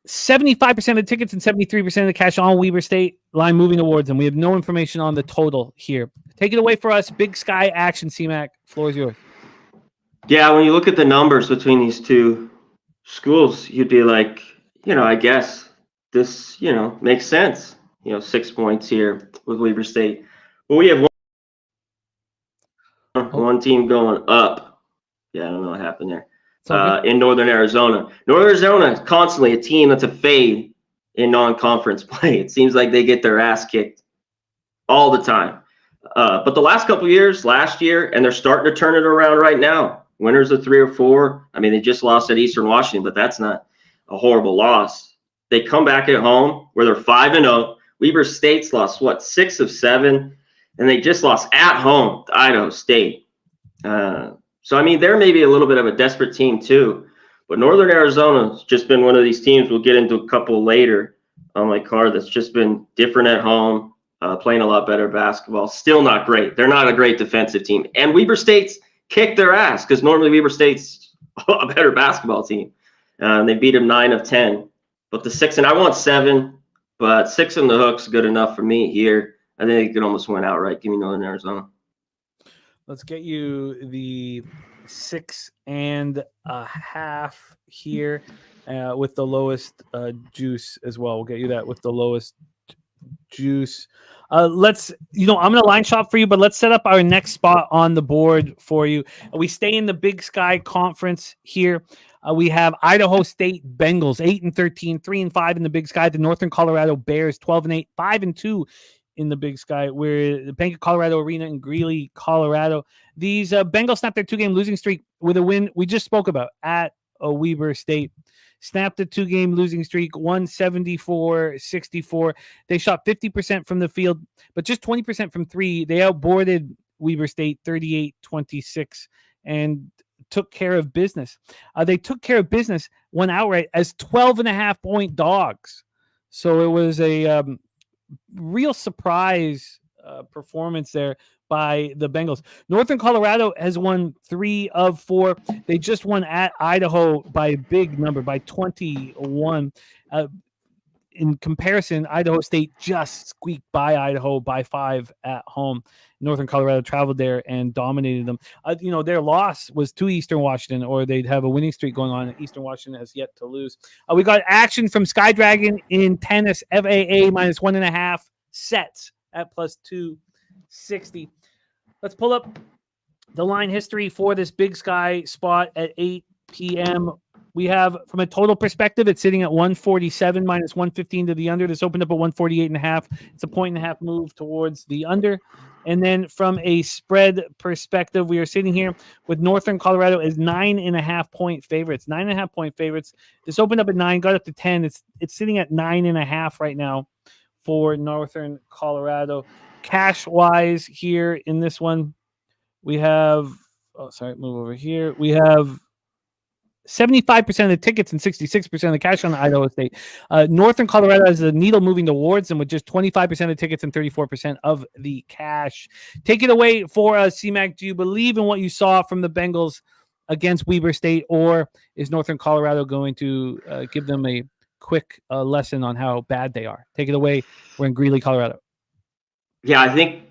75% of the tickets and 73% of the cash on Weber State. Line moving towards them. We have no information on the total here. Take it away for us. Big Sky action, CMAC. Floor is yours. Yeah, when you look at the numbers between these two schools, you'd be like, I guess this, makes sense. 6 points here with Weber State. But we have one team going up. Yeah, I don't know what happened there. In Northern Arizona. Northern Arizona is constantly a team that's a fade in non-conference play. It seems like they get their ass kicked all the time. But the last couple of years, last year, and they're starting to turn it around right now. Winners of 3 or 4. I mean, they just lost at Eastern Washington, but that's not a horrible loss. They come back at home where they're 5-0. Weber State's lost, 6 of 7, and they just lost at home to Idaho State. So, I mean, they're maybe a little bit of a desperate team too. But Northern Arizona's just been one of these teams, we'll get into a couple later on my card, that's just been different at home, playing a lot better basketball. Still not great. They're not a great defensive team. And Weber State's kicked their ass because normally Weber State's a better basketball team. They beat them 9 of 10. But the 6, and I want 7, but 6 in the hook's good enough for me here. I think they could almost win outright. Give me Northern Arizona. Let's get you the 6.5 here with the lowest juice as well. We'll get you that with the lowest juice. I'm going to line shop for you, but let's set up our next spot on the board for you. We stay in the Big Sky Conference here. We have Idaho State Bengals 8-13, 3-5 in the Big Sky. The Northern Colorado Bears 12-8, 5-2 in the Big Sky. We're the Bank of Colorado Arena in Greeley, Colorado. These Bengals snapped their 2-game losing streak with a win we just spoke about at Weber State. Snapped a 2-game losing streak, 174-64. They shot 50% from the field, but just 20% from three. They outboarded Weber State 38-26 and took care of business. They took care of business, won outright as 12.5-point dogs. So it was a real surprise performance there by the Bengals. Northern Colorado has won 3 of 4. They just won at Idaho by a big number, by 21. In comparison, Idaho State just squeaked by Idaho by 5 at home. Northern Colorado traveled there and dominated them. Their loss was to Eastern Washington, or they'd have a winning streak going on. Eastern Washington has yet to lose. We got action from Sky Dragon in tennis, FAA minus 1.5 sets at plus 260. Let's pull up the line history for this Big Sky spot at 8 p.m. We have, from a total perspective, it's sitting at 147 minus 115 to the under. This opened up at 148.5. It's a 1.5 move towards the under. And then from a spread perspective, we are sitting here with Northern Colorado as 9.5-point favorites. 9.5-point favorites. This opened up at 9, got up to 10. It's sitting at 9.5 right now for Northern Colorado. Cash-wise here in this one, we have move over here. We have 75% of the tickets and 66% of the cash on Idaho State. Northern Colorado has a needle moving towards them with just 25% of the tickets and 34% of the cash. Take it away for us, CMAC. Do you believe in what you saw from the Bengals against Weber State, or is Northern Colorado going to give them a quick lesson on how bad they are? Take it away. We're in Greeley, Colorado. Yeah, I think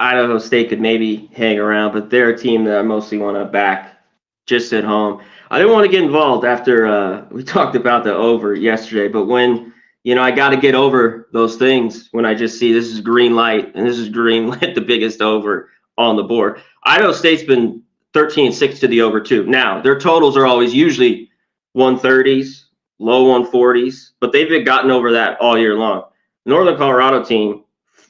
Idaho State could maybe hang around, but they're a team that I mostly want to back just at home. I didn't want to get involved after we talked about the over yesterday, but when, I got to get over those things when I just see this is green light and this is green light, the biggest over on the board. Idaho State's been 13-6 to the over too. Now, their totals are always usually 130s, low 140s, but they've gotten over that all year long. Northern Colorado team,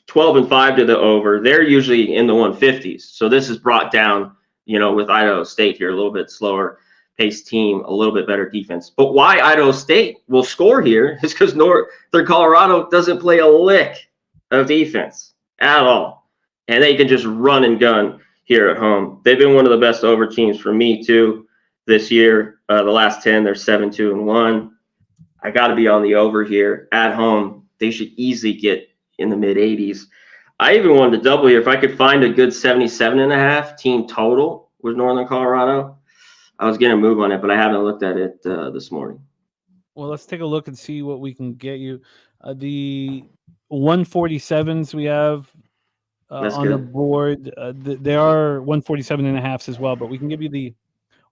12-5 to the over. They're usually in the 150s. So this is brought down, with Idaho State here, a little bit slower paced team, a little bit better defense. But why Idaho State will score here is because Northern Colorado doesn't play a lick of defense at all. And they can just run and gun here at home. They've been one of the best over teams for me too this year. The last 10, they're 7-2-1. I got to be on the over here at home. They should easily get in the mid 80s. I even wanted to double here. If I could find a good 77.5 team total with Northern Colorado, I was going to move on it, but I haven't looked at it this morning. Well, let's take a look and see what we can get you. The 147s we have on the board. There are 147.5s as well, but we can give you the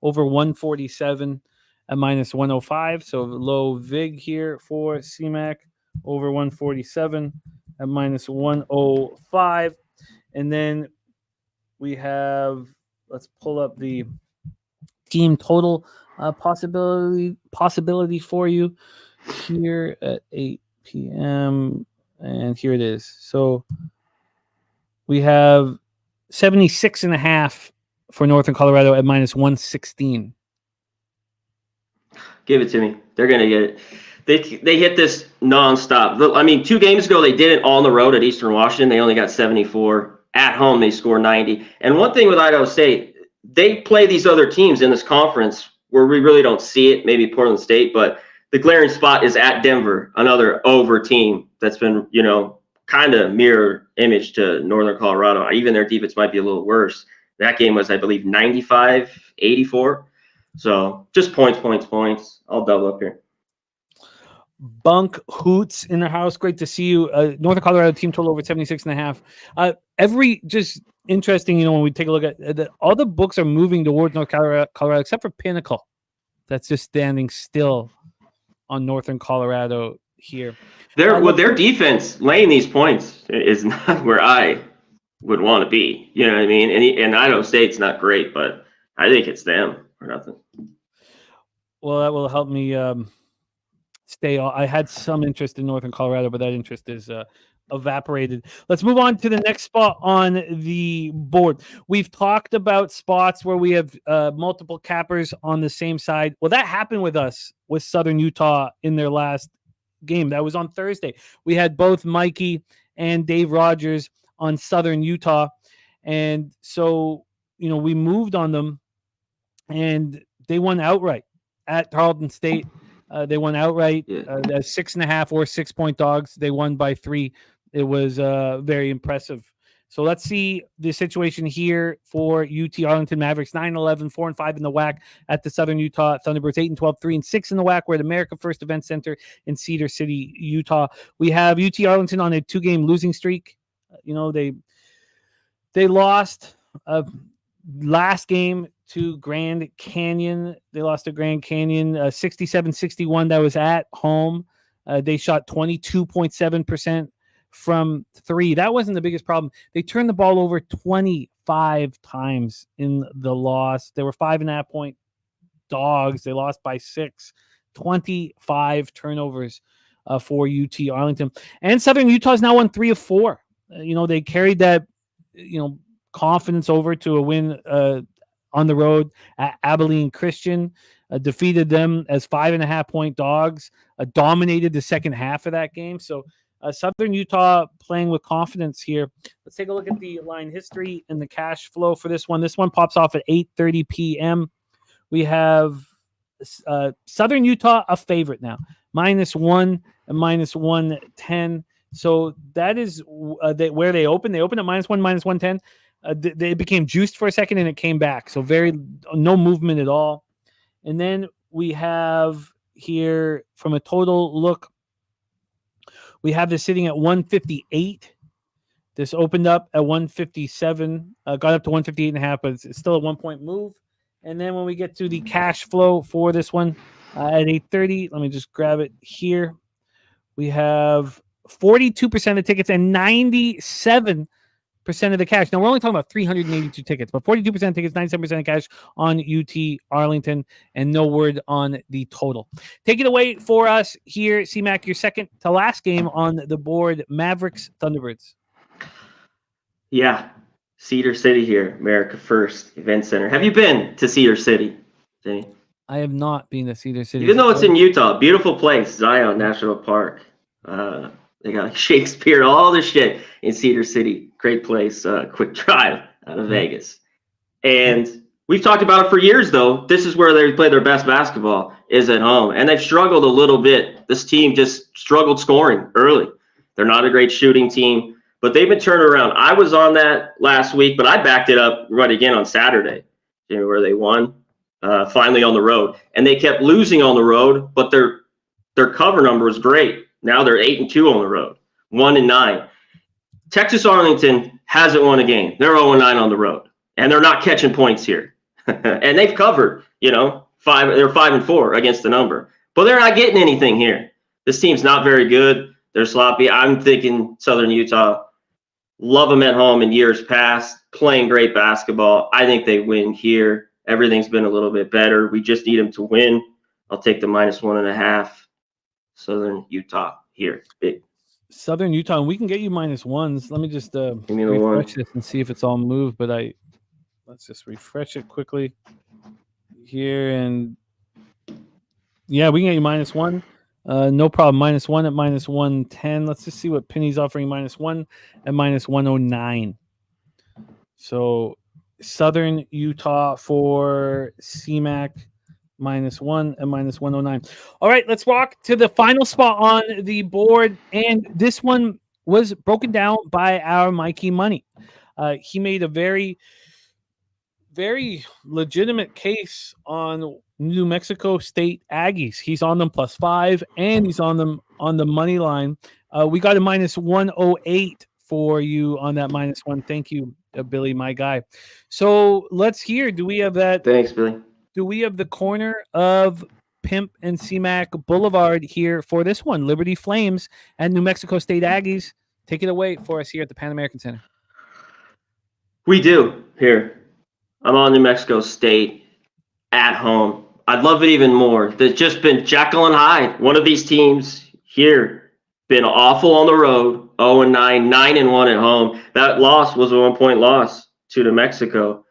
over 147 at minus 105. So low VIG here for CMAC, over 147 at minus 105. And then we have, let's pull up the team total possibility for you here at 8 p.m. And here it is. So we have 76.5 for Northern Colorado at minus 116. Give it to me. They're going to get it. They hit this nonstop. I mean, 2 games ago, they did it on the road at Eastern Washington. They only got 74. At home, they score 90. And one thing with Idaho State, they play these other teams in this conference where we really don't see it, maybe Portland State, but the glaring spot is at Denver, another over team that's been, kind of mirror image to Northern Colorado. Even their defense might be a little worse. That game was, I believe, 95-84. So just points. I'll double up here. Bunk Hoots in the house. Great to see you. Northern Colorado team total over 76.5. interesting, when we take a look at all the books are moving towards North Colorado, except for Pinnacle. That's just standing still on Northern Colorado here. Their defense laying these points is not where I would want to be. You know what I mean? And Idaho State's not great, but I think it's them or nothing. Well, that will help me stay. I had some interest in Northern Colorado, but that interest is evaporated. Let's move on to the next spot on the board. We've talked about spots where we have multiple cappers on the same side. Well, that happened with us with Southern Utah in their last game. That was on Thursday. We had both Mikey and Dave Rogers on Southern Utah. And so, we moved on them and they won outright at Tarleton State. They won outright as 6.5 or 6 point dogs. They won by 3. It was very impressive. So let's see the situation here for UT Arlington Mavericks. 9-11, 4-5 in the WAC at the Southern Utah Thunderbirds. 8-12, 3-6 in the WAC. We're at America First Event Center in Cedar City, Utah. We have UT Arlington on a 2-game losing streak. They lost last game to Grand Canyon. They lost to Grand Canyon 67-61. That was at home. They shot 22.7% from 3. That wasn't the biggest problem. They turned the ball over 25 times in the loss. They were 5.5 point dogs. They lost by 6. 25 turnovers for UT Arlington. And Southern Utah's now won 3 of 4. They carried that, confidence over to a win on the road at Abilene Christian. Defeated them as 5.5 point dogs. Dominated the second half of that game. So Southern Utah playing with confidence here. Let's take a look at the line history and the cash flow for this one. This one pops off at 8:30 p.m. We have Southern Utah a favorite now, -1 and -110. So that is where they opened. They opened at -1, -110. They became juiced for a second and it came back. So no movement at all. And then we have here from a total look, we have this sitting at 158. This opened up at 157, got up to 158.5, but it's still a 1 point move. And then when we get to the cash flow for this one at 8:30, let me just grab it here. We have 42% of tickets and 97% of the cash. Now, we're only talking about 382 tickets, but 42% of tickets, 97% of cash on UT Arlington, and no word on the total. Take it away for us here, C-Mac, your second to last game on the board, Mavericks Thunderbirds. Yeah, Cedar City here, America First Event Center. Have you been to Cedar City, Jamie? I have not been to Cedar City. Even though it's in Utah, beautiful place, Zion National Park. They got Shakespeare, all this shit in Cedar City. Great place, quick drive out of Vegas. And we've talked about it for years, though. This is where they play their best basketball, is at home. And they've struggled a little bit. This team just struggled scoring early. They're not a great shooting team, but they've been turned around. I was on that last week, but I backed it up right again on Saturday, where they won finally on the road. And they kept losing on the road, but their cover number is great. Now they're 8-2 on the road, 1-9. Texas Arlington hasn't won a game. They're 0-9 on the road, and they're not catching points here. And they've covered, they're 5-4 against the number, but they're not getting anything here. This team's not very good. They're sloppy. I'm thinking Southern Utah, love them at home in years past, playing great basketball. I think they win here. Everything's been a little bit better. We just need them to win. I'll take the -1.5. Southern Utah here. Big. Southern Utah, and we can get you -1s. Let me just Give me the refresh this and see if it's all moved, but let's just refresh it quickly here. And yeah, we can get you -1. No problem. -1 at -110. Let's just see what Penny's offering. -1 at -109. So Southern Utah for CMAC. -1 and -109. All right, let's walk to the final spot on the board. And this one was broken down by our Mikey Money. He made a very, very legitimate case on New Mexico State Aggies. He's on them +5, and he's on them on the money line. We got a -108 for you on that -1. Thank you, Billy, my guy. So let's hear. Do we have that? Thanks, Billy. Do we have the corner of Pimp and C-Mac Boulevard here for this one? Liberty Flames and New Mexico State Aggies. Take it away for us here at the Pan American Center. We do here. I'm on New Mexico State at home. I'd love it even more. There's just been Jekyll and Hyde. One of these teams here been awful on the road, 0-9, 9-1 at home. That loss was a 1-point loss to New Mexico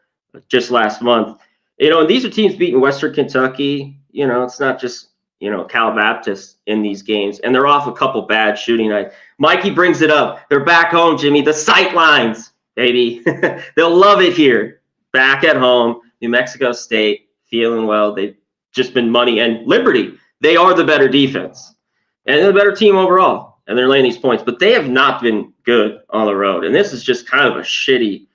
just last month. And these are teams beating Western Kentucky. It's not just, Cal Baptist in these games. And they're off a couple bad shooting nights. Mikey brings it up. They're back home, Jimmy. The sight lines, baby. They'll love it here. Back at home, New Mexico State, feeling well. They've just been money. And Liberty, they are the better defense. And they're the better team overall. And they're laying these points. But they have not been good on the road. And this is just kind of a shitty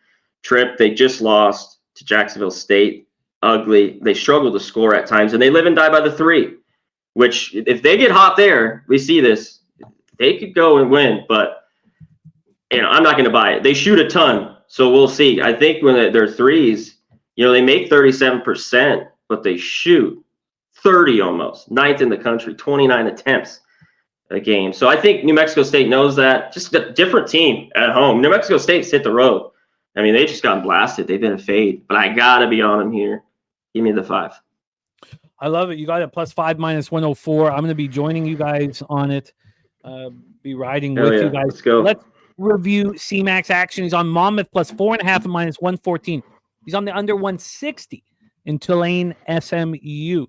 trip. They just lost to Jacksonville State. Ugly. They struggle to score at times. And they live and die by the 3. Which, if they get hot there, we see this. They could go and win. But, I'm not going to buy it. They shoot a ton. So we'll see. I think when they're threes, they make 37%. But they shoot 30 almost. 9th in the country. 29 attempts a game. So I think New Mexico State knows that. Just a different team at home. New Mexico State's hit the road. I mean, they just got blasted. They've been a fade. But I got to be on them here. Give me the 5. I love it. You got it +5 -104. I'm going to be joining you guys on it. Be riding with you guys. Let's go. Let's review C-Mac's action. He's on Monmouth +4.5 at -114. He's on the under 160 in Tulane SMU.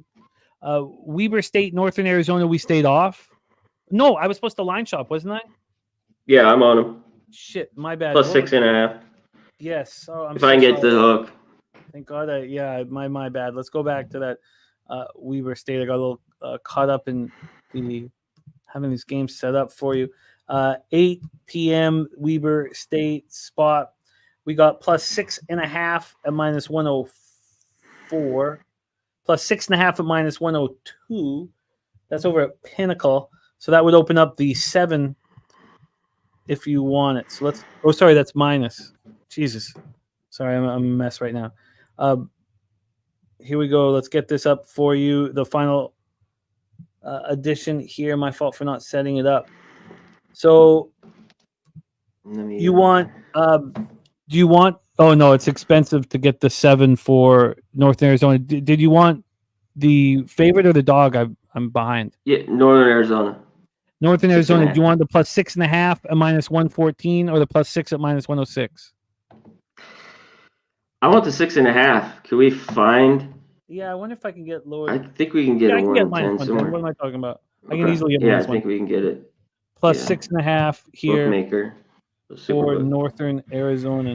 Weber State, Northern Arizona, we stayed off. No, I was supposed to line shop, wasn't I? Yeah, I'm on them. Shit, my bad. +6.5. Yes. Oh, if I can get the hook. Thank God. My bad. Let's go back to that Weber State. I got a little caught up in having these games set up for you. 8 p.m. Weber State spot. We got +6.5 at -104. +6.5 at -102. That's over at Pinnacle. So that would open up the 7 if you want it. So let's. Oh, sorry, that's minus. Jesus. Sorry, I'm a mess right now. Here we go. Let's get this up for you. The final edition here. My fault for not setting it up. So you want? Do you want? Oh no, it's expensive to get the 7 for Northern Arizona. Did you want the favorite or the dog? I'm behind. Yeah, Northern Arizona. Northern Arizona. Do you want the +6.5 at -114 or the +6 at -106? I want the 6.5. Can we find? Yeah, I wonder if I can get lower. I think we can get I a can get 110 somewhere. What am I talking about? Okay. I can easily get I -1. think we can get it. +6.5 here Bookmaker. for Northern Arizona.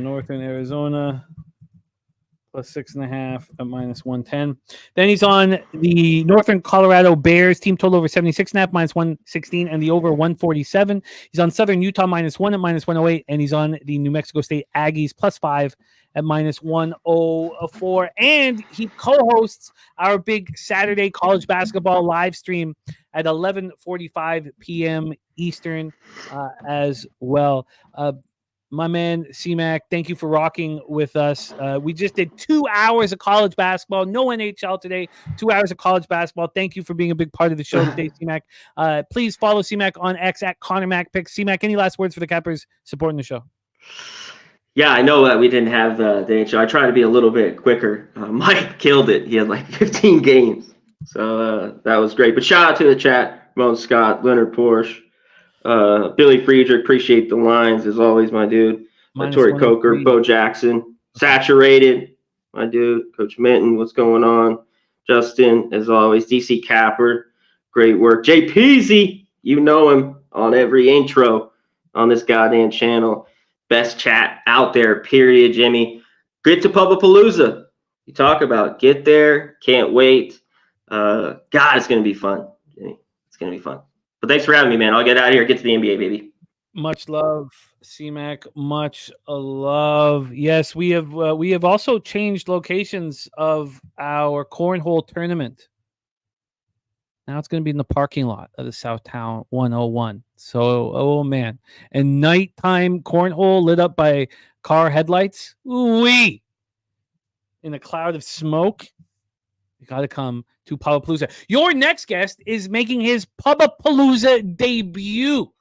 +6.5 at -110. Then he's on the Northern Colorado Bears team total over 76.5 -116 and the over 147. He's on Southern Utah -1 at -108, and he's on the New Mexico State Aggies +5 at -104. And he co-hosts our big Saturday college basketball live stream at 11:45 p.m. Eastern as well. My man, C-Mac, thank you for rocking with us. We just did 2 hours of college basketball. No NHL today. 2 hours of college basketball. Thank you for being a big part of the show today, C-Mac. Please follow C-Mac on X at Conor Mac Picks. C-Mac, any last words for the Cappers supporting the show? Yeah, I know that we didn't have the NHL. I tried to be a little bit quicker. Mike killed it. He had like 15 games. So that was great. But shout out to the chat. Ramon Scott, Leonard Porsche. Billy Friedrich, appreciate the lines as always, my dude. Tori Coker, Bo Jackson, Saturated, my dude. Coach Minton, what's going on? Justin, as always. DC Capper, great work. Jay Peasy, you know him on every intro on this goddamn channel. Best chat out there, period, Jimmy. Get to Publipalooza. You talk about get there, can't wait. God, it's going to be fun, Jimmy. It's going to be fun. But thanks for having me, man. I'll get out of here. Get to the NBA, baby. Much love, C-Mac. Much love. Yes, we have also changed locations of our cornhole tournament. Now it's going to be in the parking lot of the Southtown 101. So, oh man. And nighttime cornhole lit up by car headlights. Ooh-wee. In a cloud of smoke. You got to come to Pubapalooza. Your next guest is making his Pubapalooza debut.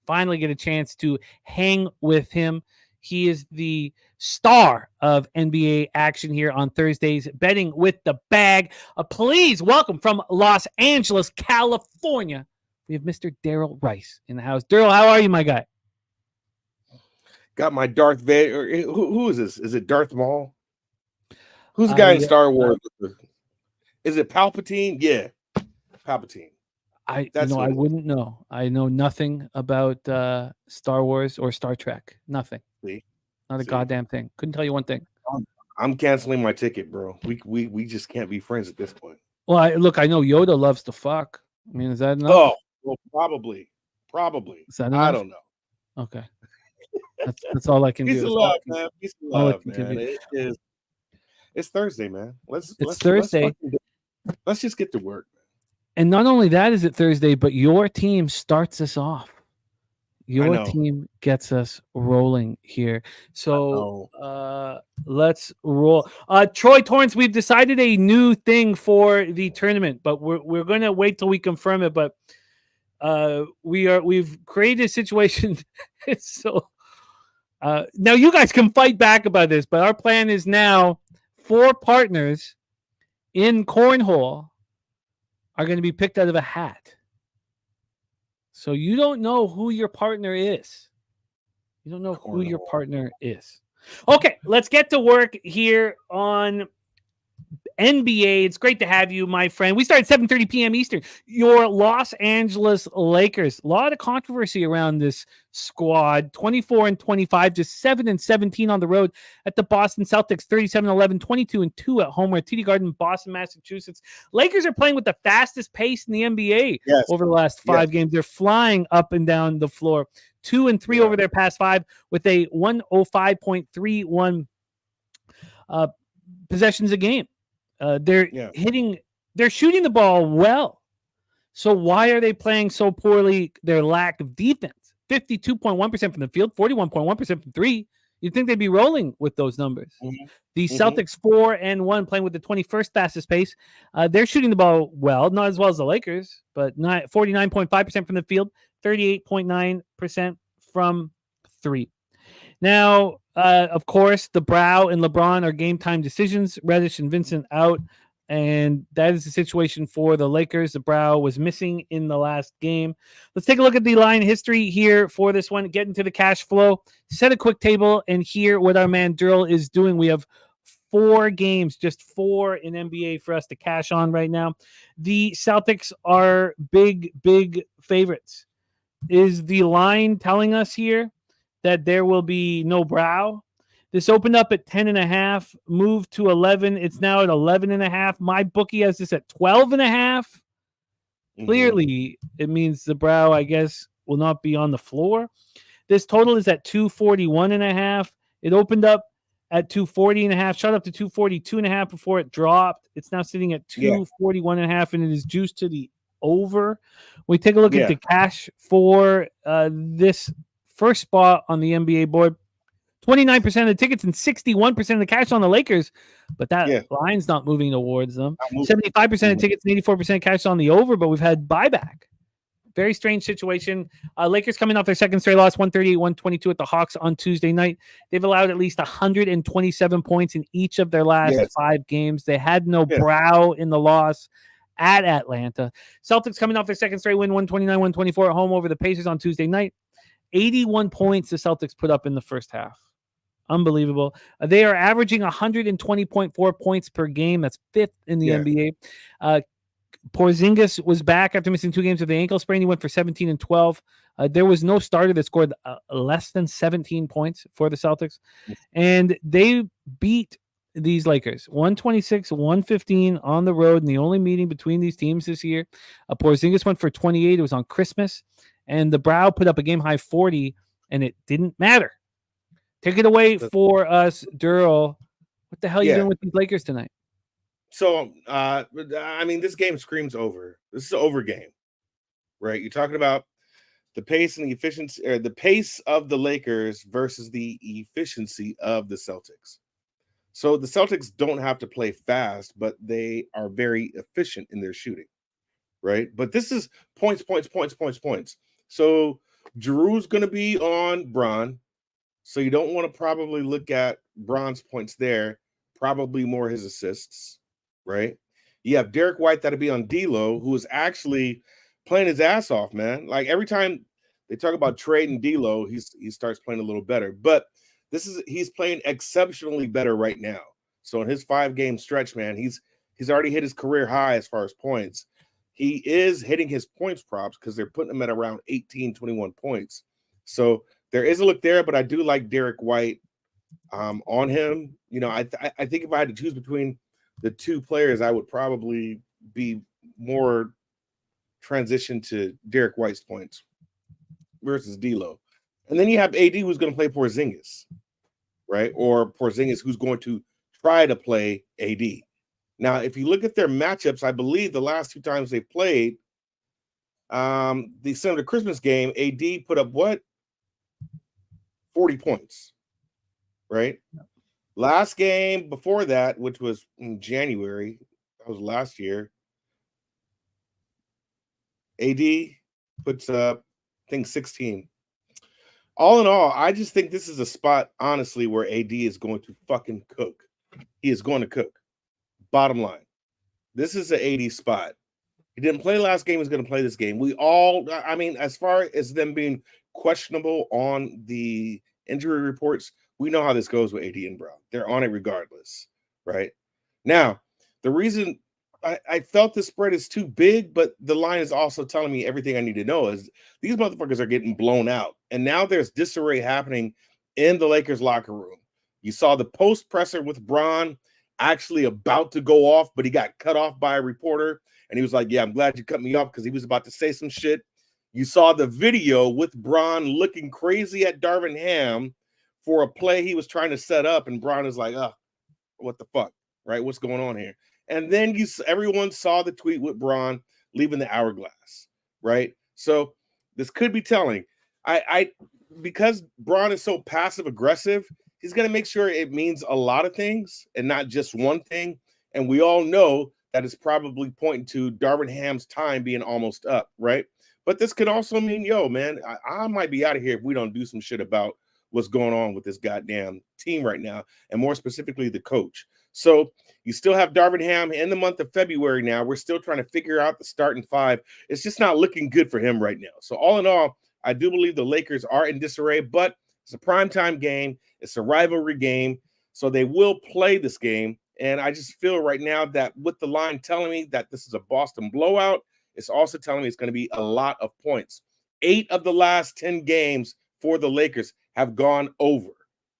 Finally get a chance to hang with him. He is the star of NBA action here on Thursdays, betting with the bag. Please welcome from Los Angeles, California. We have Mr. Darryl Rice in the house. Darryl, how are you, my guy? Got my Darth Vader. Who is this? Is it Darth Maul? Who's the guy in Star Wars? Is it Palpatine? Yeah, Palpatine. I wouldn't know. I know nothing about Star Wars or Star Trek. Nothing. See? Not a goddamn thing. Couldn't tell you one thing. I'm canceling my ticket, bro. We just can't be friends at this point. Well, I know Yoda loves to fuck. I mean, is that enough? Oh, well, probably. Is that enough? I don't know. Okay. That's all I can Peace do. Of love, man. Peace of love, man. It's Thursday, man. Let's Thursday. Let's just get to work. And not only that is it Thursday, but your team starts us off. Your team gets us rolling here. So let's roll. Troy Torrance, we've decided a new thing for the tournament, but we're going to wait till we confirm it. But we've created a situation. So now you guys can fight back about this, but our plan is now 4 partners in cornhole are going to be picked out of a hat. So you don't know who your partner is. You don't know who your partner is. Okay, let's get to work here on NBA. It's great to have you, my friend. We start at 7:30 p.m. Eastern. Your Los Angeles Lakers. A lot of controversy around this squad. 24-25, just 7-17 on the road at the Boston Celtics. 37-11, 22-2 at home. We're at TD Garden, Boston, Massachusetts. Lakers are playing with the fastest pace in the NBA over the last 5 games. They're flying up and down the floor. 2-3 over their past 5 with a 105.31 possessions a game. They're shooting the ball well. So why are they playing so poorly? Their lack of defense. 52.1% from the field, 41.1% from 3. You'd think they'd be rolling with those numbers. The Celtics 4-1 playing with the 21st fastest pace. They're shooting the ball well, not as well as the Lakers, but 49.5% from the field, 38.9% from 3. Now, of course, the Brow and LeBron are game time decisions. Resch and Vincent out, and that is the situation for the Lakers. The Brow was missing in the last game. Let's take a look at the line history here for this one. Get into the cash flow, set a quick table, and hear what our man Darryl is doing. We have 4 games, just 4 in NBA for us to cash on right now. The Celtics are big favorites. Is the line telling us here that there will be no Brow? This opened up at 10.5, moved to 11. It's now at 11.5. My bookie has this at 12.5. Clearly, it means the Brow, I guess, will not be on the floor. This total is at 241.5. It opened up at 240.5, shot up to 242.5 before it dropped. It's now sitting at 241.5, and it is juiced to the over. We take a look at the cash for this first spot on the NBA board. 29% of the tickets and 61% of the cash on the Lakers, but that line's not moving towards them. 75% of tickets and 84% cash on the over, but we've had buyback. Very strange situation. Lakers coming off their second straight loss, 138-122 at the Hawks on Tuesday night. They've allowed at least 127 points in each of their last 5 games. They had no Brow in the loss at Atlanta. Celtics coming off their second straight win, 129-124 at home over the Pacers on Tuesday night. 81 points the Celtics put up in the first half. Unbelievable. They are averaging 120.4 points per game. That's 5th in the NBA. Porzingis was back after missing 2 games with the ankle sprain. He went for 17 and 12. There was no starter that scored less than 17 points for the Celtics. And they beat these Lakers 126-115 on the road in the only meeting between these teams this year. Porzingis went for 28. It was on Christmas. And the Brow put up a game-high 40, and it didn't matter. Take it away for us, Darryl. What the hell are you doing with these Lakers tonight? So, I mean, this game screams over. This is an over game, right? You're talking about the pace and the efficiency, or the pace of the Lakers versus the efficiency of the Celtics. So the Celtics don't have to play fast, but they are very efficient in their shooting, right? But this is points. So Giroux's going to be on Bron. So you don't want to probably look at Bron's points there. Probably more his assists, right? You have Derek White that'll be on D'Lo, who is actually playing his ass off, man. Like every time they talk about trading D'Lo, he starts playing a little better. But he's playing exceptionally better right now. So in his 5-game stretch, man, he's already hit his career high as far as points. He is hitting his points props because they're putting him at around 18, 21 points. So there is a look there, but I do like Derek White on him. You know, I think if I had to choose between the two players, I would probably be more transition to Derek White's points versus D'Lo. And then you have AD who's going to play Porzingis, right? Or Porzingis who's going to try to play AD. Now, if you look at their matchups, I believe the last 2 times they've played, the Senator Christmas game, AD put up what? 40 points, right? Last game before that, which was in January, that was last year, AD puts up, I think, 16. All in all, I just think this is a spot, honestly, where AD is going to fucking cook. He is going to cook. Bottom line. This is an AD spot. He didn't play last game. He's going to play this game. I mean, as far as them being questionable on the injury reports, we know how this goes with AD and Brown. They're on it regardless, right? Now, the reason I felt the spread is too big, but the line is also telling me everything I need to know is these motherfuckers are getting blown out. And now there's disarray happening in the Lakers locker room. You saw the post presser with Bron actually about to go off, but he got cut off by a reporter. And he was like, yeah, I'm glad you cut me off because he was about to say some shit. You saw the video with Bron looking crazy at Darvin Ham for a play he was trying to set up. And Bron is like, what the fuck, right? What's going on here? And then everyone saw the tweet with Bron leaving the hourglass, right? So this could be telling. Because Bron is so passive aggressive, he's going to make sure it means a lot of things and not just one thing. And we all know that is probably pointing to Darvin Ham's time being almost up, right? But this could also mean, yo, man, I might be out of here if we don't do some shit about what's going on with this goddamn team right now, and more specifically the coach. So you still have Darvin Ham in the month of February now. We're still trying to figure out the starting 5. It's just not looking good for him right now. So all in all, I do believe the Lakers are in disarray, but it's a primetime game. It's a rivalry game. So they will play this game. And I just feel right now that with the line telling me that this is a Boston blowout, it's also telling me it's going to be a lot of points. 8 of the last 10 games for the Lakers have gone over.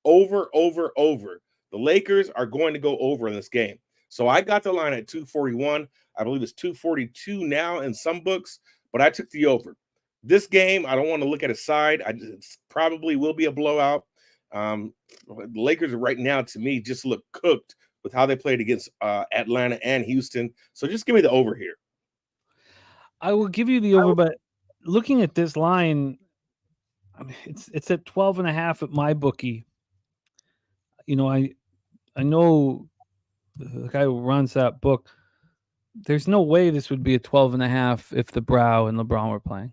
The Lakers are going to go over in this game. So I got the line at 241. I believe it's 242 now in some books, but I took the over. This game, I don't want to look at a side. It probably will be a blowout. The Lakers right now, to me, just look cooked with how they played against Atlanta and Houston. So just give me the over here. I will give you the over, but looking at this line, I mean, it's at 12.5 at my bookie. You know, I know the guy who runs that book. There's no way this would be a 12.5 if the Brow and LeBron were playing.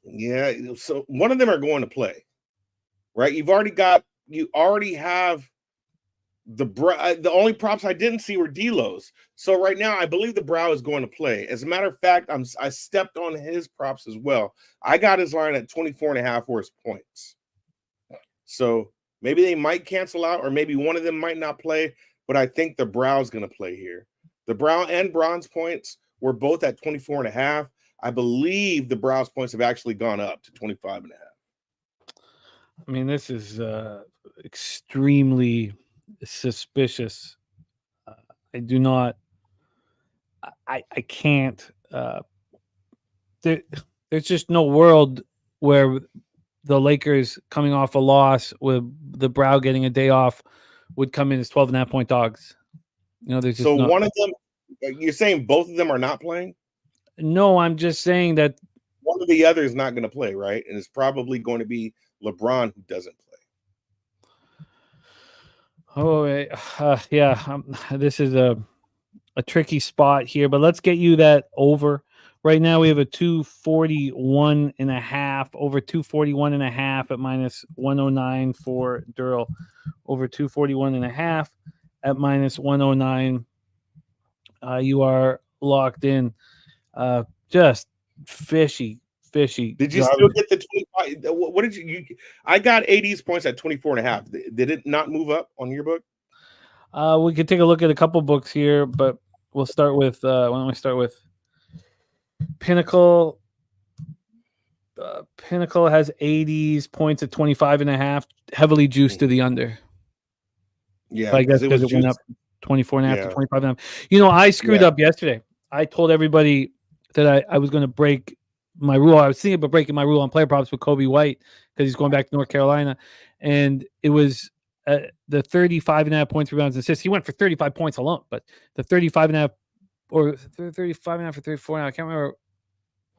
Yeah, so one of them are going to play, right? You already have the only props I didn't see were D'Lo's. So right now, I believe the Brow is going to play. As a matter of fact, I stepped on his props as well. I got his line at 24.5 for his points. So maybe they might cancel out, or maybe one of them might not play, but I think the Brow's going to play here. The Brow and Bron's points were both at 24.5. I believe the Brow's points have actually gone up to 25.5. I mean, this is extremely suspicious. I do not. I can't. There's just no world where the Lakers coming off a loss with the Brow getting a day off would come in as 12.5 point dogs. There's just So one of them, you're saying both of them are not playing? No, I'm just saying that one of the other is not going to play, right? And it's probably going to be LeBron who doesn't play. Oh, yeah. This is a tricky spot here, but let's get you that over. Right now we have a 241.5 over 241.5 at minus 109 for Darryl. Over 241.5 at minus 109. You are locked in. Just fishy. Did you still get the 25? What did you I got 80's points at 24.5. Did it not move up on your book? We could take a look at a couple books here, but we'll start with why don't we start with Pinnacle. Pinnacle has 80's points at 25.5, heavily juiced to the under. Yeah, so I guess because it went up 24.5 to 25.5. I screwed up yesterday. I told everybody that I was going to break my rule. I was thinking about breaking my rule on player props with Kobe White because he's going back to North Carolina, and it was the 35.5 points, rebounds, and assists. He went for 35 points alone, but the 35.5 or 35.5 for 34. I can't remember.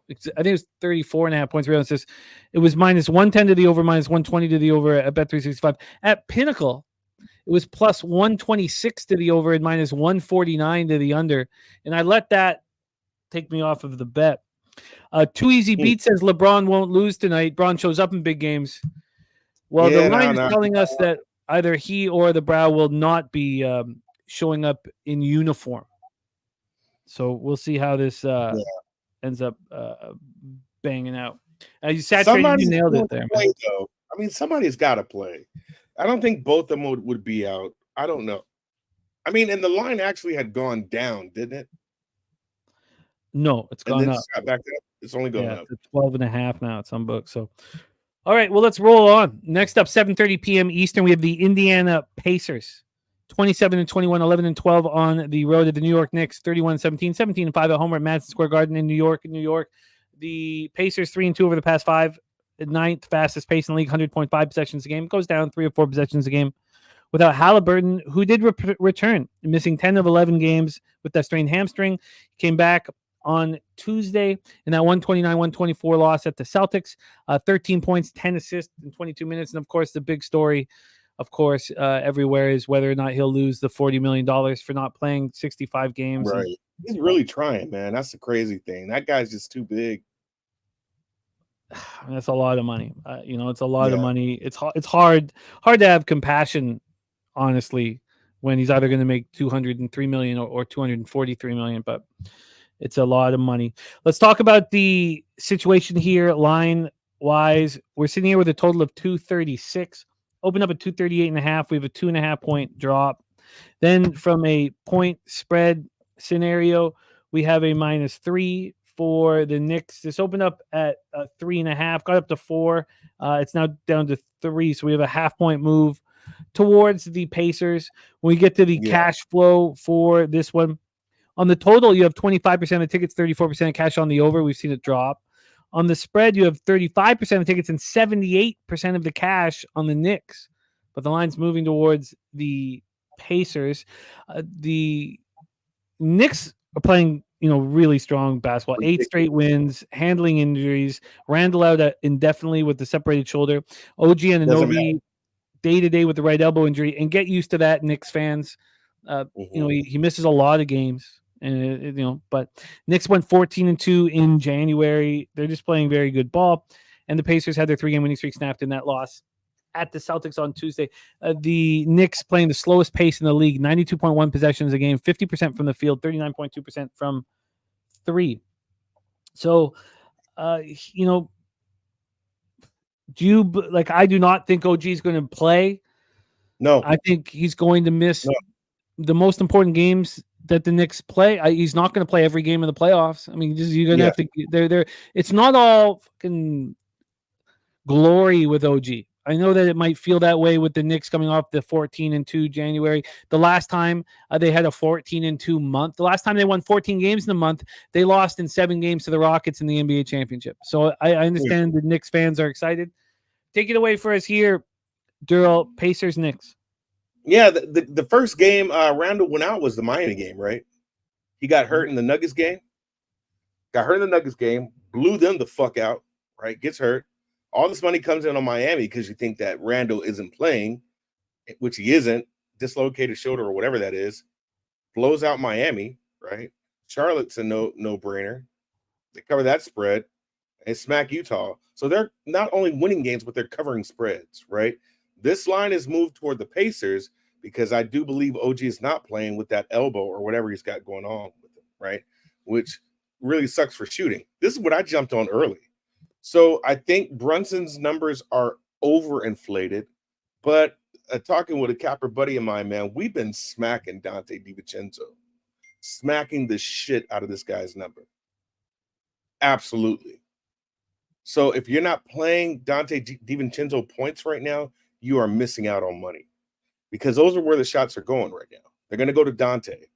I think it was 34.5 points, rebounds, assists. It was minus 110 to the over, minus 120 to the over at Bet365. At Pinnacle, it was plus 126 to the over and minus 149 to the under, and I let that take me off of the bet. Too Easy Beat says LeBron won't lose tonight. Bron shows up in big games. Well, the line is telling us that either he or the Brow will not be showing up in uniform. So we'll see how this ends up banging out. You saturated, you nailed it there. Play, though. I mean, somebody's got to play. I don't think both of them would be out. I don't know. I mean, and the line actually had gone down, didn't it? No, it's gone up. It's only going up. It's 12.5 now at some books. So, all right, well, let's roll on. Next up, 7:30 p.m. Eastern, we have the Indiana Pacers, 27-21, 11-12 on the road to the New York Knicks, 31-17, 17-5 at home at Madison Square Garden in New York. The Pacers 3-2 over the past 5, ninth fastest pace in the league, 100.5 possessions a game. Goes down 3 or 4 possessions a game without Halliburton, who did return, missing 10 of 11 games with that strained hamstring. Came back on Tuesday in that 129-124 loss at the Celtics. 13 points, 10 assists in 22 minutes. And, of course, the big story, everywhere is whether or not he'll lose the $40 million for not playing 65 games. Right. He's really trying, man. That's the crazy thing. That guy's just too big. That's a lot of money. It's a lot of money. It's hard to have compassion, honestly, when he's either going to make $203 million or $243 million, but it's a lot of money. Let's talk about the situation here, line-wise. We're sitting here with a total of 236. Open up at 238.5. We have a 2.5 point drop. Then from a point spread scenario, we have a -3 for the Knicks. This opened up at 3.5, got up to 4. It's now down to 3. So we have a half-point move towards the Pacers. When we get to the cash flow for this one, on the total, you have 25% of the tickets, 34% of cash on the over. We've seen it drop. On the spread, you have 35% of tickets and 78% of the cash on the Knicks. But the line's moving towards the Pacers. The Knicks are playing, really strong basketball. 8 straight wins, handling injuries. Randall out indefinitely with the separated shoulder. OG Anunoby day-to-day with the right elbow injury. And get used to that, Knicks fans. He misses a lot of games. And but Knicks went 14-2 in January. They're just playing very good ball, and the Pacers had their 3-game winning streak snapped in that loss at the Celtics on Tuesday. The Knicks playing the slowest pace in the league, 92.1 possessions a game, 50% from the field, 39.2% from 3. So, do you I do not think OG is going to play. No, I think he's going to miss the most important games that the Knicks play. He's not going to play every game in the playoffs. I mean, you're going to have to. They're. It's not all fucking glory with OG. I know that it might feel that way with the Knicks coming off the 14-2 January. The last time they had a 14-2 month. The last time they won 14 games in a month, they lost in 7 games to the Rockets in the NBA championship. So I understand the Knicks fans are excited. Take it away for us here, Darryl. Pacers, Knicks. Yeah, the first game Randall went out was the Miami game, right? He got hurt in the Nuggets game. Blew them the fuck out, right? Gets hurt. All this money comes in on Miami because you think that Randall isn't playing, which he isn't, dislocated shoulder or whatever that is. Blows out Miami, right? Charlotte's a no-brainer. They cover that spread and smack Utah. So they're not only winning games, but they're covering spreads, right? This line is moved toward the Pacers because I do believe OG is not playing with that elbow or whatever he's got going on with him, right? Which really sucks for shooting. This is what I jumped on early. So I think Brunson's numbers are overinflated, but talking with a capper buddy of mine, man, we've been smacking Dante DiVincenzo, smacking the shit out of this guy's number. Absolutely. So if you're not playing Dante DiVincenzo points right now, you are missing out on money because those are where the shots are going right now. They're going to go to Dante.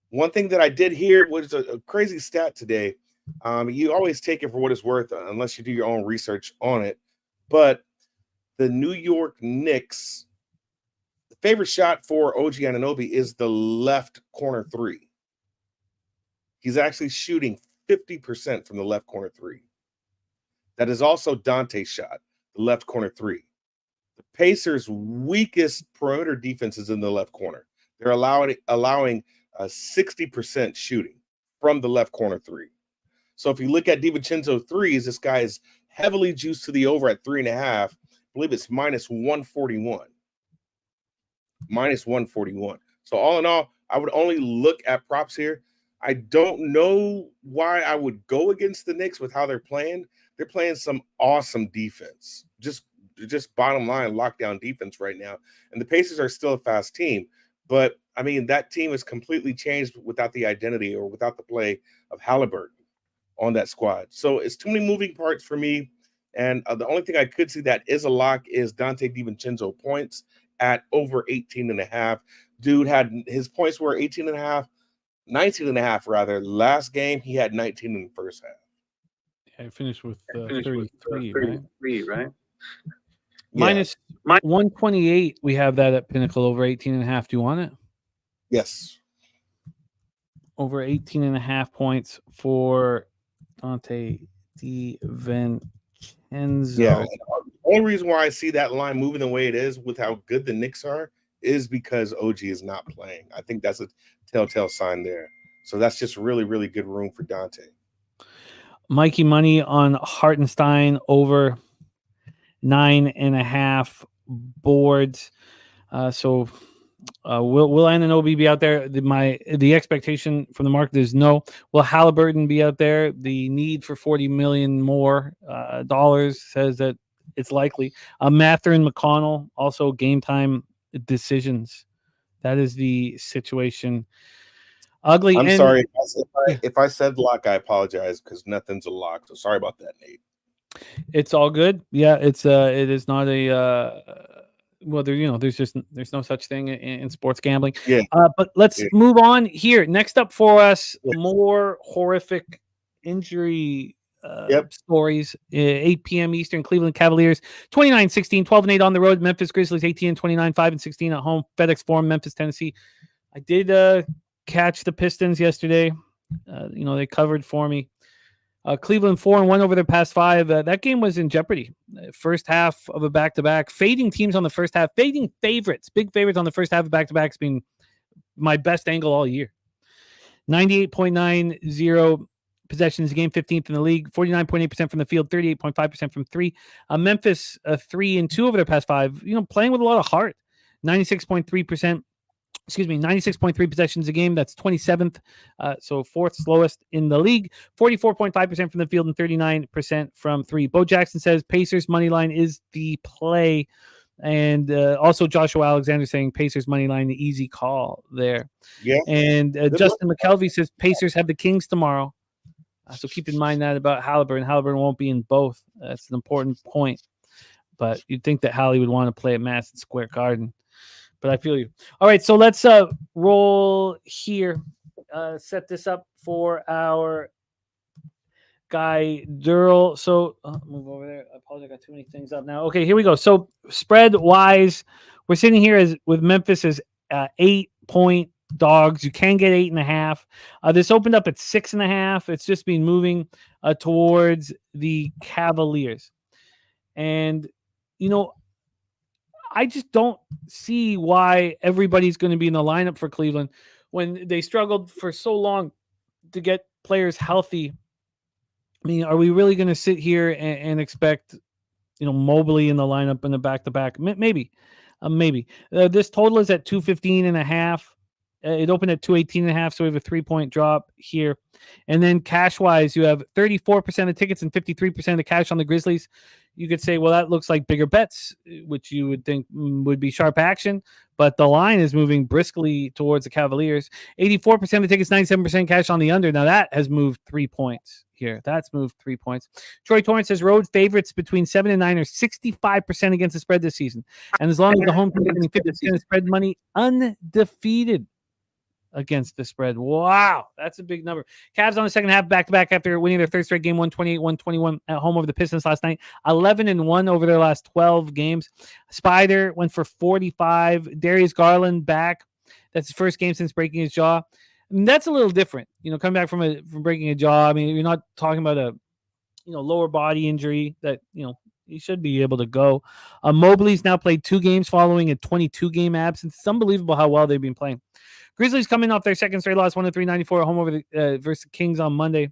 One thing that I did hear was a crazy stat today. You always take it for what it's worth unless you do your own research on it. But the New York Knicks, the favorite shot for OG Anunoby is the left corner three. He's actually shooting 50% from the left corner three. That is also Dante's shot, the left corner three. The Pacers' weakest perimeter defense is in the left corner. They're allowing 60% shooting from the left corner three. So if you look at DiVincenzo threes, this guy is heavily juiced to the over at 3.5. I believe it's minus 141. So all in all, I would only look at props here. I don't know why I would go against the Knicks with how they're playing. They're playing some awesome defense. Just bottom line lockdown defense right now. And the Pacers are still a fast team. But, I mean, that team is completely changed without the identity or without the play of Halliburton on that squad. So it's too many moving parts for me. And the only thing I could see that is a lock is Dante DiVincenzo points at over 18.5. Dude had his points were 19.5 rather. Last game, he had 19 in the first half. Yeah, I finished with 33, right? Yeah. Minus 128, we have that at Pinnacle over 18.5. Do you want it? Yes. Over 18.5 points for Dante DiVincenzo. Yeah. The only reason why I see that line moving the way it is with how good the Knicks are is because OG is not playing. I think that's a telltale sign there. So that's just really, really good room for Dante. Mikey Money on Hartenstein over 9.5 boards. So will Anunoby be out there? The expectation from the market is no. Will Halliburton be out there? The need for $40 million more dollars says that it's likely. Mather and McConnell also game time decisions. That is the situation. Ugly. I'm sorry if I said lock. I apologize because nothing's a lock. So sorry about that, Nate. It's all good. Yeah, it is not a well, there's no such thing in sports gambling. Yeah. But let's move on here. Next up for us, more horrific injury stories. 8 p.m. Eastern, Cleveland Cavaliers 29-16, 12-8 on the road. Memphis Grizzlies 18-29, 5-16 at home. FedEx Forum, Memphis, Tennessee. I did catch the Pistons yesterday. They covered for me. Cleveland 4-1 over their past 5. That game was in jeopardy. First half of a back-to-back. Fading teams on the first half. Fading favorites. Big favorites on the first half of back-to-backs being my best angle all year. 98.90 possessions a game, 15th in the league. 49.8% from the field, 38.5% from 3. Memphis 3-2 over their past 5. Playing with a lot of heart. 96.3% possessions a game. That's 27th. So 4th slowest in the league. 44.5% from the field and 39% from 3. Bo Jackson says Pacers money line is the play. And also Joshua Alexander saying Pacers money line, the easy call there. Yeah. And Justin McKelvey says Pacers have the Kings tomorrow. So keep in mind that about Halliburton. Halliburton won't be in both. That's an important point. But you'd think that Hallie would want to play at Madison Square Garden. But I feel you. All right, so let's roll here. Set this up for our guy Darryl. So move over there. I apologize. I got too many things up now. Okay, here we go. So spread wise, we're sitting here with Memphis as 8-point dogs. You can get 8.5. This opened up at 6.5. It's just been moving towards the Cavaliers, and I just don't see why everybody's going to be in the lineup for Cleveland when they struggled for so long to get players healthy. I mean, are we really going to sit here and expect, Mobley in the lineup in the back-to-back? Maybe. This total is at 215.5. It opened at 218.5, so we have a 3-point drop here. And then cash-wise, you have 34% of tickets and 53% of the cash on the Grizzlies. You could say, well, that looks like bigger bets, which you would think would be sharp action. But the line is moving briskly towards the Cavaliers. 84% of tickets, 97% cash on the under. Now that has moved 3 points here. That's moved 3 points. Troy Torrance says road favorites between 7 and 9 are 65% against the spread this season. And as long as the home team is getting 50% of spread money, undefeated against the spread. Wow, that's a big number. Cavs on the second half back-to-back after winning their third straight game, 128-121 at home over the Pistons last night. 11-1 over their last 12 games. Spider went for 45. Darius Garland back. That's his first game since breaking his jaw. I mean, that's a little different. Coming back from breaking a jaw. I mean, you're not talking about a lower body injury that he should be able to go. Mobley's now played 2 games following a 22-game absence. It's unbelievable how well they've been playing. Grizzlies coming off their second straight loss, 103-94 at home over the versus the Kings on Monday.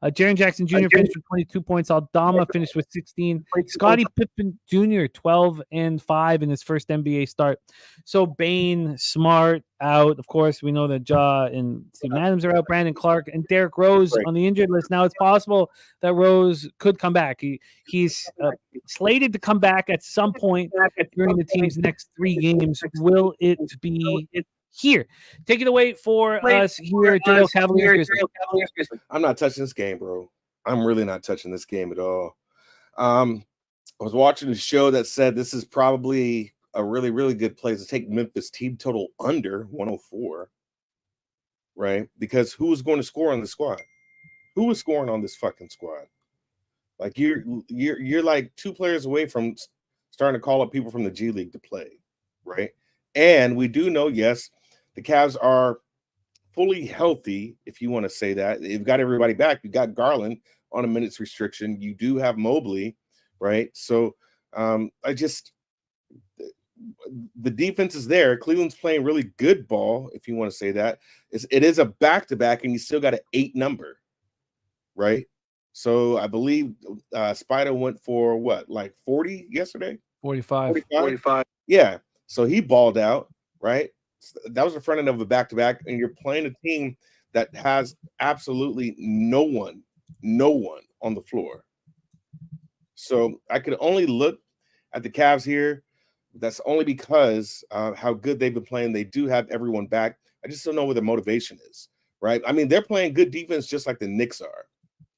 Jaren Jackson Jr. finished with 22 points. Aldama finished with 16. Scottie Pippen Jr. 12-5 in his first NBA start. So Bane, Smart out. Of course, we know that Ja and Steven Adams are out. Brandon Clark and Derrick Rose on the injured list. Now it's possible that Rose could come back. He's slated to come back at some point during the team's next 3 games. Will it be here? Take it away for us here at Darryl Cavaliers. I'm not touching this game, bro. I'm really not touching this game at all. I was watching a show that said this is probably a really, really good place to take Memphis team total under 104, right? Because who is going to score on the squad? Who is scoring on this fucking squad? Like you're like 2 players away from starting to call up people from the G League to play, right? And we do know, yes, the Cavs are fully healthy, if you want to say that. They've got everybody back. You got Garland on a minutes restriction. You do have Mobley, right? So the defense is there. Cleveland's playing really good ball, if you want to say that. It is a back-to-back, and you still got an 8 number, right? So I believe Spider went for what, like 40 yesterday? 45. Yeah. So he balled out, right? That was the front end of a back-to-back, and you're playing a team that has absolutely no one on the floor. So I could only look at the Cavs here. That's only because how good they've been playing. They do have everyone back. I just don't know where the motivation is, right? I mean, they're playing good defense just like the Knicks are.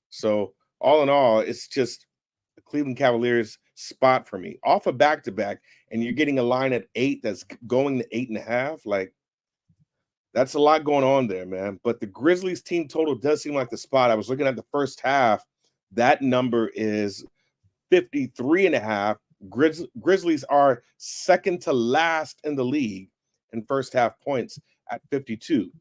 So all in all, it's just the Cleveland Cavaliers spot for me. Off a back-to-back, and you're getting a line at 8 that's going to 8.5. Like, that's a lot going on there, man. But the Grizzlies team total does seem like the spot. I was looking at the first half. That number is 53.5. Grizzlies are second to last in the league in first half points at 52.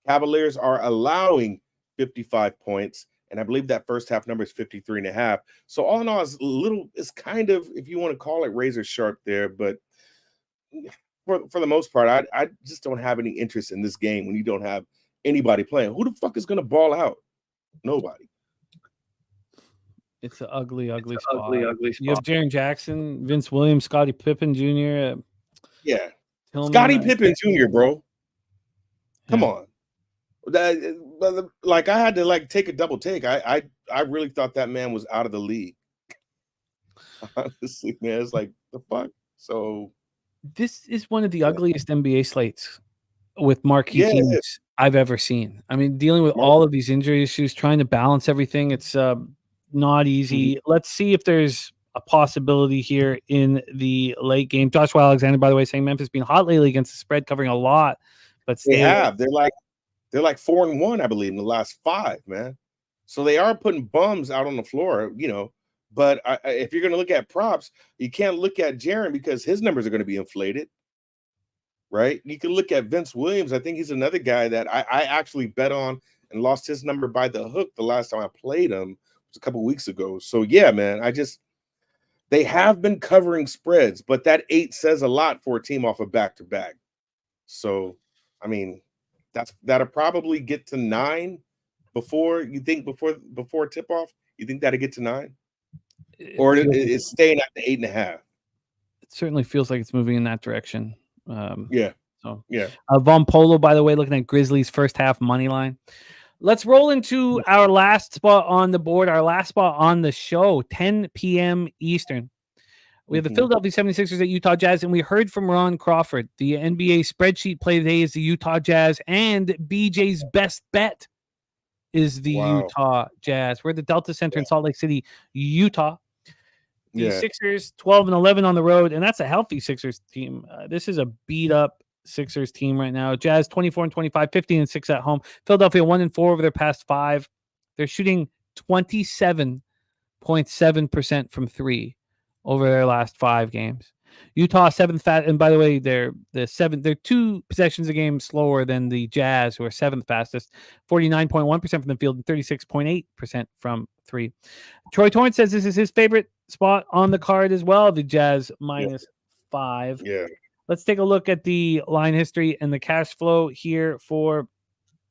Cavaliers are allowing 55 points, and I believe that first half number is 53.5. So all in all, it's kind of, if you want to call it, razor sharp there. But for the most part, I just don't have any interest in this game when you don't have anybody playing. Who the fuck is going to ball out? Nobody. It's an ugly spot. You have Jaren Jackson, Vince Williams, Scottie Pippen Jr. Yeah. Scottie Pippen Jr., bro. Come on. Like, I had to take a double take. I really thought that man was out of the league. Honestly, man, it's like, the fuck? So this is one of the ugliest NBA slates with marquee teams I've ever seen. I mean, dealing with all of these injury issues, trying to balance everything, it's not easy. Let's see if there's a possibility here in the late game. Joshua Alexander, by the way, saying Memphis being hot lately against the spread, covering a lot, but they have. They're like 4-1, I believe, in the last 5, man. So they are putting bums out on the floor, But if you're going to look at props, you can't look at Jaren because his numbers are going to be inflated, right? You can look at Vince Williams. I think he's another guy that I actually bet on and lost his number by the hook the last time I played him. It was a couple of weeks ago. So, yeah, man, they have been covering spreads, but that 8 says a lot for a team off of back-to-back. So, I mean, that'll probably get to 9 before tip-off. You think that'll get to 9? Or it's staying at the 8.5? It certainly feels like it's moving in that direction. Yeah. So, yeah. Von Polo, by the way, looking at Grizzlies first half money line. Let's roll into our last spot on the board, our last spot on the show, 10 p.m. Eastern. We have the Philadelphia 76ers at Utah Jazz, and we heard from Ron Crawford. The NBA spreadsheet play today is the Utah Jazz, and BJ's best bet is the Utah Jazz. We're at the Delta Center in Salt Lake City, Utah. The Sixers 12-11 on the road, and that's a healthy Sixers team. This is a beat-up Sixers team right now. Jazz 24-25, 15-6 at home. Philadelphia 1-4 over their past 5. They're shooting 27.7% from 3 over their last 5 games. Utah 7th and by the way, they're 2 possessions a game slower than the Jazz, who are 7th fastest. 49.1% from the field and 36.8% from 3. Troy Torrance says this is his favorite spot on the card as well. The Jazz -5. Yeah. Let's take a look at the line history and the cash flow here for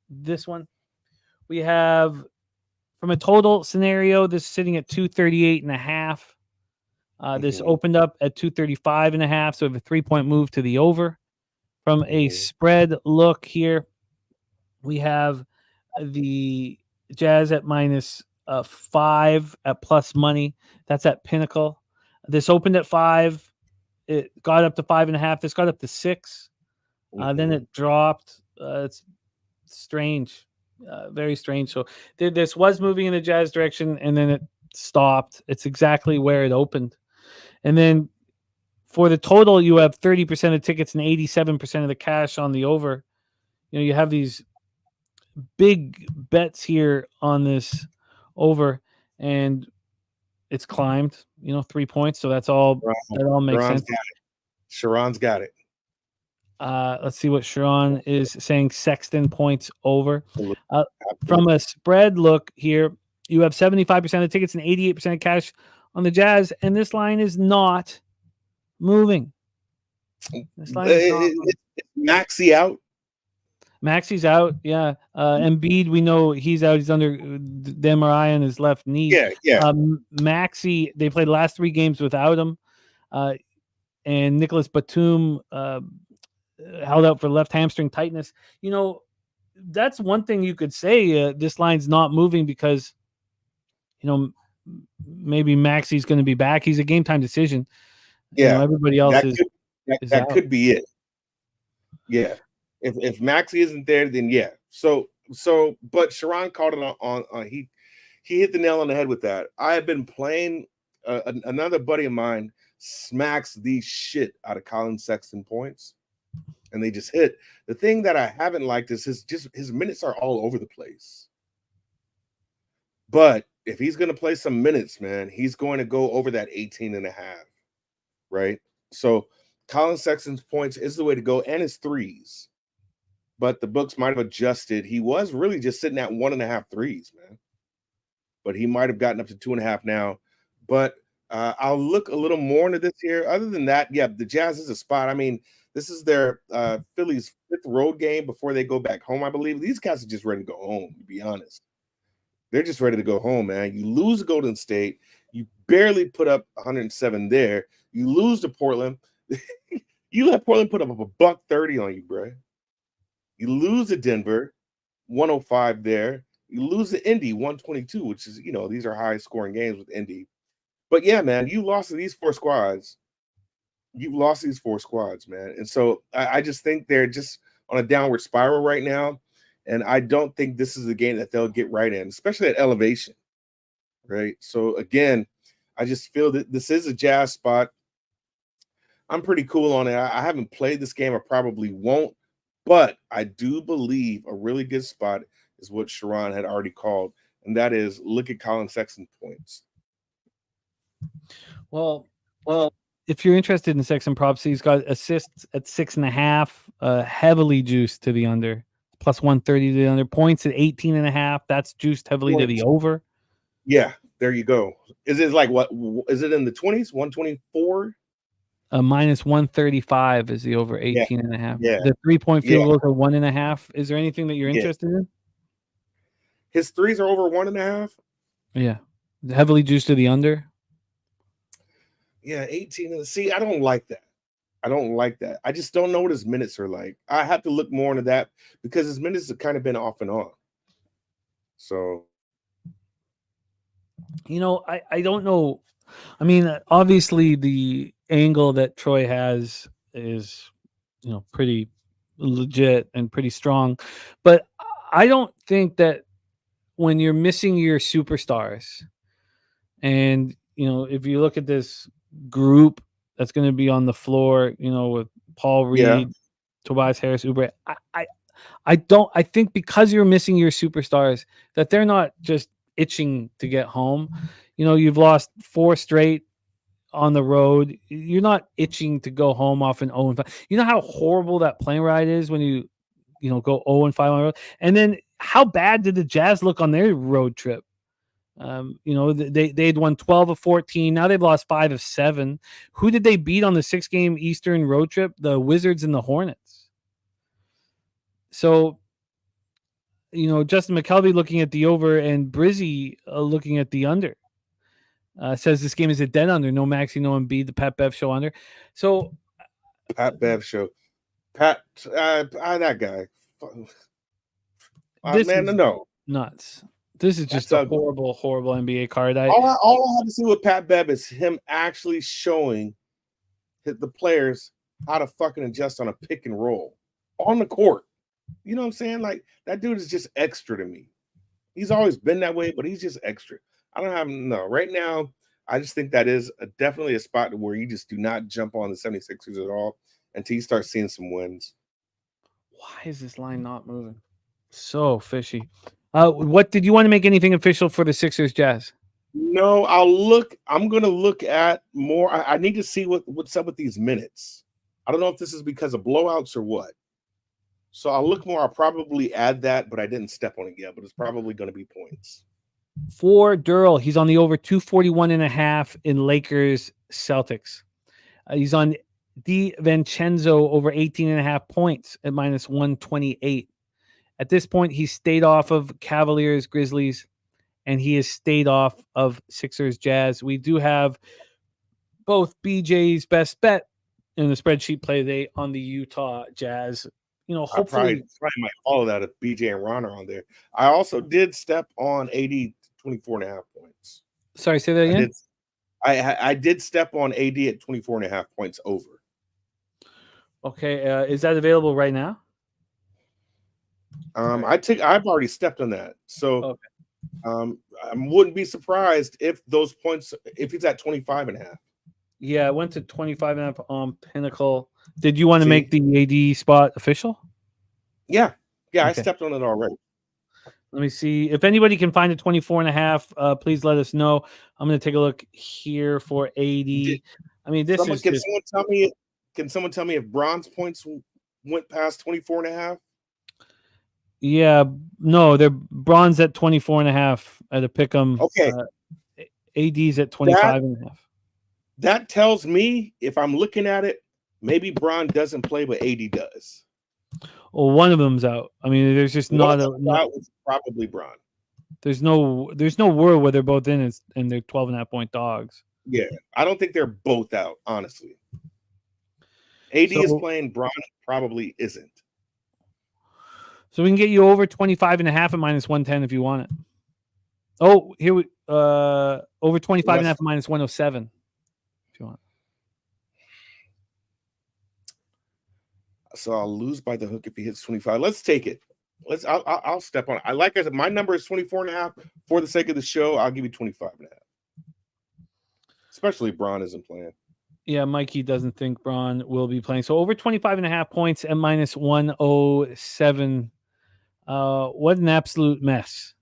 this one. We have, from a total scenario, this is sitting at 238.5. This opened up at 235.5, so we have a 3-point move to the over. From a spread look here, we have the Jazz at -5 at plus money. That's at Pinnacle. This opened at 5. It got up to 5.5. This got up to 6. Then it dropped. It's strange, very strange. So this was moving in the Jazz direction, and then it stopped. It's exactly where it opened. And then for the total, you have 30% of tickets and 87% of the cash on the over. You have these big bets here on this over, and it's climbed, 3 points. So that's all. That all makes sense. Sharon's got it. Let's see what Sharon is saying. Sexton points over. From a spread look here, you have 75% of tickets and 88% of cash on the Jazz, and this line is not moving. This line is not moving. Maxey out. Maxey's out, yeah. Embiid, we know he's out. He's under the MRI on his left knee. Yeah. Maxey, they played the last 3 games without him. And Nicholas Batum held out for left hamstring tightness. That's one thing you could say. This line's not moving because, maybe Maxey's going to be back. He's a game time decision. Yeah, everybody else that could be it. Yeah, if Maxey isn't there, then yeah. So, but Sharon called it on. He hit the nail on the head with that. I have been playing. Another buddy of mine smacks the shit out of Colin Sexton points, and they just hit. The thing that I haven't liked is his minutes are all over the place. But if he's going to play some minutes, man, he's going to go over that 18.5, right? So Colin Sexton's points is the way to go, and his threes. But the books might have adjusted. He was really just sitting at 1.5 threes, man. But he might have gotten up to 2.5 now. But I'll look a little more into this here. Other than that, yeah, the Jazz is a spot. I mean, this is their Phillies 5th road game before they go back home, I believe. These guys are just ready to go home, to be honest. They're just ready to go home, man. You lose to Golden State. You barely put up 107 there. You lose to Portland. You let Portland put up a $130 on you, bro. You lose to Denver, 105 there. You lose to Indy, 122, which is, these are high-scoring games with Indy. But, yeah, man, you lost to these 4 squads. You've lost these 4 squads, man. And so I just think they're just on a downward spiral right now. And I don't think this is the game that they'll get right in, especially at elevation, right? So, again, I just feel that this is a Jazz spot. I'm pretty cool on it. I haven't played this game. I probably won't. But I do believe a really good spot is what Sharon had already called. and that is look at Colin Sexton points. Well, if you're interested in Sexton props, he's got assists at 6.5, heavily juiced to the under, plus 130 to the under. Points at 18.5. That's juiced heavily to the over. Yeah, there you go. Is it like what? Is it in the 20s? 124? Minus 135 is the over 18.5. Yeah. The 3-point field goals are 1.5. Is there anything that you're interested in? His threes are over 1.5. Yeah, heavily juiced to the under. Yeah, 18. See, I don't like that. I just don't know what his minutes are like. I have to look more into that because his minutes have kind of been off and on. So, I don't know. I mean, obviously the angle that Troy has is, pretty legit and pretty strong, but I don't think that when you're missing your superstars, and if you look at this group that's going to be on the floor, with Paul Reed, Tobias Harris, Oubre, I think because you're missing your superstars that they're not just itching to get home. You've lost 4 straight on the road. You're not itching to go home off an 0-5. You know how horrible that plane ride is when you go 0-5 on the road. And then how bad did the Jazz look on their road trip? They'd won 12 of 14. Now they've lost 5 of 7. Who did they beat on the 6-game Eastern road trip? The Wizards and the Hornets. So, Justin McKelvey looking at the over and Brizzy looking at the under. Says this game is a dead under. No Maxey, no Embiid. The Pat Bev show under. So, Pat Bev show. Pat, that guy. No. Nuts. This is just a horrible, horrible NBA card. All I have to see with Pat Bev is him actually showing the players how to fucking adjust on a pick and roll on the court. You know what I'm saying? Like, that dude is just extra to me. He's always been that way, but he's just extra. Right now, I just think that is definitely a spot where you just do not jump on the 76ers at all until you start seeing some wins. Why is this line not moving? So fishy. What did you want to make anything official for the Sixers Jazz? No, I'm going to look at more. I need to see what's up with these minutes. I don't know if this is because of blowouts or what. So I'll look more. I'll probably add that, but I didn't step on it yet, but it's probably going to be points. For Darryl, he's on the over 241.5 in Lakers Celtics. He's on DiVincenzo over 18.5 points at minus 128. At this point, he's stayed off of Cavaliers, Grizzlies, and he has stayed off of Sixers, Jazz. We do have both BJ's best bet in the spreadsheet play today on the Utah Jazz. Hopefully, I probably might follow that if BJ and Ron are on there. I also did step on 24.5 points. Sorry, say that again. I did step on AD at 24.5 points over. Okay, is that available right now? I've already stepped on that. So I wouldn't be surprised if those points, if he's at 25.5. Yeah, I went to 25.5 on Pinnacle. Did you want to make the AD spot official? Yeah. Okay. I Okay. stepped on it already. Let me see. If anybody can find a 24.5, please let us know. I'm going to take a look here for AD. I mean, this is Can someone tell me if bronze points went past 24.5? Yeah, no, they're bronze at 24.5 at a pick'em. Okay. AD's at 25.5. That tells me, if I'm looking at it, maybe Bron doesn't play, but AD does. Well, one of them's out. I mean, there's just was probably Bron. There's no world where they're both in and they're 12.5 point dogs. Yeah, I don't think they're both out, honestly. AD is playing, Bron probably isn't. So we can get you over 25.5 at minus 110 if you want it. Oh, here we over 25.5 at minus 107 if you want. So I'll lose by the hook if he hits 25. Let's take it. I'll step on it. Like I said, my number is 24.5. For the sake of the show, I'll give you 25.5. Especially if Bron isn't playing. Yeah, Mikey doesn't think Bron will be playing. So over 25.5 points at minus 107. What an absolute mess.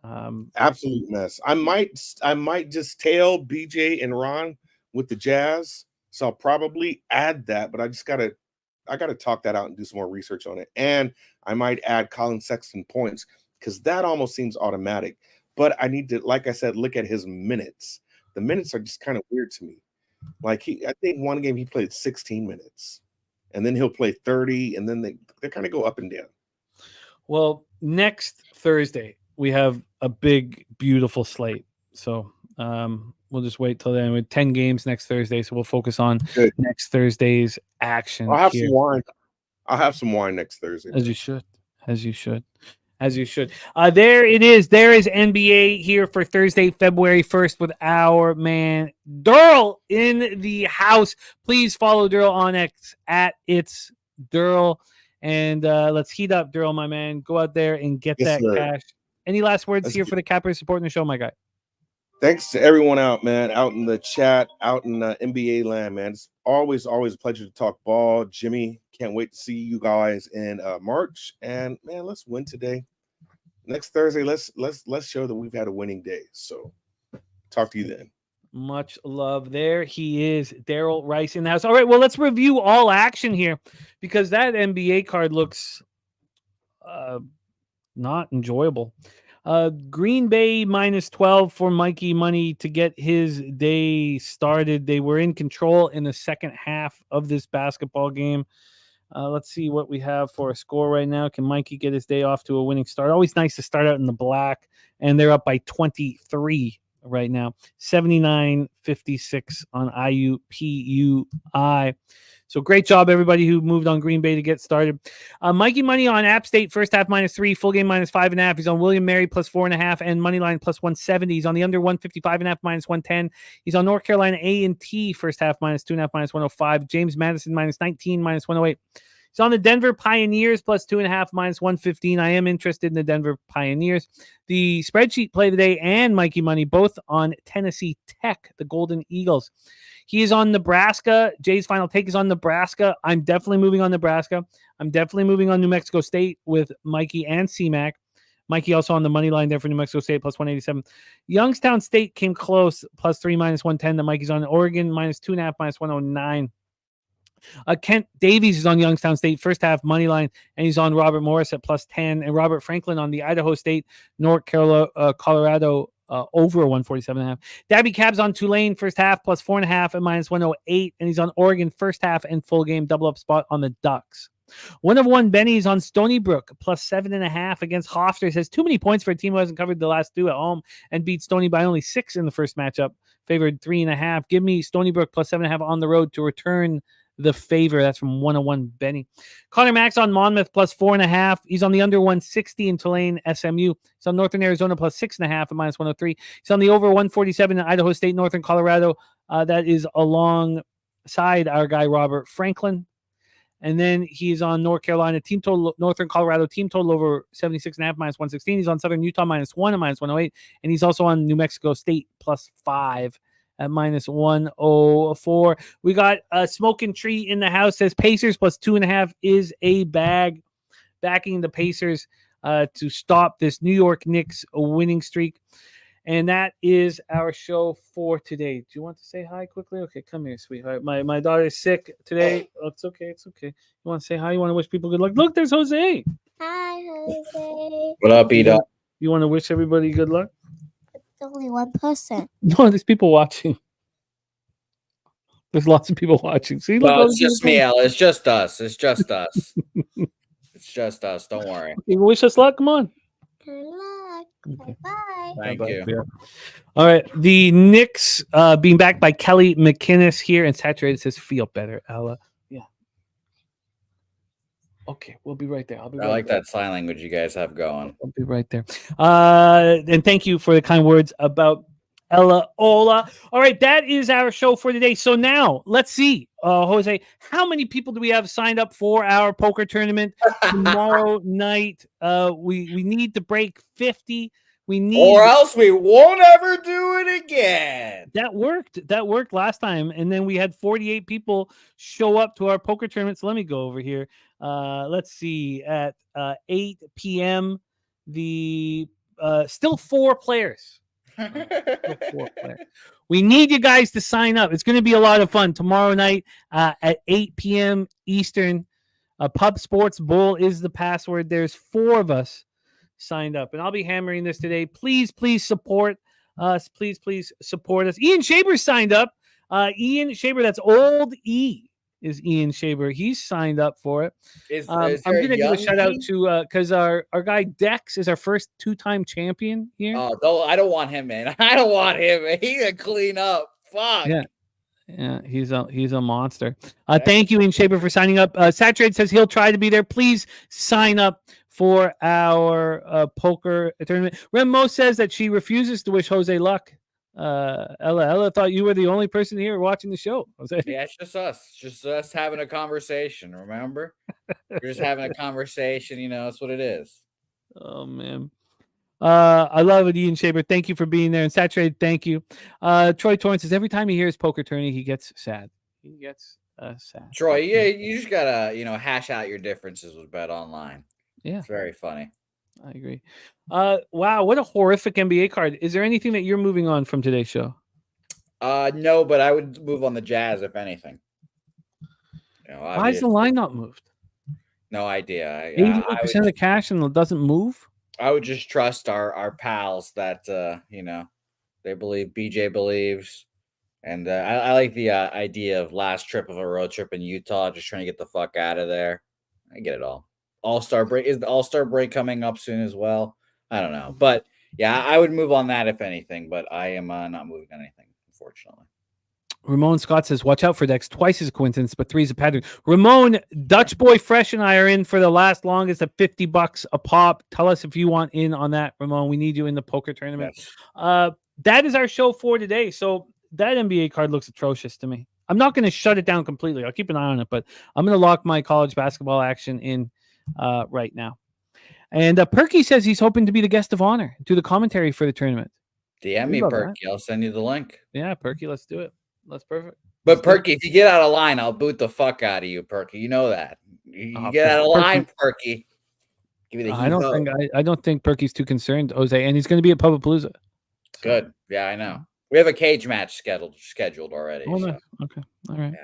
Absolute mess. I might just tail BJ and Ron with the Jazz. So I'll probably add that, but I gotta talk that out and do some more research on it. And I might add Colin Sexton points because that almost seems automatic. But I need to, like I said, look at his minutes. The minutes are just kind of weird to me. Like I think one game he played 16 minutes, and then he'll play 30, and then they kind of go up and down. Well, next Thursday we have a big, beautiful slate. So we'll just wait till then. With 10 games next Thursday, so we'll focus on next Thursday's action. I'll have some wine. I'll have some wine next Thursday. As you should. There it is. There is NBA here for Thursday, February 1st with our man Darryl in the house. Please follow Darryl on X at It's Darryl. And let's heat up, Darryl, my man. Go out there and get that cash. Any last words here for the Cappers supporting the show, my guy? Thanks to everyone out, man, out in the chat, out in NBA land, man. It's always a pleasure to talk ball. Jimmy, can't wait to see you guys in March. And man, let's win today. Next Thursday, let's show that we've had a winning day. So talk to you then. Much love. There he is, Darryl Rice in the house. All right, well, let's review all action here because that NBA card looks not enjoyable. Green Bay -12 for Mikey Money to get his day started. They were in control in the second half of this basketball game. Let's see what we have for a score right now. Can Mikey get his day off to a winning start? Always nice to start out in the black, and they're up by 23 right now. 79-56 on IUPUI. So great job, everybody who moved on Green Bay to get started. Mikey Money on App State, first half -3, full game -5.5. He's on William Mary +4.5 and Moneyline +170. He's on the under 155.5 -110. He's on North Carolina A&T, first half -2.5 -105. James Madison -19 -108. He's on the Denver Pioneers +2.5 -115. I am interested in the Denver Pioneers. The spreadsheet play today and Mikey Money both on Tennessee Tech, the Golden Eagles. He is on Nebraska. Jay's final take is on Nebraska. I'm definitely moving on Nebraska. I'm definitely moving on New Mexico State with Mikey and C-Mac. Mikey also on the money line there for New Mexico State +187. Youngstown State came close, +3 -110. The Mikey's on Oregon -2.5 -109. Kent Davies is on Youngstown State, first half money line, and he's on Robert Morris at +10, and Robert Franklin on the Idaho State, North Carolina, Colorado over 147.5. Daby Cab's on Tulane, first half +4.5 and -108, and he's on Oregon first half and full game double up spot on the Ducks. 1-of-1 Benny's on Stony Brook +7.5 against Hofstra. Says too many points for a team who hasn't covered the last 2 at home and beat Stony by only 6 in the first matchup. Favored 3.5. Give me Stony Brook +7.5 on the road to return the favor. That's from 101 Benny. Conor Mac's on Monmouth +4.5. He's on the under 160 in Tulane SMU. He's on Northern Arizona +6.5 at -103. He's on the over 147 in Idaho State, Northern Colorado. That is alongside our guy Robert Franklin. And then he's on North Carolina team total, Northern Colorado team total over 76.5 -116. He's on Southern Utah -1 and -108. And he's also on New Mexico State +5. At -104. We got a Smoking Tree in the house. Says Pacers +2.5 is a bag. Backing the Pacers to stop this New York Knicks winning streak. And that is our show for today. Do you want to say hi quickly? Okay, come here, sweetheart. My daughter's sick today. Oh, it's okay. It's okay. You want to say hi? You want to wish people good luck? Look, there's Jose. Hi, Jose. What up, E-Dog? You want to wish everybody good luck? Only one person. No, there's people watching. There's lots of people watching. See, well, it's just me, Al. It's just us. It's just us. It's just us. Don't worry. Okay, wish us luck. Come on. Good luck. Okay. Bye. Thank you. Yeah. All right. The Knicks being backed by Kelly McInnes here and Saturated says feel better, Ella. Yeah. Okay, we'll be right there. I like that sign language you guys have going. I'll be right there. And thank you for the kind words about Ella Ola. All right, that is our show for today. So now let's see, Jose, how many people do we have signed up for our poker tournament tomorrow night? We need to break 50. Or else we won't ever do it again. That worked last time, and then we had 48 people show up to our poker tournament. So let me go over here. Let's see, at 8 p.m. the Still 4 players. Still 4 players. We need you guys to sign up. It's going to be a lot of fun tomorrow night at 8 p.m. Eastern. Pub Sports Bowl is the password. There's 4 of us signed up, and I'll be hammering this today. Please support us. Please support us. Ian Shaber signed up. Ian Shaber, that's old E. Is Ian Shaber. He's signed up for it. I'm going to give a shout out to because our guy Dex is our first 2-time champion here. Oh, no, I don't want him, man. I don't want him. He can clean up. Fuck. Yeah, he's a monster. Thank you, Ian Shaber, for signing up. Saturate says he'll try to be there. Please sign up for our poker tournament. Remo says that she refuses to wish Jose luck. Ella thought you were the only person here watching the show. Jose. Yeah, it's just us having a conversation. Remember, we're just having a conversation. That's what it is. Oh man, I love it, Ian Shaber. Thank you for being there. And Saturated, thank you. Troy Torrance says every time he hears poker tourney, he gets sad. He gets sad. Troy, yeah, you just gotta hash out your differences with Bet Online. Yeah, it's very funny. I agree. Wow, what a horrific NBA card. Is there anything that you're moving on from today's show? No, but I would move on the Jazz if anything. Why is the line not moved? No idea. 81% of the cash and it doesn't move. I would just trust our pals that they believe BJ believes, and I like the idea of last trip of a road trip in Utah, just trying to get the fuck out of there. I get it all. All-Star break is the All-Star break coming up soon as well. I don't know, but yeah, I would move on that if anything. But I am not moving on anything, unfortunately. Ramon Scott says, "Watch out for Dex. Twice is a coincidence, but 3 is a pattern." Ramon, Dutch Boy Fresh and I are in for the longest at $50 a pop. Tell us if you want in on that, Ramon. We need you in the poker tournament. Yes. That is our show for today. So that NBA card looks atrocious to me. I'm not going to shut it down completely. I'll keep an eye on it, but I'm going to lock my college basketball action in right now. And Perky says he's hoping to be the guest of honor, do the commentary for the tournament. DM me, Perky. I'll send you the link. Yeah, Perky, let's do it. That's perfect. But Perky, if you get out of line, I'll boot the fuck out of you, Perky. You know that. You get out of line, Perky. Give me the I don't think Perky's too concerned, Jose, and he's going to be at Publipalooza. Good. Yeah, I know. We have a cage match scheduled already. Oh, so. Okay. All right.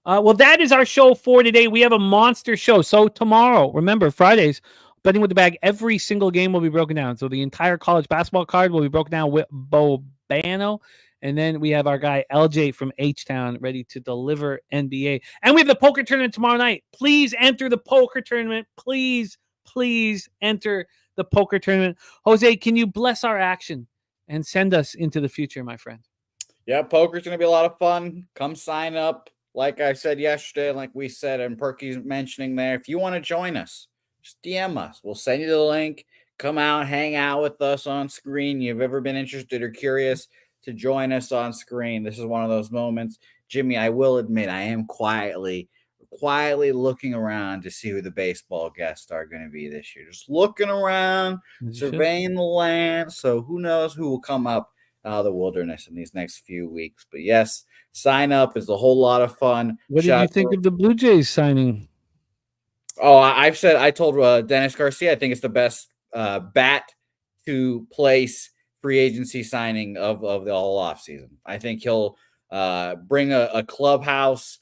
Yeah. Well, that is our show for today. We have a monster show. So tomorrow, remember, Fridays, Betting with the Bag, every single game will be broken down. So the entire college basketball card will be broken down with Bobano. And then we have our guy, LJ from H-Town, ready to deliver NBA. And we have the poker tournament tomorrow night. Please enter the poker tournament. Please enter the poker tournament. Jose, can you bless our action and send us into the future, my friend? Yeah, poker's going to be a lot of fun. Come sign up. Like I said yesterday, like we said, and Perky's mentioning there, if you want to join us, just DM us. We'll send you the link. Come out, hang out with us on screen. You've ever been interested or curious to join us on screen? This is one of those moments. Jimmy, I will admit, I am quietly looking around to see who the baseball guests are going to be this year. Just looking around, surveying the land. So who knows who will come up out of the wilderness in these next few weeks. But yes, sign up. It's a whole lot of fun. What did you think of the Blue Jays signing? Oh, I told Dennis Garcia, I think it's the best bat to place free agency signing of the whole offseason. I think he'll bring a clubhouse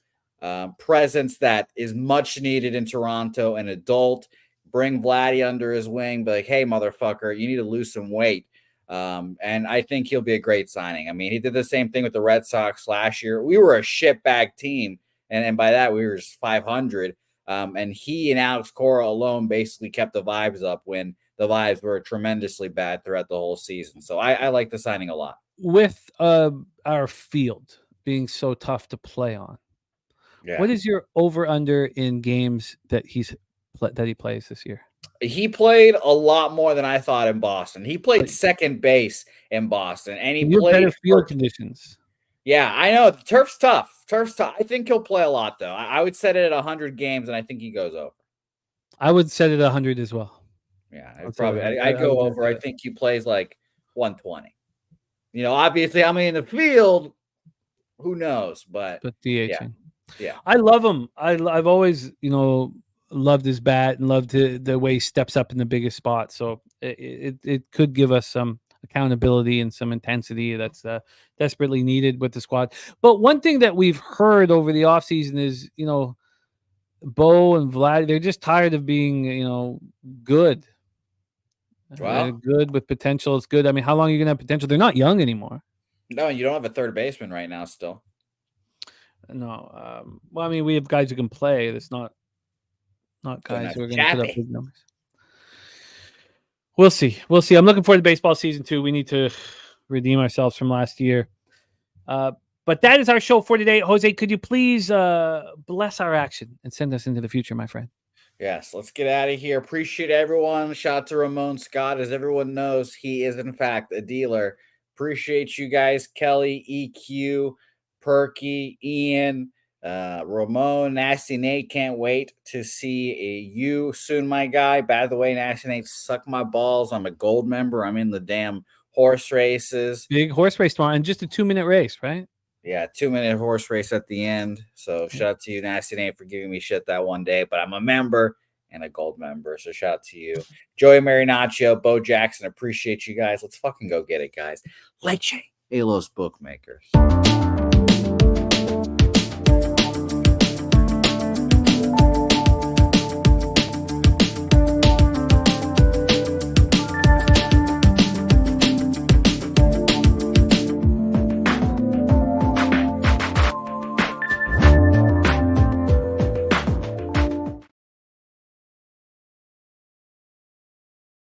presence that is much needed in Toronto, an adult, bring Vladdy under his wing, be like, hey, motherfucker, you need to lose some weight. And I think he'll be a great signing. I mean, he did the same thing with the Red Sox last year. We were a shitbag team, and by that, we were just 500. And he and Alex Cora alone basically kept the vibes up when the vibes were tremendously bad throughout the whole season. So I like the signing a lot. With our field being so tough to play on, what is your over-under in games that he plays this year? He played a lot more than I thought in Boston. He played second base in Boston, and he played better field conditions. Yeah, I know. The turf's tough. I think he'll play a lot, though. I would set it at 100 games, and I think he goes over. I would set it at 100 as well. Yeah, I'd go over. I think he plays like 120. Obviously, how many in the field? Who knows? But DHing. Yeah. I love him. I've always, loved his bat and loved the way he steps up in the biggest spot. So it could give us some accountability and some intensity that's desperately needed with the squad. But one thing that we've heard over the offseason is, Bo and Vlad, they're just tired of being, good. Wow. Good with potential. It's good. I mean, how long are you going to have potential? They're not young anymore. No, you don't have a third baseman right now still. No. Well, I mean, we have guys who can play. That's not guys who are going to put up big numbers. We'll see. I'm looking forward to baseball season 2. We need to redeem ourselves from last year. But that is our show for today. Jose, could you please bless our action and send us into the future, my friend? Yes, let's get out of here. Appreciate everyone. Shout out to Ramon Scott. As everyone knows, he is, in fact, a dealer. Appreciate you guys. Kelly, EQ, Perky, Ian, Ramon, Nasty Nate. Can't wait to see you soon, my guy. By the way, Nasty Nate, suck my balls. I'm a gold member. I'm in the damn horse races. Big horse race tomorrow, and just a 2-minute race, right? Yeah, 2-minute horse race at the end. So shout out to you, Nasty Nate, for giving me shit that one day. But I'm a member and a gold member. So shout out to you. Joey Marinaccio, Bo Jackson. Appreciate you guys. Let's fucking go get it, guys. Leche, Los Bookmakers.